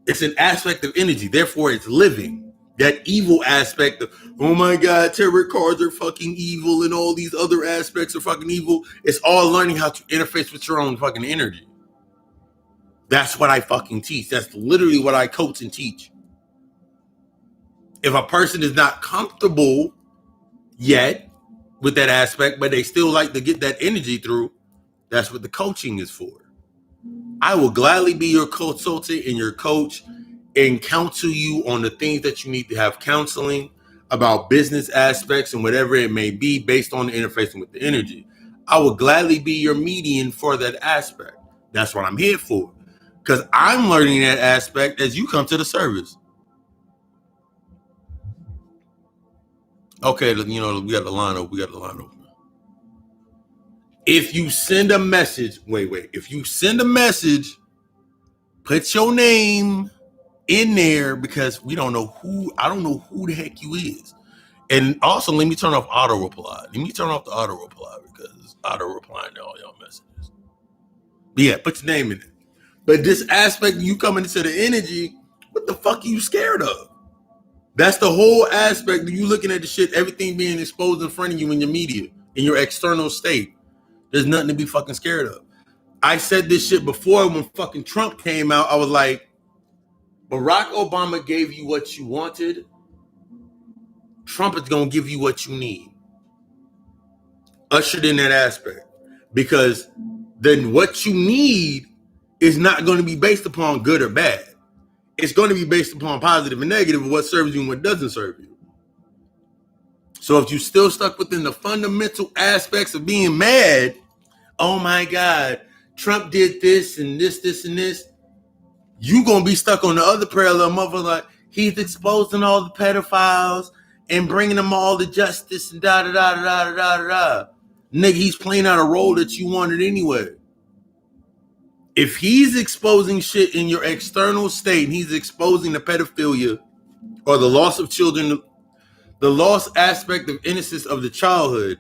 It's an aspect of energy, therefore it's living. That evil aspect of, oh my God, tarot cards are fucking evil and all these other aspects are fucking evil. It's all learning how to interface with your own fucking energy. That's what I fucking teach. That's literally what I coach and teach. If a person is not comfortable yet with that aspect, but they still like to get that energy through, that's what the coaching is for. I will gladly be your consultant and your coach and counsel you on the things that you need to have counseling about business aspects and whatever it may be based on the interfacing with the energy. I will gladly be your median for that aspect. That's what I'm here for. Because I'm learning that aspect as you come to the service. Okay, you know, we got the line open. If you send a message, if you send a message, put your name in there because we don't know who, I don't know who the heck you is. And also, let me turn off auto reply. Let me turn off the auto reply because it's auto replying to all y'all messages. But yeah, put your name in it. But this aspect, you coming into the energy, what the fuck are you scared of? That's the whole aspect of you looking at the shit, everything being exposed in front of you in your media, in your external state. There's nothing to be fucking scared of. I said this shit before when fucking Trump came out. I was like, Barack Obama gave you what you wanted. Trump is going to give you what you need. Ushered in that aspect. Because then what you need is not going to be based upon good or bad. It's going to be based upon positive and negative of what serves you and what doesn't serve you. So if you're still stuck within the fundamental aspects of being mad, oh my God, Trump did this and this, and this, you going to be stuck on the other parallel mother like, he's exposing all the pedophiles and bringing them all to justice and da-da-da-da-da-da-da-da. Nigga, he's playing out a role that you wanted anyway. If he's exposing shit in your external state and he's exposing the pedophilia or the loss of children, the lost aspect of innocence of the childhood,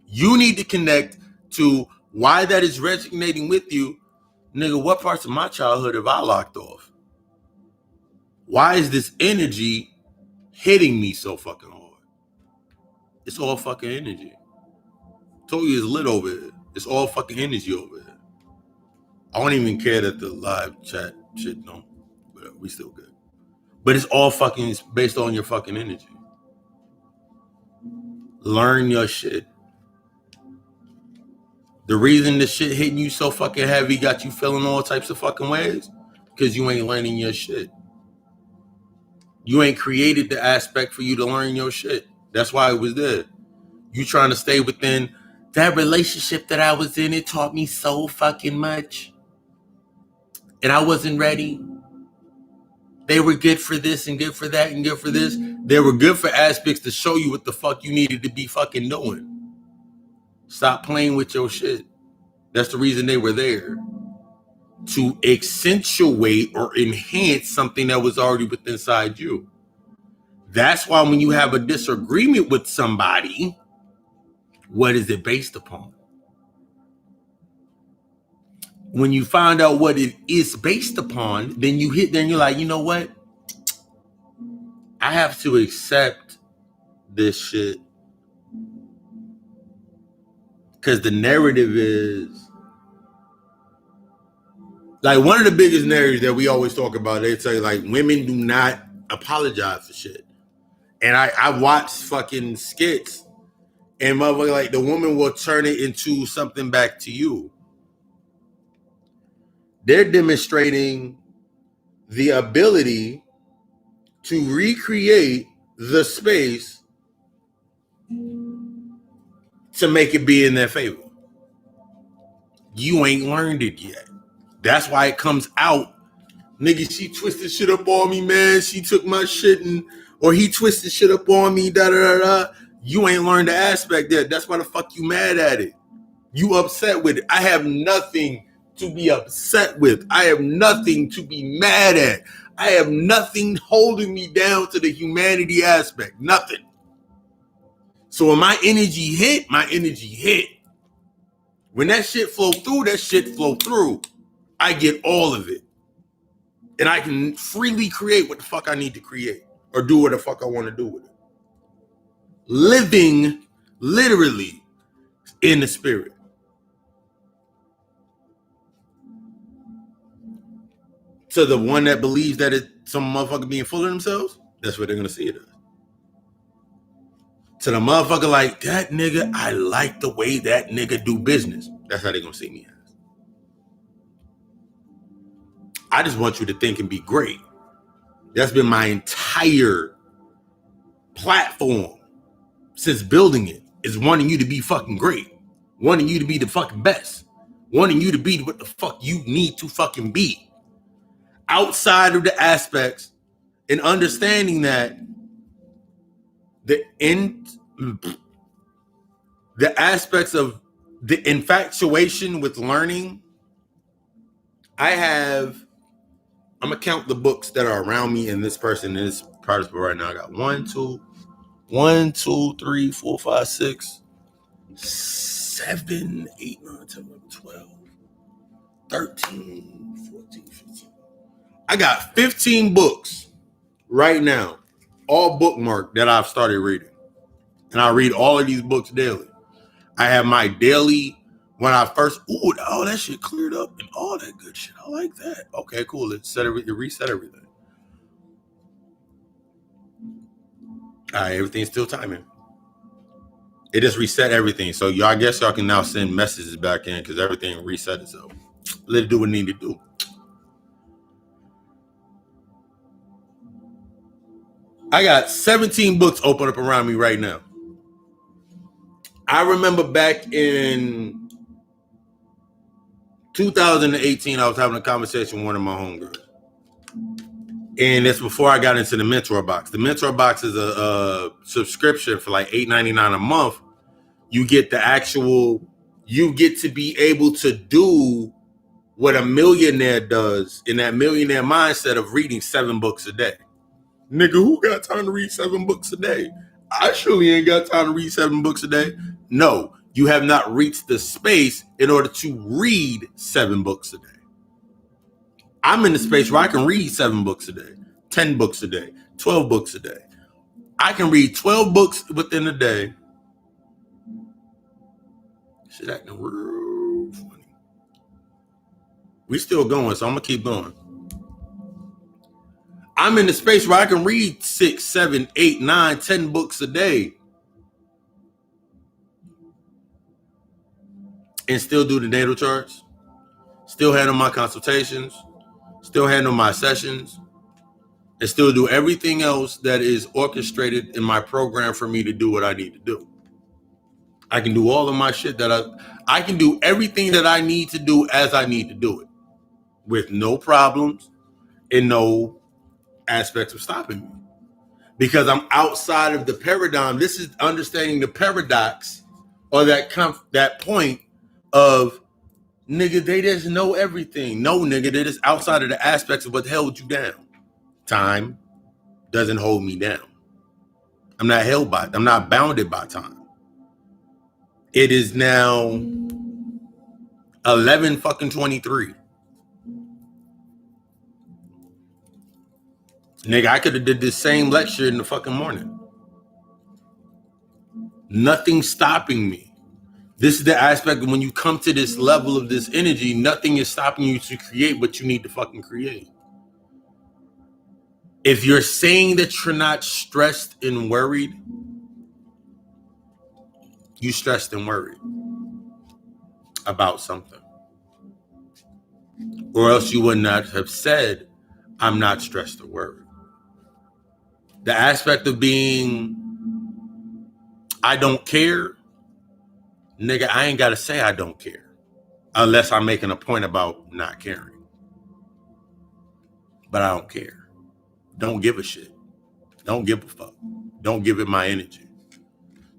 you need to connect to why that is resonating with you. Nigga, what parts of my childhood have I locked off? Why is this energy hitting me so fucking hard? It's all fucking energy. I told you it's lit over here. It's all fucking energy over here. I don't even care that the live chat shit don't, but we still good. But it's all fucking, it's based on your fucking energy. Learn your shit. The reason this shit hitting you so fucking heavy got you feeling all types of fucking ways, because you ain't learning your shit. You ain't created the aspect for you to learn your shit. That's why it was there. You trying to stay within that relationship that I was in. It taught me so fucking much. And I wasn't ready. They were good for this and good for that and good for this. They were good for aspects to show you what the fuck you needed to be fucking doing. Stop playing with your shit. That's the reason they were there. To accentuate or enhance something that was already within inside you. That's why when you have a disagreement with somebody, what is it based upon? When you find out what it is based upon, then you hit there and you're like, you know what? I have to accept this shit. Because the narrative is, like, one of the biggest narratives that we always talk about, they say, like, women do not apologize for shit. And I watch fucking skits, and motherfucker, like, the woman will turn it into something back to you. They're demonstrating the ability to recreate the space to make it be in their favor. You ain't learned it yet. That's why it comes out. Nigga, she twisted shit up on me, man. She took my shit or he twisted shit up on me, da-da-da-da. You ain't learned the aspect there. That's why the fuck you mad at it. You upset with it. I have nothing to be upset with. I have nothing to be mad at. I have nothing holding me down to the humanity aspect. Nothing. So when my energy hit, my energy hit. When that shit flow through, that shit flow through. I get all of it. And I can freely create what the fuck I need to create or do what the fuck I want to do with it. Living literally in the spirit. To the one that believes that it's some motherfucker being full of themselves, that's what they're going to see it as. To the motherfucker like, that nigga, I like the way that nigga do business. That's how they're going to see me as. I just want you to think and be great. That's been my entire platform since building it, is wanting you to be fucking great. Wanting you to be the fucking best. Wanting you to be what the fuck you need to fucking be. Outside of the aspects and understanding that the aspects of the infatuation with learning, I have I'm gonna count the books that are around me and this person in this participle right now. I got 1, 2, 3, 4, 5, 6, 7, 8, 9, 10, 11, 12, 13, 14, 15. I got 15 books right now, all bookmarked that I've started reading. And I read all of these books daily. I have my daily, when I first, that shit cleared up and all that good shit. I like that. Okay, cool. It reset everything. All right, everything's still timing. It just reset everything. So I guess y'all can now send messages back in because everything reset itself. Let it do what it need to do. I got 17 books open up around me right now. I remember back in 2018, I was having a conversation with one of my homegirls. And it's before I got into the Mentor Box. The Mentor Box is a subscription for like $8.99 a month. You get you get to be able to do what a millionaire does in that millionaire mindset of reading 7 books a day. Nigga, who got time to read 7 books a day? I surely ain't got time to read 7 books a day. No, you have not reached the space in order to read 7 books a day. I'm in the space where I can read 7 books a day, 10 books a day, 12 books a day. I can read 12 books within a day. Shit acting real funny. We still going, so I'm gonna keep going. I'm in the space where I can read 6, 7, 8, 9, 10 books a day and still do the natal charts, still handle my consultations, still handle my sessions, and still do everything else that is orchestrated in my program for me to do what I need to do. I can do all of my shit I can do everything that I need to do as I need to do it with no problems and no aspects of stopping me. Because I'm outside of the paradigm. This is understanding the paradox or that point of, nigga, they just know everything. No, nigga, they're just outside of the aspects of what held you down. Time doesn't hold me down. I'm not bounded by time. It is now 11:23. Nigga, I could have did this same lecture in the fucking morning. Nothing's stopping me. This is the aspect of when you come to this level of this energy, nothing is stopping you to create what you need to fucking create. If you're saying that you're not stressed and worried, you stressed and worried about something. Or else you would not have said, I'm not stressed or worried. The aspect of being, I don't care, nigga, I ain't got to say I don't care unless I'm making a point about not caring. But I don't care. Don't give a shit. Don't give a fuck. Don't give it my energy.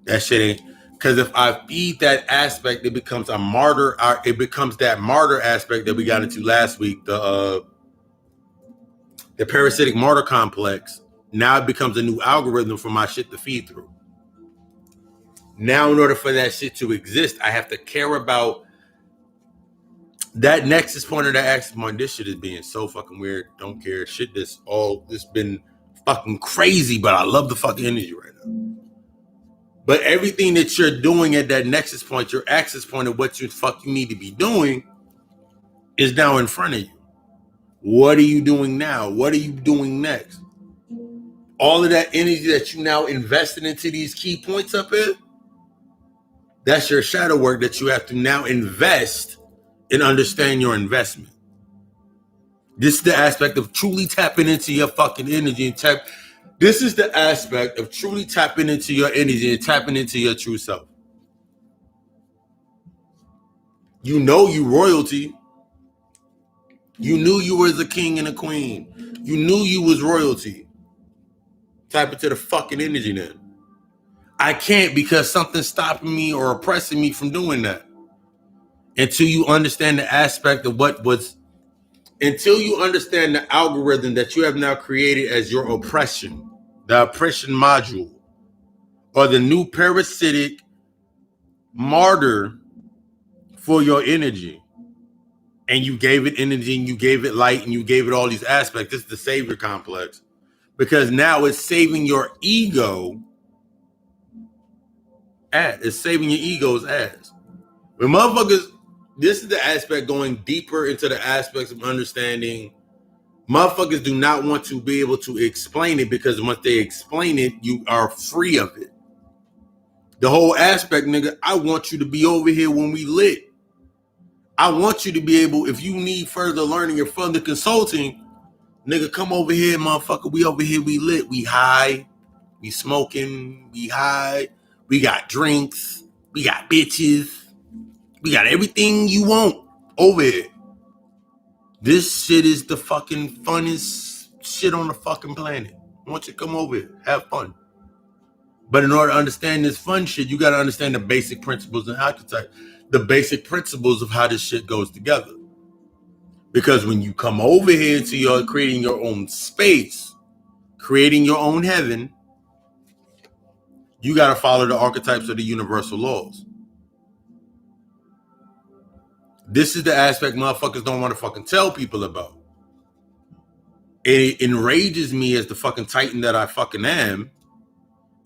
That shit ain't, because if I feed that aspect, it becomes a martyr. It becomes that martyr aspect that we got into last week, the parasitic martyr complex. Now it becomes a new algorithm for my shit to feed through. Now, in order for that shit to exist, I have to care about that nexus point or that axis point. This shit is being so fucking weird. Don't care. Shit, this been fucking crazy, but I love the fucking energy right now. But everything that you're doing at that nexus point, your axis point of what you fucking need to be doing is now in front of you. What are you doing now? What are you doing next? All of that energy that you now invested into these key points up here, that's your shadow work that you have to now invest and understand your investment. This is the aspect of truly tapping into your fucking energy and this is the aspect of truly tapping into your energy and tapping into your true self. You know you royalty. You knew you was a king and a queen. You knew you was royalty. Tap into the fucking energy then. I can't because something's stopping me or oppressing me from doing that. Until you understand the aspect of what was until you understand the algorithm that you have now created as your oppression, the oppression module, or the new parasitic martyr for your energy. And you gave it energy and you gave it light and you gave it all these aspects. This is the savior complex. Because now it's saving your ego. It's saving your ego's ass. When motherfuckers, this is the aspect going deeper into the aspects of understanding. Motherfuckers do not want to be able to explain it, because once they explain it, you are free of it. The whole aspect, nigga, I want you to be over here when we lit. I want you to be able, if you need further learning or further consulting, nigga, come over here, motherfucker. We over here, we lit, we high, we smoking, we high, we got drinks, we got bitches, we got everything you want over here. This shit is the fucking funnest shit on the fucking planet. I want you to come over here, have fun. But in order to understand this fun shit, you got to understand the basic principles and archetype, the basic principles of how this shit goes together. Because when you come over here to your creating your own space, creating your own heaven, you got to follow the archetypes of the universal laws. This is the aspect motherfuckers don't want to fucking tell people about. It enrages me as the fucking titan that I fucking am.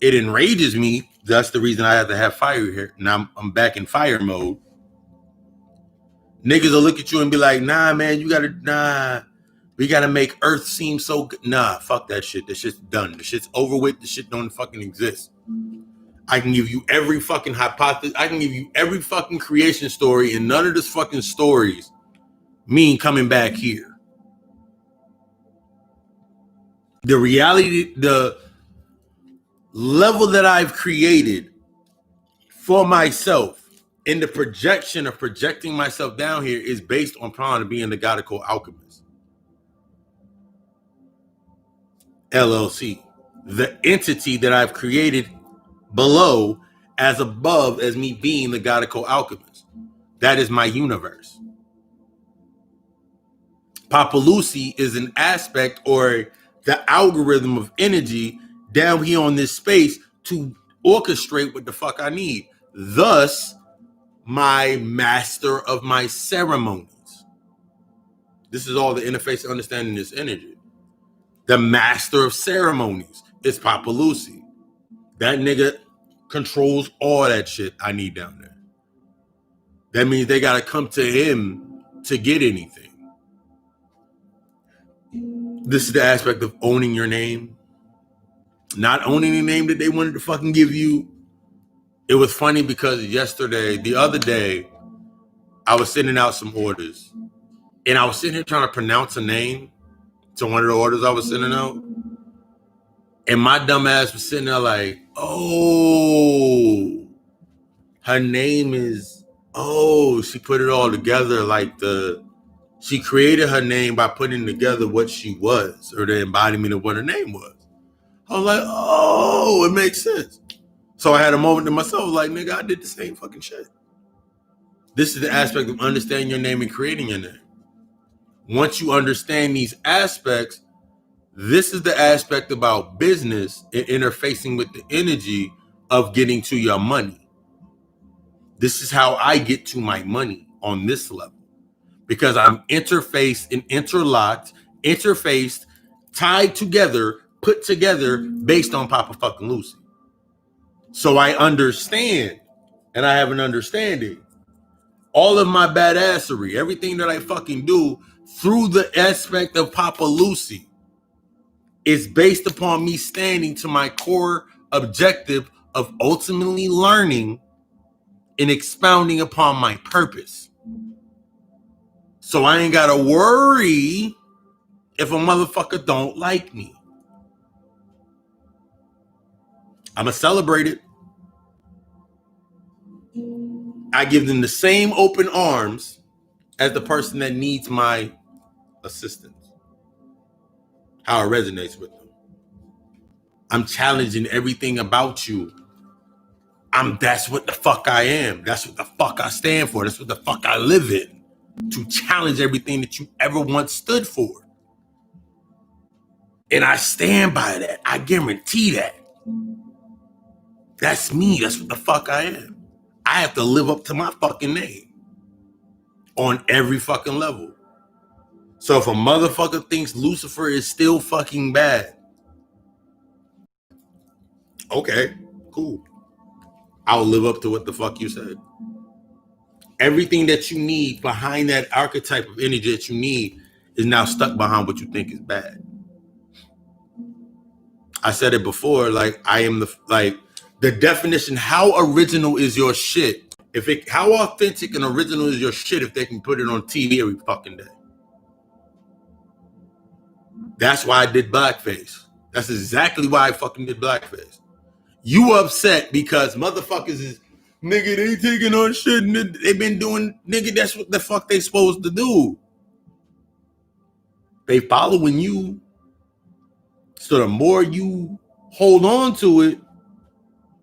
It enrages me. That's the reason I have to have fire here. Now I'm back in fire mode. Niggas will look at you and be like, nah, man, we gotta make Earth seem so good. Nah, fuck that shit. That shit's done. The shit's over with. The shit don't fucking exist. I can give you every fucking hypothesis. I can give you every fucking creation story, and none of this fucking stories mean coming back here. The reality, the level that I've created for myself in the projection of projecting myself down here is based on Prana being the god called Alchemist. LLC. The entity that I've created below as above as me being the god called Alchemist. That is my universe. Papa Lucy is an aspect or the algorithm of energy down here on this space to orchestrate what the fuck I need. Thus, my master of my ceremonies. This is all the interface of understanding this energy. The master of ceremonies is Papa Lucy. That nigga controls all that shit I need down there. That means they gotta come to him to get anything. This is the aspect of owning your name. Not owning the name that they wanted to fucking give you. It was funny because the other day, I was sending out some orders. And I was sitting here trying to pronounce a name to one of the orders I was sending out. And my dumb ass was sitting there like, oh, her name is, she put it all together like she created her name by putting together what she was, or the embodiment of what her name was. I was like, oh, it makes sense. So I had a moment to myself like, nigga, I did the same fucking shit. This is the aspect of understanding your name and creating your name. Once you understand these aspects, this is the aspect about business and interfacing with the energy of getting to your money. This is how I get to my money on this level. Because I'm interfaced and interfaced, tied together, put together based on Papa fucking Lucy. So I understand, and I have an understanding. All of my badassery, everything that I fucking do through the aspect of Papa Lucy is based upon me standing to my core objective of ultimately learning and expounding upon my purpose. So I ain't gotta worry if a motherfucker don't like me. I'ma celebrate it. I give them the same open arms as the person that needs my assistance. How it resonates with them. I'm challenging everything about you. That's what the fuck I am. That's what the fuck I stand for. That's what the fuck I live in. to challenge everything that you ever once stood for. And I stand by that. I guarantee that. That's me. That's what the fuck I am. I have to live up to my fucking name on every fucking level. So if a motherfucker thinks Lucifer is still fucking bad, okay, cool. I'll live up to what the fuck you said. Everything that you need behind that archetype of energy that you need is now stuck behind what you think is bad. I said it before, like I am the definition. How original is your shit? How authentic and original is your shit if they can put it on TV every fucking day? That's why I did blackface. That's exactly why I fucking did blackface. You upset because motherfuckers is, nigga, they taking on shit and they've been doing, nigga, that's what the fuck they supposed to do. They following you. So the more you hold on to it,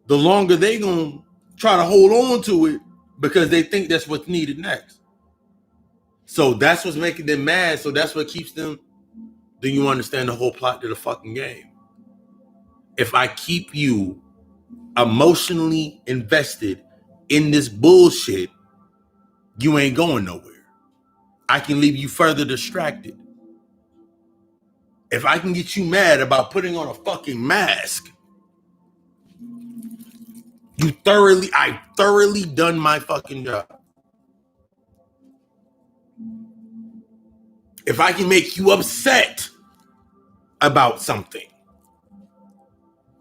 the longer they gonna try to hold on to it because they think that's what's needed next. So that's what's making them mad. So that's what keeps them. Do you understand the whole plot to the fucking game? If I keep you emotionally invested in this bullshit, you ain't going nowhere. I can leave you further distracted. If I can get you mad about putting on a fucking mask, I thoroughly done my fucking job. If I can make you upset about something,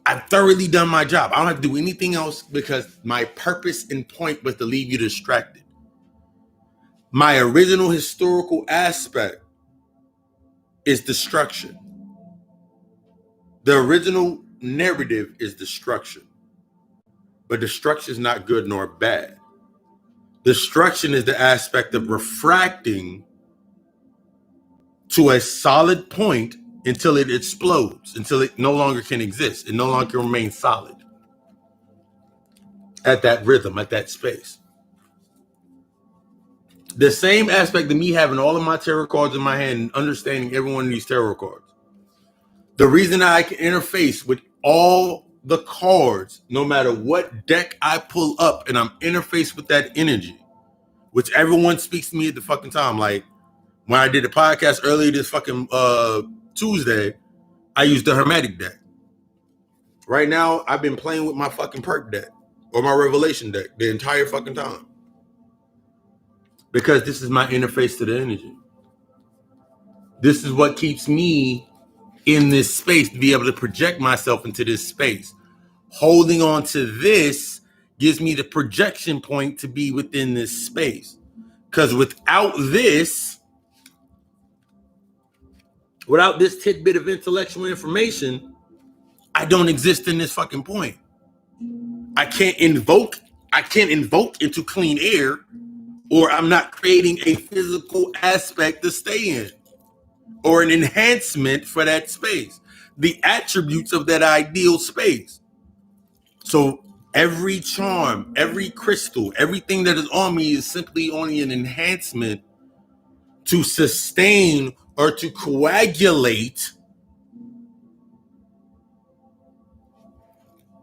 I've thoroughly done my job. I don't have to do anything else because my purpose and point was to leave you distracted. My original historical aspect is destruction. The original narrative is destruction. But destruction is not good nor bad. Destruction is the aspect of refracting to a solid point until it explodes, until it no longer can exist. It no longer can remain solid at that rhythm, at that space. The same aspect of me having all of my tarot cards in my hand and understanding every one of these tarot cards. The reason I can interface with all the cards, no matter what deck I pull up, and I'm interfaced with that energy, which everyone speaks to me at the fucking time. Like when I did the podcast earlier this fucking Tuesday, I used the Hermetic deck. Right now, I've been playing with my fucking Perk deck or my Revelation deck the entire fucking time. Because this is my interface to the energy. This is what keeps me in this space to be able to project myself into this space. Holding on to this gives me the projection point to be within this space. Because without this tidbit of intellectual information, I don't exist in this fucking point. I can't invoke into clean air, or I'm not creating a physical aspect to stay in, or an enhancement for that space, the attributes of that ideal space. So every charm, every crystal, everything that is on me is simply only an enhancement to sustain or to coagulate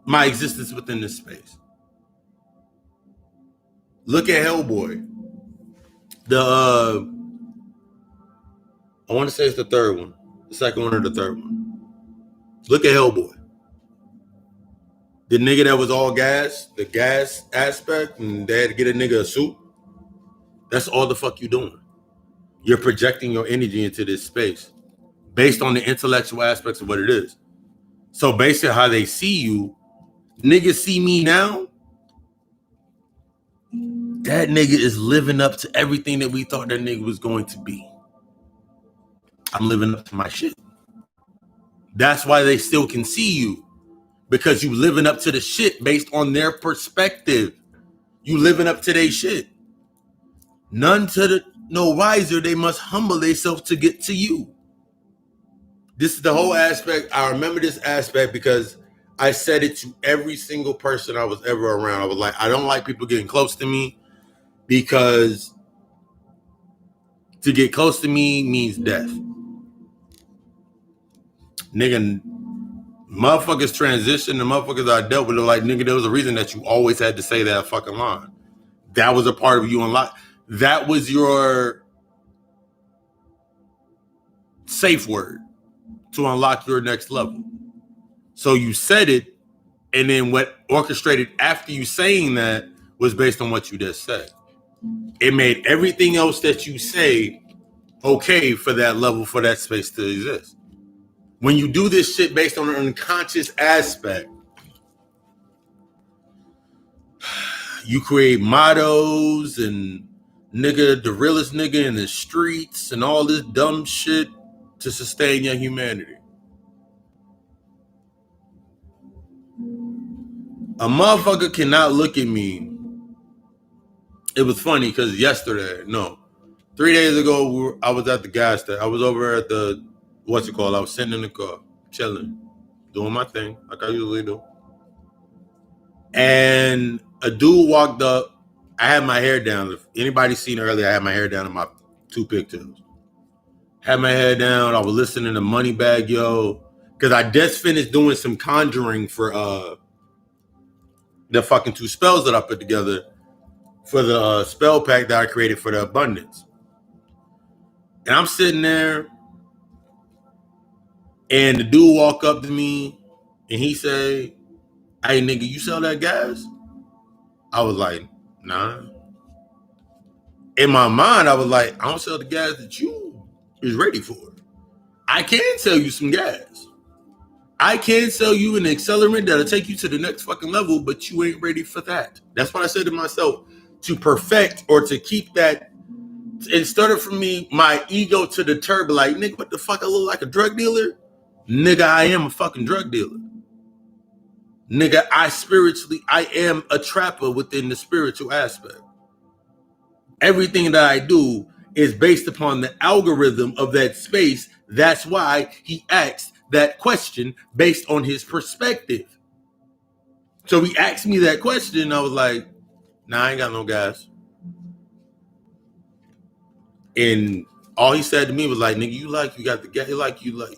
my existence within this space. Look at Hellboy. I want to say it's the third one, the second one or the third one. Look at Hellboy. The nigga that was all gas, the gas aspect, and they had to get a nigga a suit. That's all the fuck you doing. You're projecting your energy into this space based on the intellectual aspects of what it is. So based on how they see you, niggas see me now, that nigga is living up to everything that we thought that nigga was going to be. I'm living up to my shit. That's why they still can see you. Because you living up to the shit based on their perspective. You living up to their shit. None to the no wiser, they must humble themselves to get to you. This is the whole aspect. I remember this aspect because I said it to every single person I was ever around. I was like, I don't like people getting close to me because To get close to me means death. Nigga, motherfuckers transition and motherfuckers I dealt with. Like, nigga, there was a reason that you always had to say that fucking line. That was a part of you unlock. That was your safe word to unlock your next level. So you said it, and then what orchestrated after you saying that was based on what you just said. It made everything else that you say okay for that level, for that space to exist. When you do this shit based on an unconscious aspect, you create mottos and nigga, the realest nigga in the streets and all this dumb shit to sustain your humanity. A motherfucker cannot look at me. It was funny because 3 days ago, I was at the gas station. I was over at the, I was sitting in the car, chilling, doing my thing like I usually do. And a dude walked up. I had my hair down. If anybody seen earlier, I had my hair down in my two pigtails. Had my hair down. I was listening to Moneybagg Yo, because I just finished doing some conjuring for the fucking 2 spells that I put together for the spell pack that I created for the abundance. And I'm sitting there, and the dude walk up to me, and he say, "Hey, nigga, you sell that gas?" I was like, "Nah." In my mind, I was like, "I don't sell the gas that you is ready for. I can sell you some gas. I can sell you an accelerant that'll take you to the next fucking level, but you ain't ready for that." That's what I said to myself, to perfect or to keep that. It started for me, my ego to deter, like, nigga, what the fuck, I look like a drug dealer? Nigga, I am a fucking drug dealer. Nigga, I am a trapper within the spiritual aspect. Everything that I do is based upon the algorithm of that space. That's why he asked that question based on his perspective. So he asked me that question, and I was like, "Nah, I ain't got no gas." And all he said to me was like, "Nigga, you got the gas?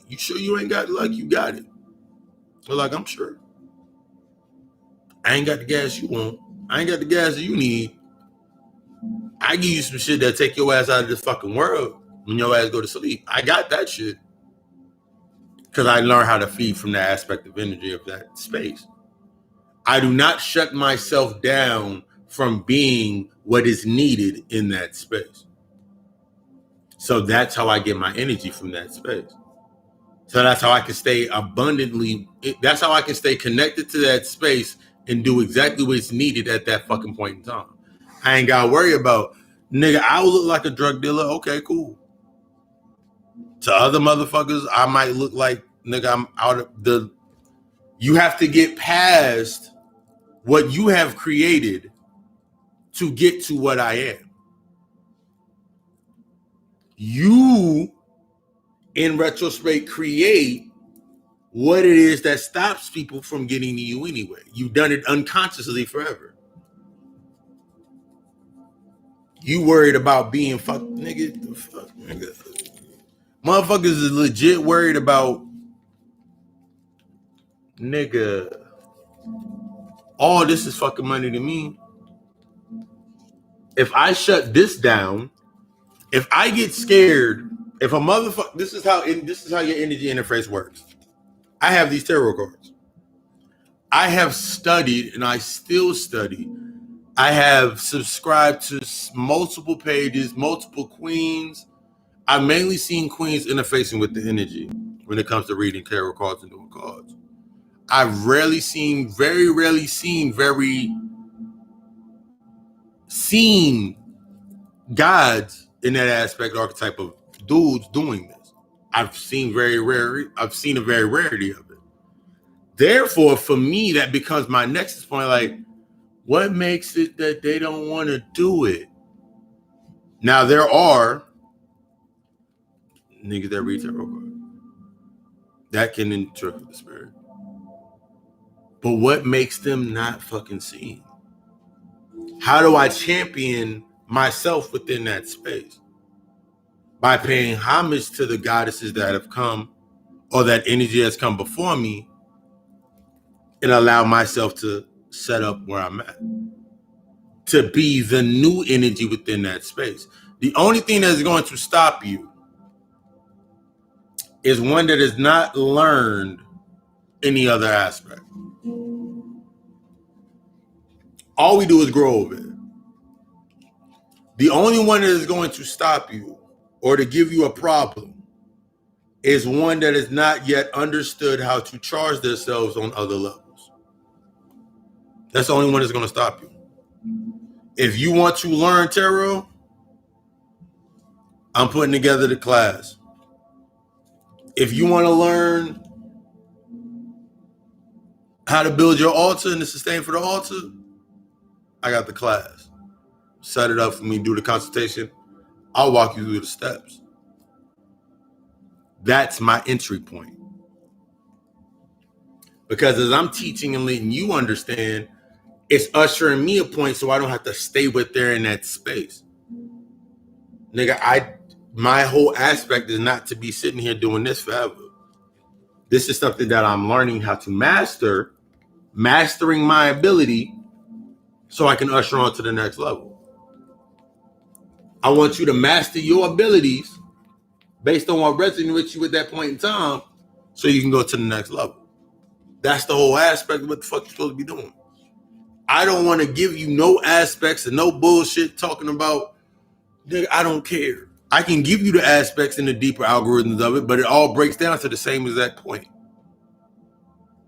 You sure you ain't got it? You got it?" I was like, "I'm sure. I ain't got the gas you want. I ain't got the gas that you need. I give you some shit that take your ass out of this fucking world when your ass go to sleep. I got that shit." Because I learned how to feed from that aspect of energy of that space. I do not shut myself down from being what is needed in that space. So that's how I get my energy from that space. So that's how I can stay that's how I can stay connected to that space and do exactly what's needed at that fucking point in time. I ain't got to worry about, nigga, I will look like a drug dealer. Okay, cool. To other motherfuckers, I might look like, nigga, I'm out of the, you have to get past what you have created to get to what I am. You, in retrospect, create what it is that stops people from getting to you anyway. You've done it unconsciously forever. You worried about being fucked, nigga. The fuck, nigga. Motherfuckers is legit worried about, nigga, all this is fucking money to me. If I shut this down, if I get scared, if a motherfucker, this is how your energy interface works. I have these tarot cards. I have studied, and I still study. I have subscribed to multiple pages, multiple queens. I've mainly seen queens interfacing with the energy when it comes to reading tarot cards and doing cards. I've very rarely seen gods in that aspect, archetype of dudes doing this. I've seen a very rarity of it. Therefore, for me, that becomes my nexus point. Like, what makes it that they don't want to do it? Now, there are niggas that read tarot cards that can interpret the spirit. But what makes them not fucking see? How do I champion myself within that space? by paying homage to the goddesses that have come or that energy has come before me, and allow myself to set up where I'm at, to be the new energy within that space. The only thing that's going to stop you is one that has not learned any other aspect. All we do is grow over it. The only one that is going to stop you or to give you a problem is one that has not yet understood how to charge themselves on other levels. That's the only one that's going to stop you. If you want to learn tarot, I'm putting together the class. If you want to learn how to build your altar and to sustain for the altar, I got the class. Set it up for me, do the consultation. I'll walk you through the steps. That's my entry point. Because as I'm teaching and letting you understand, it's ushering me a point so I don't have to stay with there in that space. Nigga, my whole aspect is not to be sitting here doing this forever. This is something that I'm learning how to master, mastering my ability so I can usher on to the next level. I want you to master your abilities based on what resonates with you at that point in time so you can go to the next level. That's the whole aspect of what the fuck you're supposed to be doing. I don't want to give you no aspects and no bullshit talking about, nigga, I don't care. I can give you the aspects and the deeper algorithms of it, but it all breaks down to the same exact point.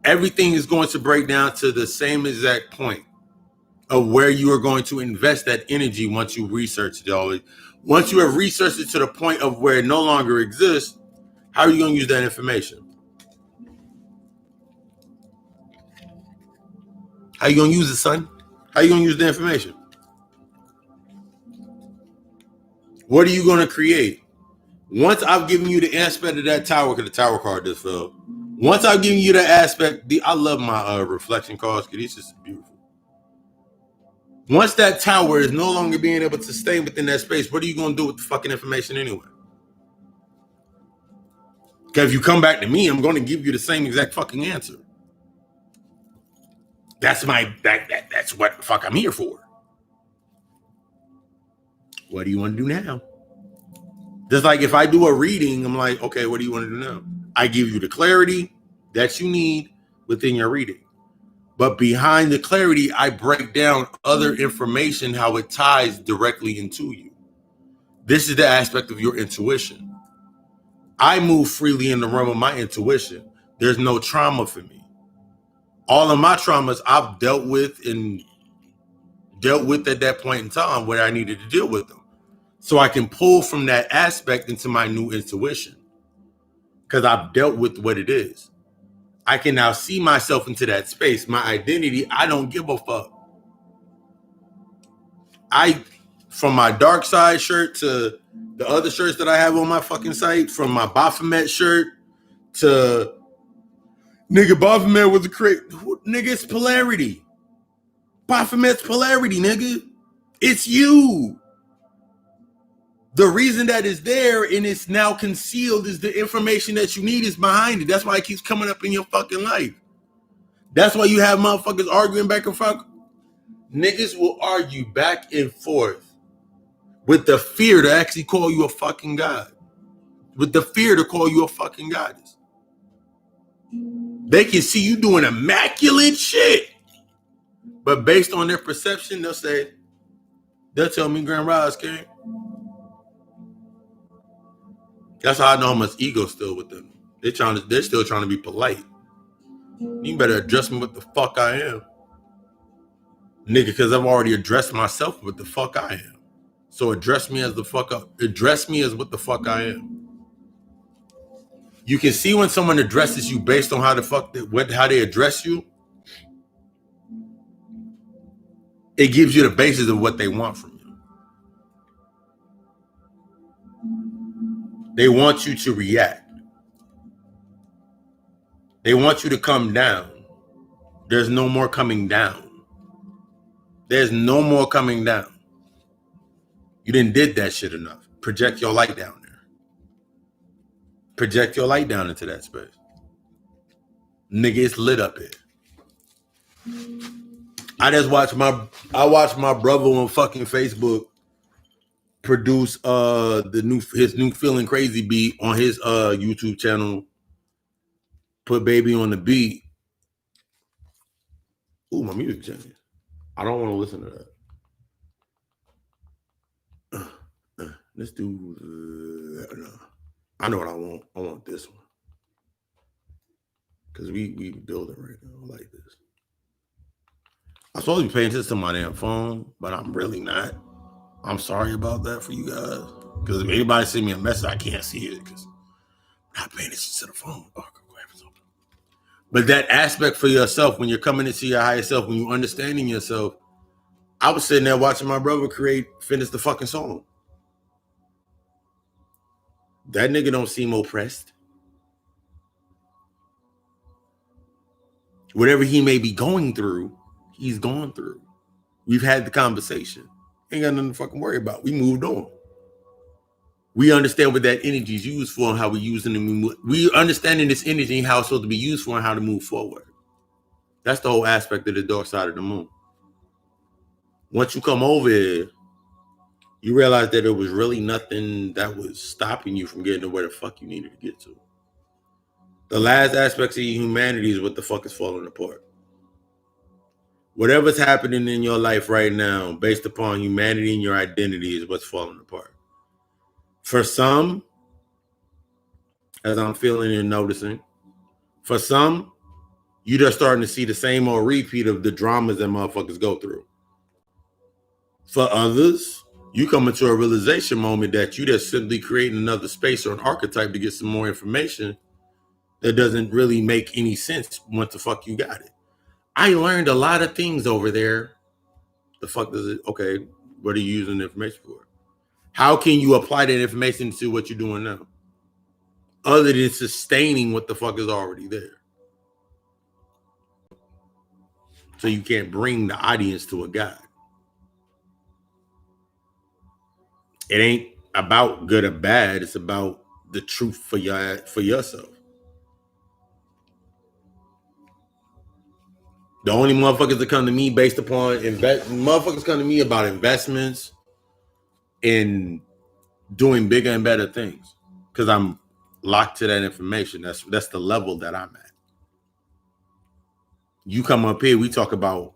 Everything is going to break down to the same exact point of where you are going to invest that energy once you research it all. Once you have researched it to the point of where it no longer exists, how are you going to use that information? How you going to use it, son? How you going to use the information? What are you going to create? Once I've given you the aspect of that tower, because the tower card just fell. Once I've given you the aspect, I love my reflection cards because these just beautiful. Once that tower is no longer being able to stay within that space, what are you going to do with the fucking information anyway? Because if you come back to me, I'm going to give you the same exact fucking answer. That's what the fuck I'm here for. What do you want to do now? Just like if I do a reading, I'm like, okay, what do you want to do now? I give you the clarity that you need within your reading. But behind the clarity, I break down other information, how it ties directly into you. This is the aspect of your intuition. I move freely in the realm of my intuition. There's no trauma for me. All of my traumas I've dealt with at that point in time where I needed to deal with them. So I can pull from that aspect into my new intuition because I've dealt with what it is. I can now see myself into that space. My identity, I don't give a fuck. From my DarkSide shirt to the other shirts that I have on my fucking site, from my Baphomet shirt to nigga, Baphomet was a great nigga, it's polarity. Baphomet's polarity, nigga. It's you. The reason that is there and it's now concealed is the information that you need is behind it. That's why it keeps coming up in your fucking life. That's why you have motherfuckers arguing back and forth. Niggas will argue back and forth with the fear to actually call you a fucking god. With the fear to call you a fucking goddess. They can see you doing immaculate shit. But based on their perception, they'll tell me Grand Rise, King. That's how I know how much ego's still with them. They're still trying to be polite. You better address me what the fuck I am. Nigga, because I've already addressed myself with the fuck I am. So address me as what the fuck I am. You can see when someone addresses you based on how they address you. It gives you the basis of what they want from you. They want you to react. They want you to come down. There's no more coming down. There's no more coming down. You didn't did that shit enough. Project your light down there. Project your light down into that space. Nigga, it's lit up here. I watched my brother on fucking Facebook produce his new Feeling Crazy beat on his YouTube channel. Put Baby on the beat. Ooh, my music changing. I don't want to listen to that. Let's do no. I know what I want. I want this one. Because we building right now. I like this. I'm supposed to be paying attention to my damn phone, but I'm really not. I'm sorry about that for you guys. Because if anybody send me a message, I can't see it because I'm not paying attention to the phone. Oh, but that aspect for yourself, when you're coming into your higher self, when you're understanding yourself, I was sitting there watching my brother finish the fucking song. That nigga don't seem oppressed. Whatever he may be going through, he's gone through. We've had the conversation. Ain't got nothing to fucking worry about. We moved on. We understand what that energy is used for and how we use it. We understanding this energy and how it's supposed to be used for and how to move forward. That's the whole aspect of the dark side of the moon. Once you come over here, you realize that there was really nothing that was stopping you from getting to where the fuck you needed to get to. The last aspects of your humanity is what the fuck is falling apart. Whatever's happening in your life right now, based upon humanity and your identity, is what's falling apart. For some, as I'm feeling and noticing, for some, you're just starting to see the same old repeat of the dramas that motherfuckers go through. For others, you come into a realization moment that you just simply creating another space or an archetype to get some more information that doesn't really make any sense once the fuck you got it. I learned a lot of things over there. The fuck does it? Okay, what are you using the information for? How can you apply that information to what you're doing now? Other than sustaining what the fuck is already there. So you can't bring the audience to a guide. It ain't about good or bad. It's about the truth for yourself. The only motherfuckers that come to me based upon motherfuckers come to me about investments and doing bigger and better things because I'm locked to that information. That's the level that I'm at. You come up here, we talk about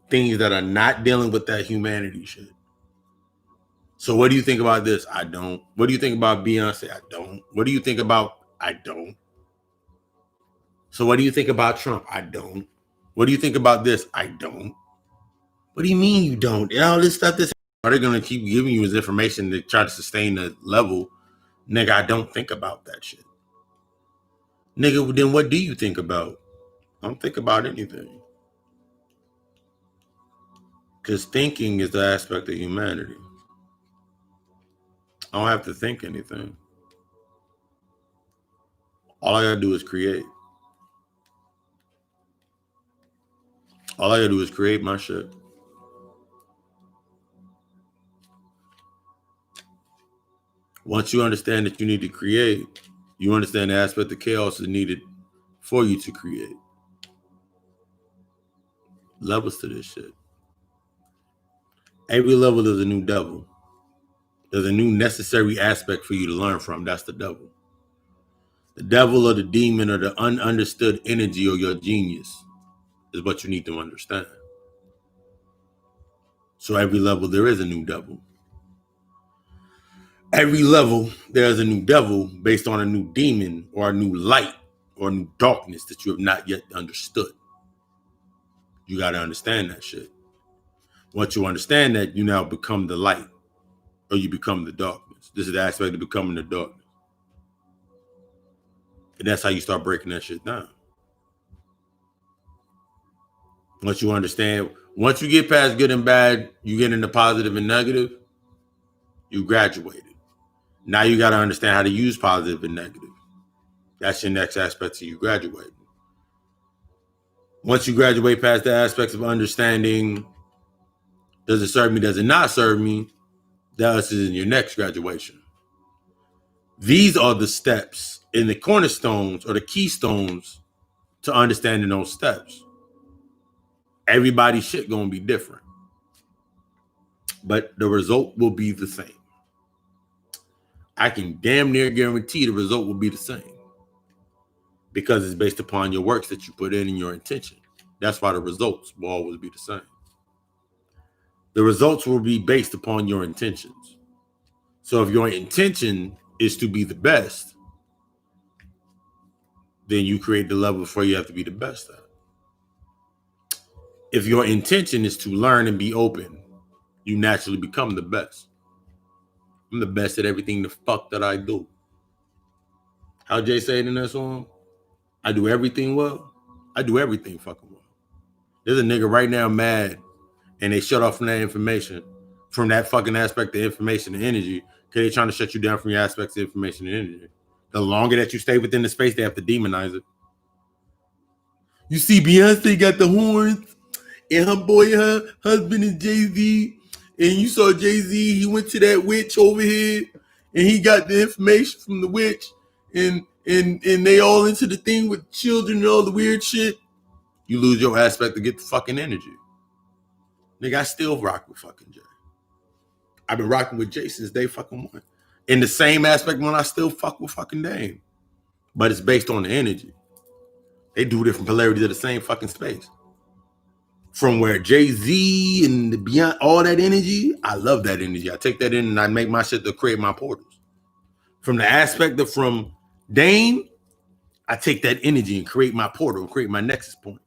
things that are not dealing with that humanity shit. So what do you think about this? I don't. What do you think about Beyonce? I don't. What do you think about? I don't. So what do you think about Trump? I don't. What do you think about this? I don't. What do you mean you don't? And all this stuff, are they going to keep giving you this information to try to sustain the level? Nigga, I don't think about that shit. Nigga, then what do you think about? I don't think about anything. Because thinking is the aspect of humanity. I don't have to think anything. All I gotta do is create. All I gotta do is create my shit. Once you understand that you need to create, you understand the aspect of chaos is needed for you to create. Levels to this shit. Every level is a new devil. There's a new necessary aspect for you to learn from. That's the devil. The devil or the demon or the ununderstood energy or your genius is what you need to understand. So every level there is a new devil. Every level there's a new devil based on a new demon or a new light or a new darkness that you have not yet understood. You got to understand that shit. Once you understand that, you now become the light or you become the darkness. This is the aspect of becoming the darkness. And that's how you start breaking that shit down. Once you understand, once you get past good and bad, you get into positive and negative, you graduated. Now you got to understand how to use positive and negative. That's your next aspect of you graduating. Once you graduate past the aspects of understanding, does it serve me, does it not serve me, that is in your next graduation. These are the steps in the cornerstones or the keystones to understanding those steps. Everybody's shit gonna be different, but the result will be the same. I can damn near guarantee the result will be the same because it's based upon your works that you put in and your intention. That's why the results will always be the same. The results will be based upon your intentions. So if your intention is to be the best, then you create the level for you have to be the best at. If your intention is to learn and be open, you naturally become the best. I'm the best at everything the fuck that I do. How Jay said in that song? I do everything well. I do everything fucking well. There's a nigga right now mad and they shut off from that information, from that fucking aspect of information and energy, because they're trying to shut you down from your aspects of information and energy. The longer that you stay within the space, they have to demonize it. You see, Beyonce got the horns, and her boy, her husband is Jay-Z, and you saw Jay-Z, he went to that witch over here, and he got the information from the witch, and they all into the thing with children and all the weird shit. You lose your aspect to get the fucking energy. Nigga, I still rock with fucking Jay. I've been rocking with Jay since day fucking one. In the same aspect when I still fuck with fucking Dame. But it's based on the energy. They do different polarities of the same fucking space. From where Jay-Z and the beyond, all that energy, I love that energy. I take that in and I make my shit to create my portals. From the aspect of from Dame, I take that energy and create my portal, create my nexus point.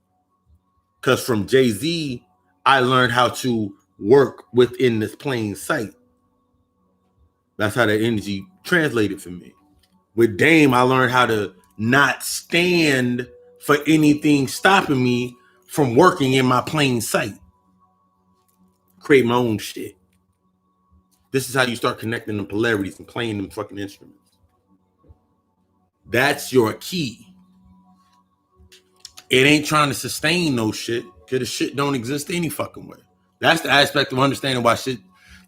Because from Jay-Z, I learned how to work within this plain sight. That's how that energy translated for me. With Dame, I learned how to not stand for anything stopping me from working in my plain sight. Create my own shit. This is how you start connecting the polarities and playing them fucking instruments. That's your key. It ain't trying to sustain no shit because the shit don't exist any fucking way. That's the aspect of understanding why shit,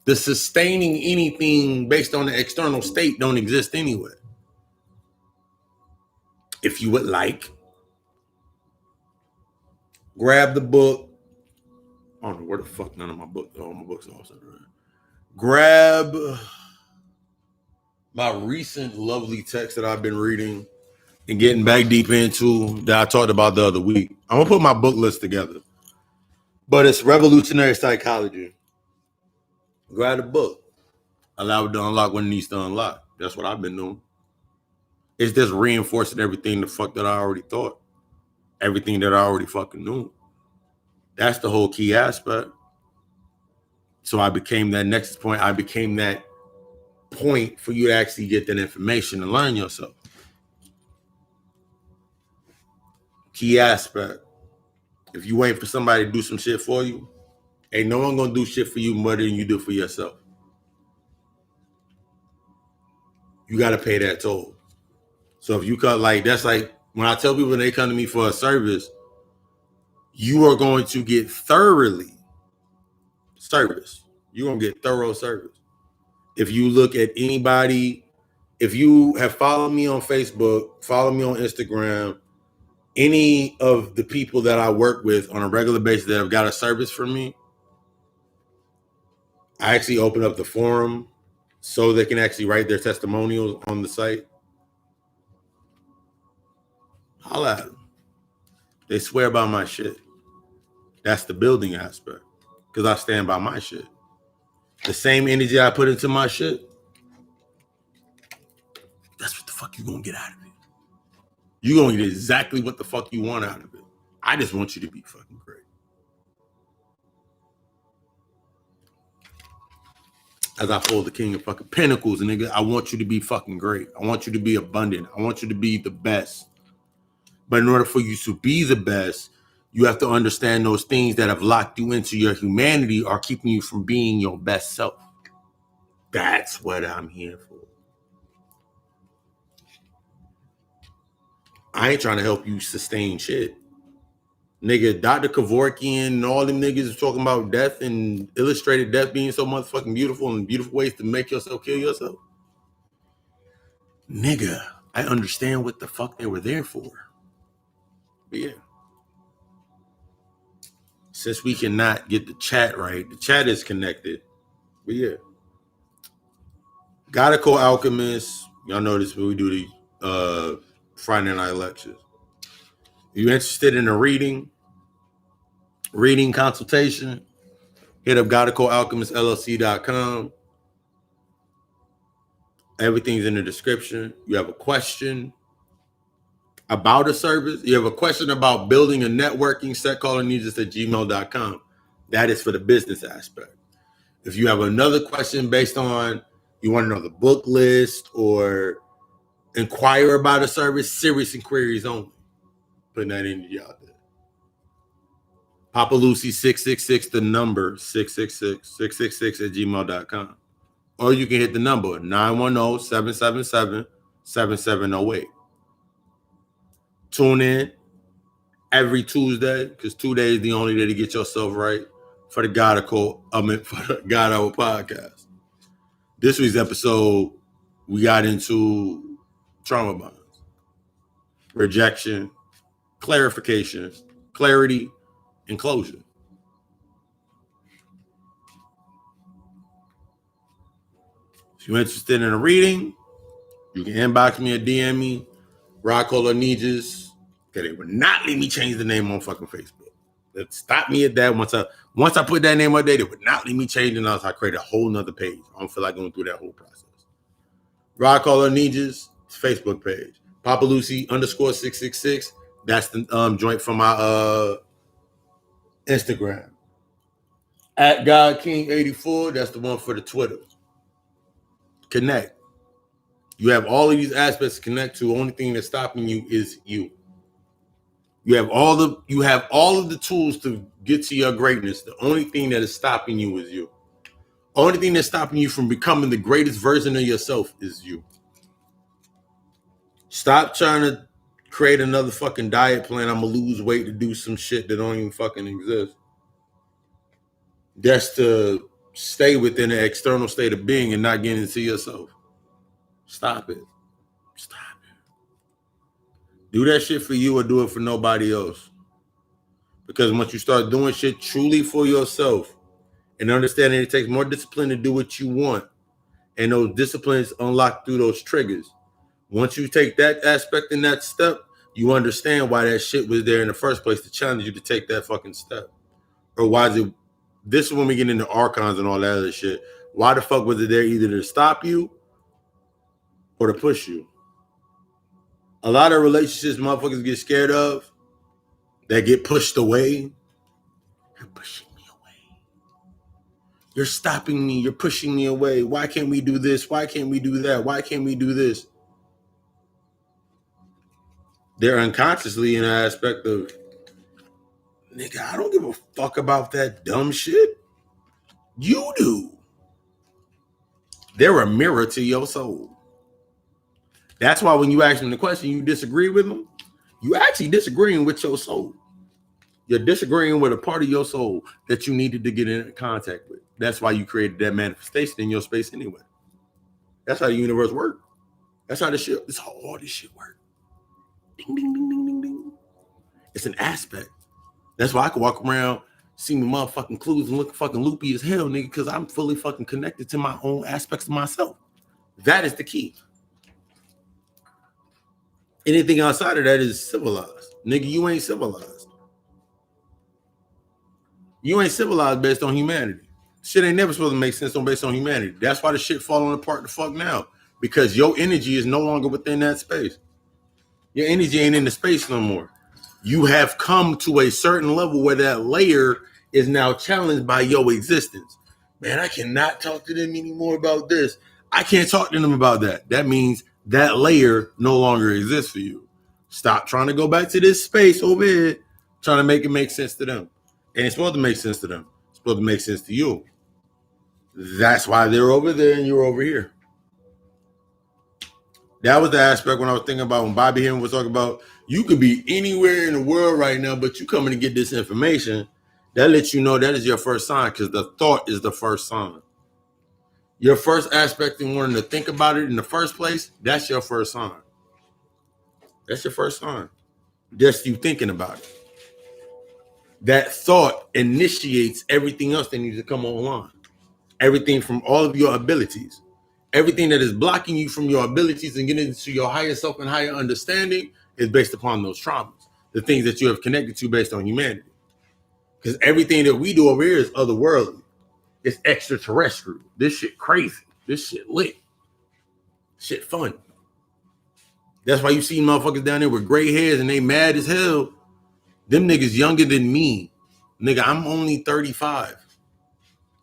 the sustaining anything based on the external state don't exist anywhere. If you would like, grab the book. I don't know where the fuck none of my books, all my books are also right. Grab my recent lovely text that I've been reading and getting back deep into that I talked about the other week. I'm gonna put my book list together. But it's Revolutionary Psychology. Grab the book. Allow it to unlock when it needs to unlock. That's what I've been doing. It's just reinforcing everything the fuck that I already thought. Everything that I already fucking knew. That's the whole key aspect. So I became that next point. I became that point for you to actually get that information and learn yourself. Key aspect. If you wait for somebody to do some shit for you, ain't no one gonna do shit for you more than you do for yourself. You gotta pay that toll. So if you cut like that's like when I tell people when they come to me for a service, you are going to get thoroughly service. You're gonna get thorough service. If you look at anybody, if you have followed me on Facebook, follow me on Instagram, any of the people that I work with on a regular basis that have got a service from me, I actually open up the forum so they can actually write their testimonials on the site. Holla at them. They swear by my shit. That's the building aspect. Because I stand by my shit. The same energy I put into my shit, that's what the fuck you gonna get out of it. You're gonna get exactly what the fuck you want out of it. I just want you to be fucking great. As I pull the King of fucking Pentacles, nigga, I want you to be fucking great. I want you to be abundant. I want you to be the best. But in order for you to be the best, you have to understand those things that have locked you into your humanity are keeping you from being your best self. That's what I'm here for. I ain't trying to help you sustain shit. Nigga, Dr. Kevorkian and all them niggas is talking about death and illustrated death being so motherfucking beautiful and beautiful ways to make yourself kill yourself. Nigga, I understand what the fuck they were there for. But yeah. Since we cannot get the chat right, the chat is connected. But yeah. Gotta call Alchemist. Y'all know this, but we do the Friday night lectures. If you're interested in a reading consultation, hit up gottacalchemistllc.com. Everything's in the description. You have a question about a service, you have a question about building a networking set, calling needs at gmail.com. That is for the business aspect. If you have another question based on you want to know the book list or inquire about a service, serious inquiries only. Putting that in y'all there. Papa Lucy 666, the number 666 at gmail.com. Or you can hit the number 910-777-7708. Tune in every Tuesday, because 2 days is the only day to get yourself right for the God Hour podcast. This week's episode, we got into trauma bonds, rejection, clarification, clarity, and closure. If you're interested in a reading, you can inbox me or DM me. Rockola Nijas. Okay, they would not let me change the name on fucking Facebook. That stop me at that. Once I put that name up there, they would not let me change it unless I create a whole nother page. I don't feel like going through that whole process. Rockola Nijas, Facebook page. Papa Lucy _666. That's the joint from my Instagram. At God King 84. That's the one for the Twitter. Connect. You have all of these aspects to connect to. The only thing that's stopping you is you. You have all of the tools to get to your greatness. The only thing that is stopping you is you. The only thing that's stopping you from becoming the greatest version of yourself is you. Stop trying to create another fucking diet plan. I'm gonna lose weight to do some shit that don't even fucking exist. That's to stay within an external state of being and not get into yourself. Stop it. Stop it. Do that shit for you or do it for nobody else. Because once you start doing shit truly for yourself and understanding it takes more discipline to do what you want, and those disciplines unlock through those triggers. Once you take that aspect and that step, you understand why that shit was there in the first place to challenge you to take that fucking step. Or why is it, this is when we get into archons and all that other shit. Why the fuck was it there either to stop you or to push you? A lot of relationships motherfuckers get scared of that get pushed away. You're pushing me away. You're stopping me. You're pushing me away. Why can't we do this? Why can't we do that? Why can't we do this? They're unconsciously in an aspect of, nigga, I don't give a fuck about that dumb shit. You do. They're a mirror to your soul. That's why when you ask them the question, you disagree with them. You actually disagreeing with your soul. You're disagreeing with a part of your soul that you needed to get in contact with. That's why you created that manifestation in your space anyway. That's how the universe works. That's how this shit, all this shit works. Ding, ding, ding, ding, ding, ding. It's an aspect. That's why I can walk around, see my motherfucking clues and look fucking loopy as hell, nigga, because I'm fully fucking connected to my own aspects of myself. That is the key. Anything outside of that is civilized. Nigga, you ain't civilized. You ain't civilized based on humanity. Shit ain't never supposed to make sense based on humanity. That's why the shit falling apart the fuck now. Because your energy is no longer within that space. Your energy ain't in the space no more. You have come to a certain level where that layer is now challenged by your existence. Man, I cannot talk to them anymore about this. I can't talk to them about that. That means that layer no longer exists for you. Stop trying to go back to this space over here, trying to make it make sense to them. And it's supposed to make sense to them. It's supposed to make sense to you. That's why they're over there and you're over here. That was the aspect when I was thinking about when Bobby Hemming was talking about you could be anywhere in the world right now, but you coming to get this information. That lets you know that is your first sign because the thought is the first sign. Your first aspect in wanting to think about it in the first place, that's your first sign. That's your first sign. Just you thinking about it. That thought initiates everything else that needs to come online. Everything from all of your abilities. Everything that is blocking you from your abilities and getting into your higher self and higher understanding is based upon those traumas. The things that you have connected to based on humanity. Because everything that we do over here is otherworldly. It's extraterrestrial. This shit crazy. This shit lit. Shit fun. That's why you see motherfuckers down there with gray hairs and they mad as hell. Them niggas younger than me. Nigga, I'm only 35.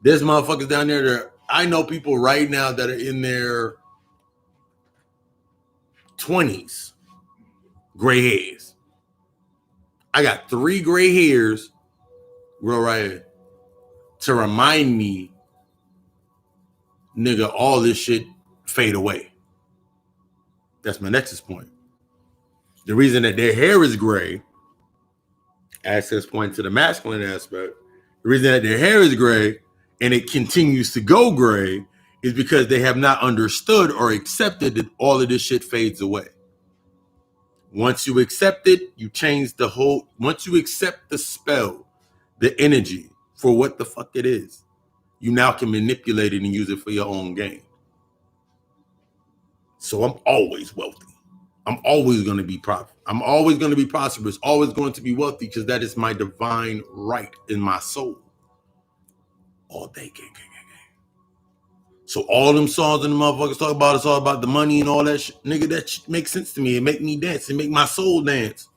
There's motherfuckers down there that I know people right now that are in their 20s. Gray hairs. I got 3 gray hairs grow right here to remind me, nigga, all this shit fade away. That's my nexus point. The reason that their hair is gray, access point to the masculine aspect, the reason that their hair is gray and it continues to go gray is because they have not understood or accepted that all of this shit fades away. Once you accept it, you change the whole, once you accept the spell, the energy for what the fuck it is, you now can manipulate it and use it for your own gain. So I'm always wealthy. I'm always going to be profitable. I'm always going to be prosperous, always going to be wealthy because that is my divine right in my soul. All day, gang. So all them songs and the motherfuckers talk about, it's all about the money and all that shit. Nigga, that shit makes sense to me. It make me dance. It make my soul dance.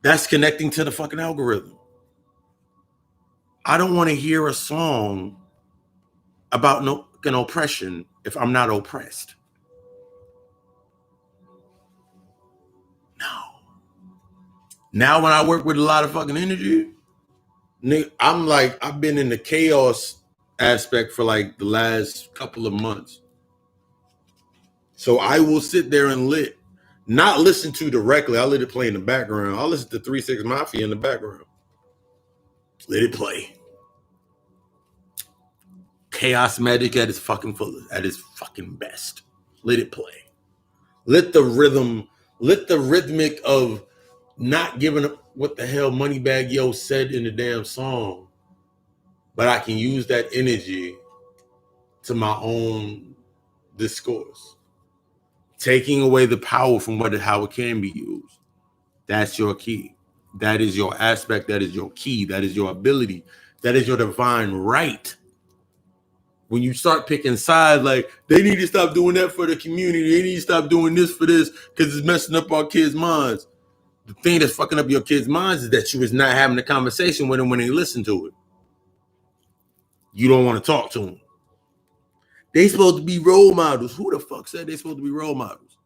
That's connecting to the fucking algorithm. I don't want to hear a song about an oppression if I'm not oppressed. No. Now when I work with a lot of fucking energy, nigga, I'm like, I've been in the chaos aspect for like the last couple of months. So I will sit there and not listen to directly. I let it play in the background. I'll listen to 3 6 Mafia in the background. Let it play. Chaos magic at its fucking fullest, at its fucking best. Let it play. Let the rhythmic of not giving up what the hell Moneybagg Yo said in the damn song, but I can use that energy to my own discourse. Taking away the power from how it can be used. That's your key. That is your aspect. That is your key. That is your ability. That is your divine right. When you start picking sides, like they need to stop doing that for the community. They need to stop doing this for this because it's messing up our kids' minds. The thing that's fucking up your kids' minds is that you was not having a conversation with them when they listen to it. You don't want to talk to them. They supposed to be role models. Who the fuck said they supposed to be role models?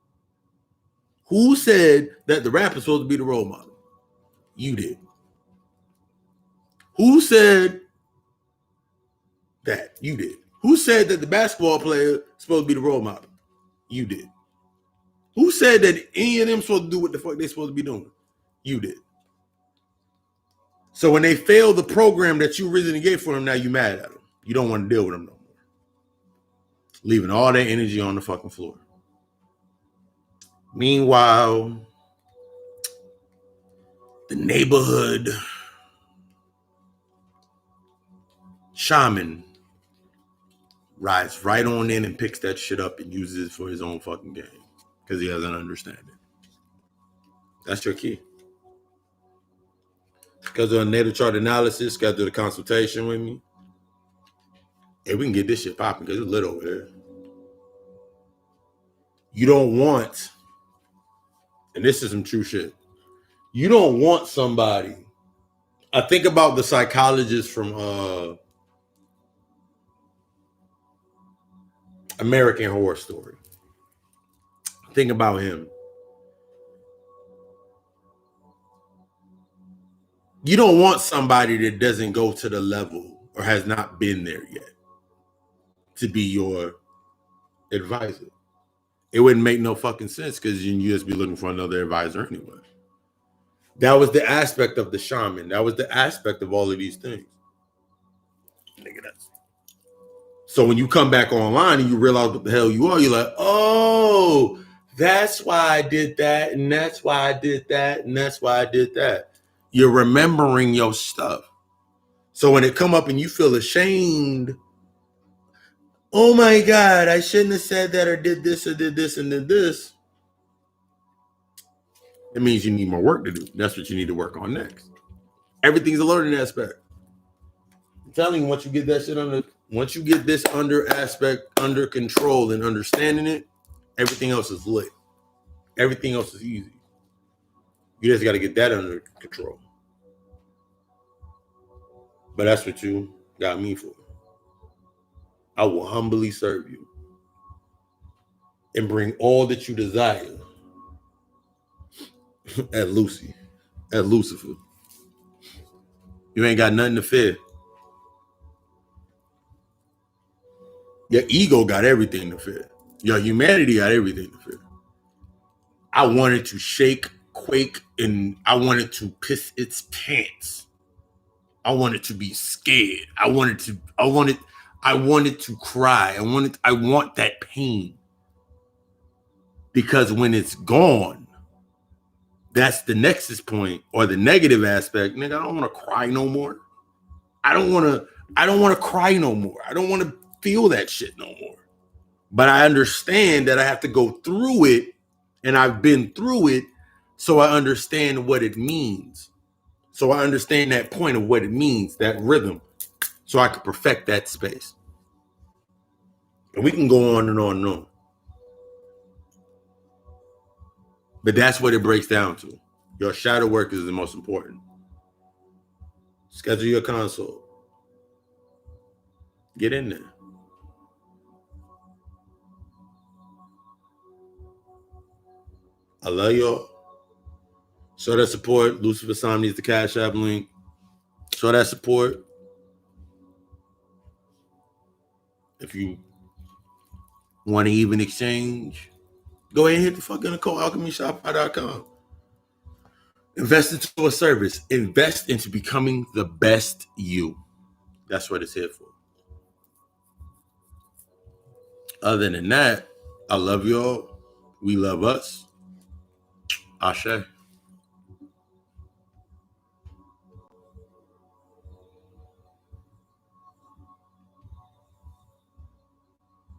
Who said that the rapper's supposed to be the role model? You did. Who said that? You did. Who said that the basketball player is supposed to be the role model? You did. Who said that any of them supposed to do what the fuck they supposed to be doing? You did. So when they fail the program that you originally gave for them, now you mad at them. You don't want to deal with them no more. Leaving all that energy on the fucking floor. Meanwhile, the neighborhood shaman rides right on in and picks that shit up and uses it for his own fucking game because he doesn't understand it. That's your key. Because of a natal chart analysis, got to do the consultation with me. Hey, we can get this shit popping because it's lit over there. You don't want, and this is some true shit, you don't want somebody. I think about the psychologist from American Horror Story. Think about him. You don't want somebody that doesn't go to the level or has not been there yet to be your advisor. It wouldn't make no fucking sense because you just be looking for another advisor anyway. That was the aspect of the shaman. That was the aspect of all of these things. Nigga, that's So when you come back online and you realize what the hell you are, you're like, oh, that's why I did that, and that's why I did that, and that's why I did that. You're remembering your stuff. So when it come up and you feel ashamed, oh my God, I shouldn't have said that or did this and did this. It means you need more work to do. That's what you need to work on next. Everything's a learning aspect. I'm telling you, once you get that shit once you get this aspect under control and understanding it, everything else is lit. Everything else is easy. You just got to get that under control. But that's what you got me for. I will humbly serve you and bring all that you desire at Lucifer. You ain't got nothing to fear. Your ego got everything to fear. Your humanity got everything to fear. I wanted to shake, quake, and I wanted to piss its pants. I wanted to be scared. I wanted to cry. I want that pain. Because when it's gone, that's the nexus point or the negative aspect. Nigga, I don't want to cry no more. I don't want to cry no more. I don't want to feel that shit no more. But I understand that I have to go through it, and I've been through it, so I understand what it means. So I understand that point of what it means, that rhythm, so I can perfect that space. And we can go on and on and on. But that's what it breaks down to. Your shadow work is the most important. Schedule your consult. Get in there. I love y'all. Show that support. Lucifer Sam needs the Cash App link. Show that support. If you want to even exchange, go ahead and hit the fucking occultalchemyshop.com. Invest into a service. Invest into becoming the best you. That's what it's here for. Other than that, I love y'all. We love us. Ashe.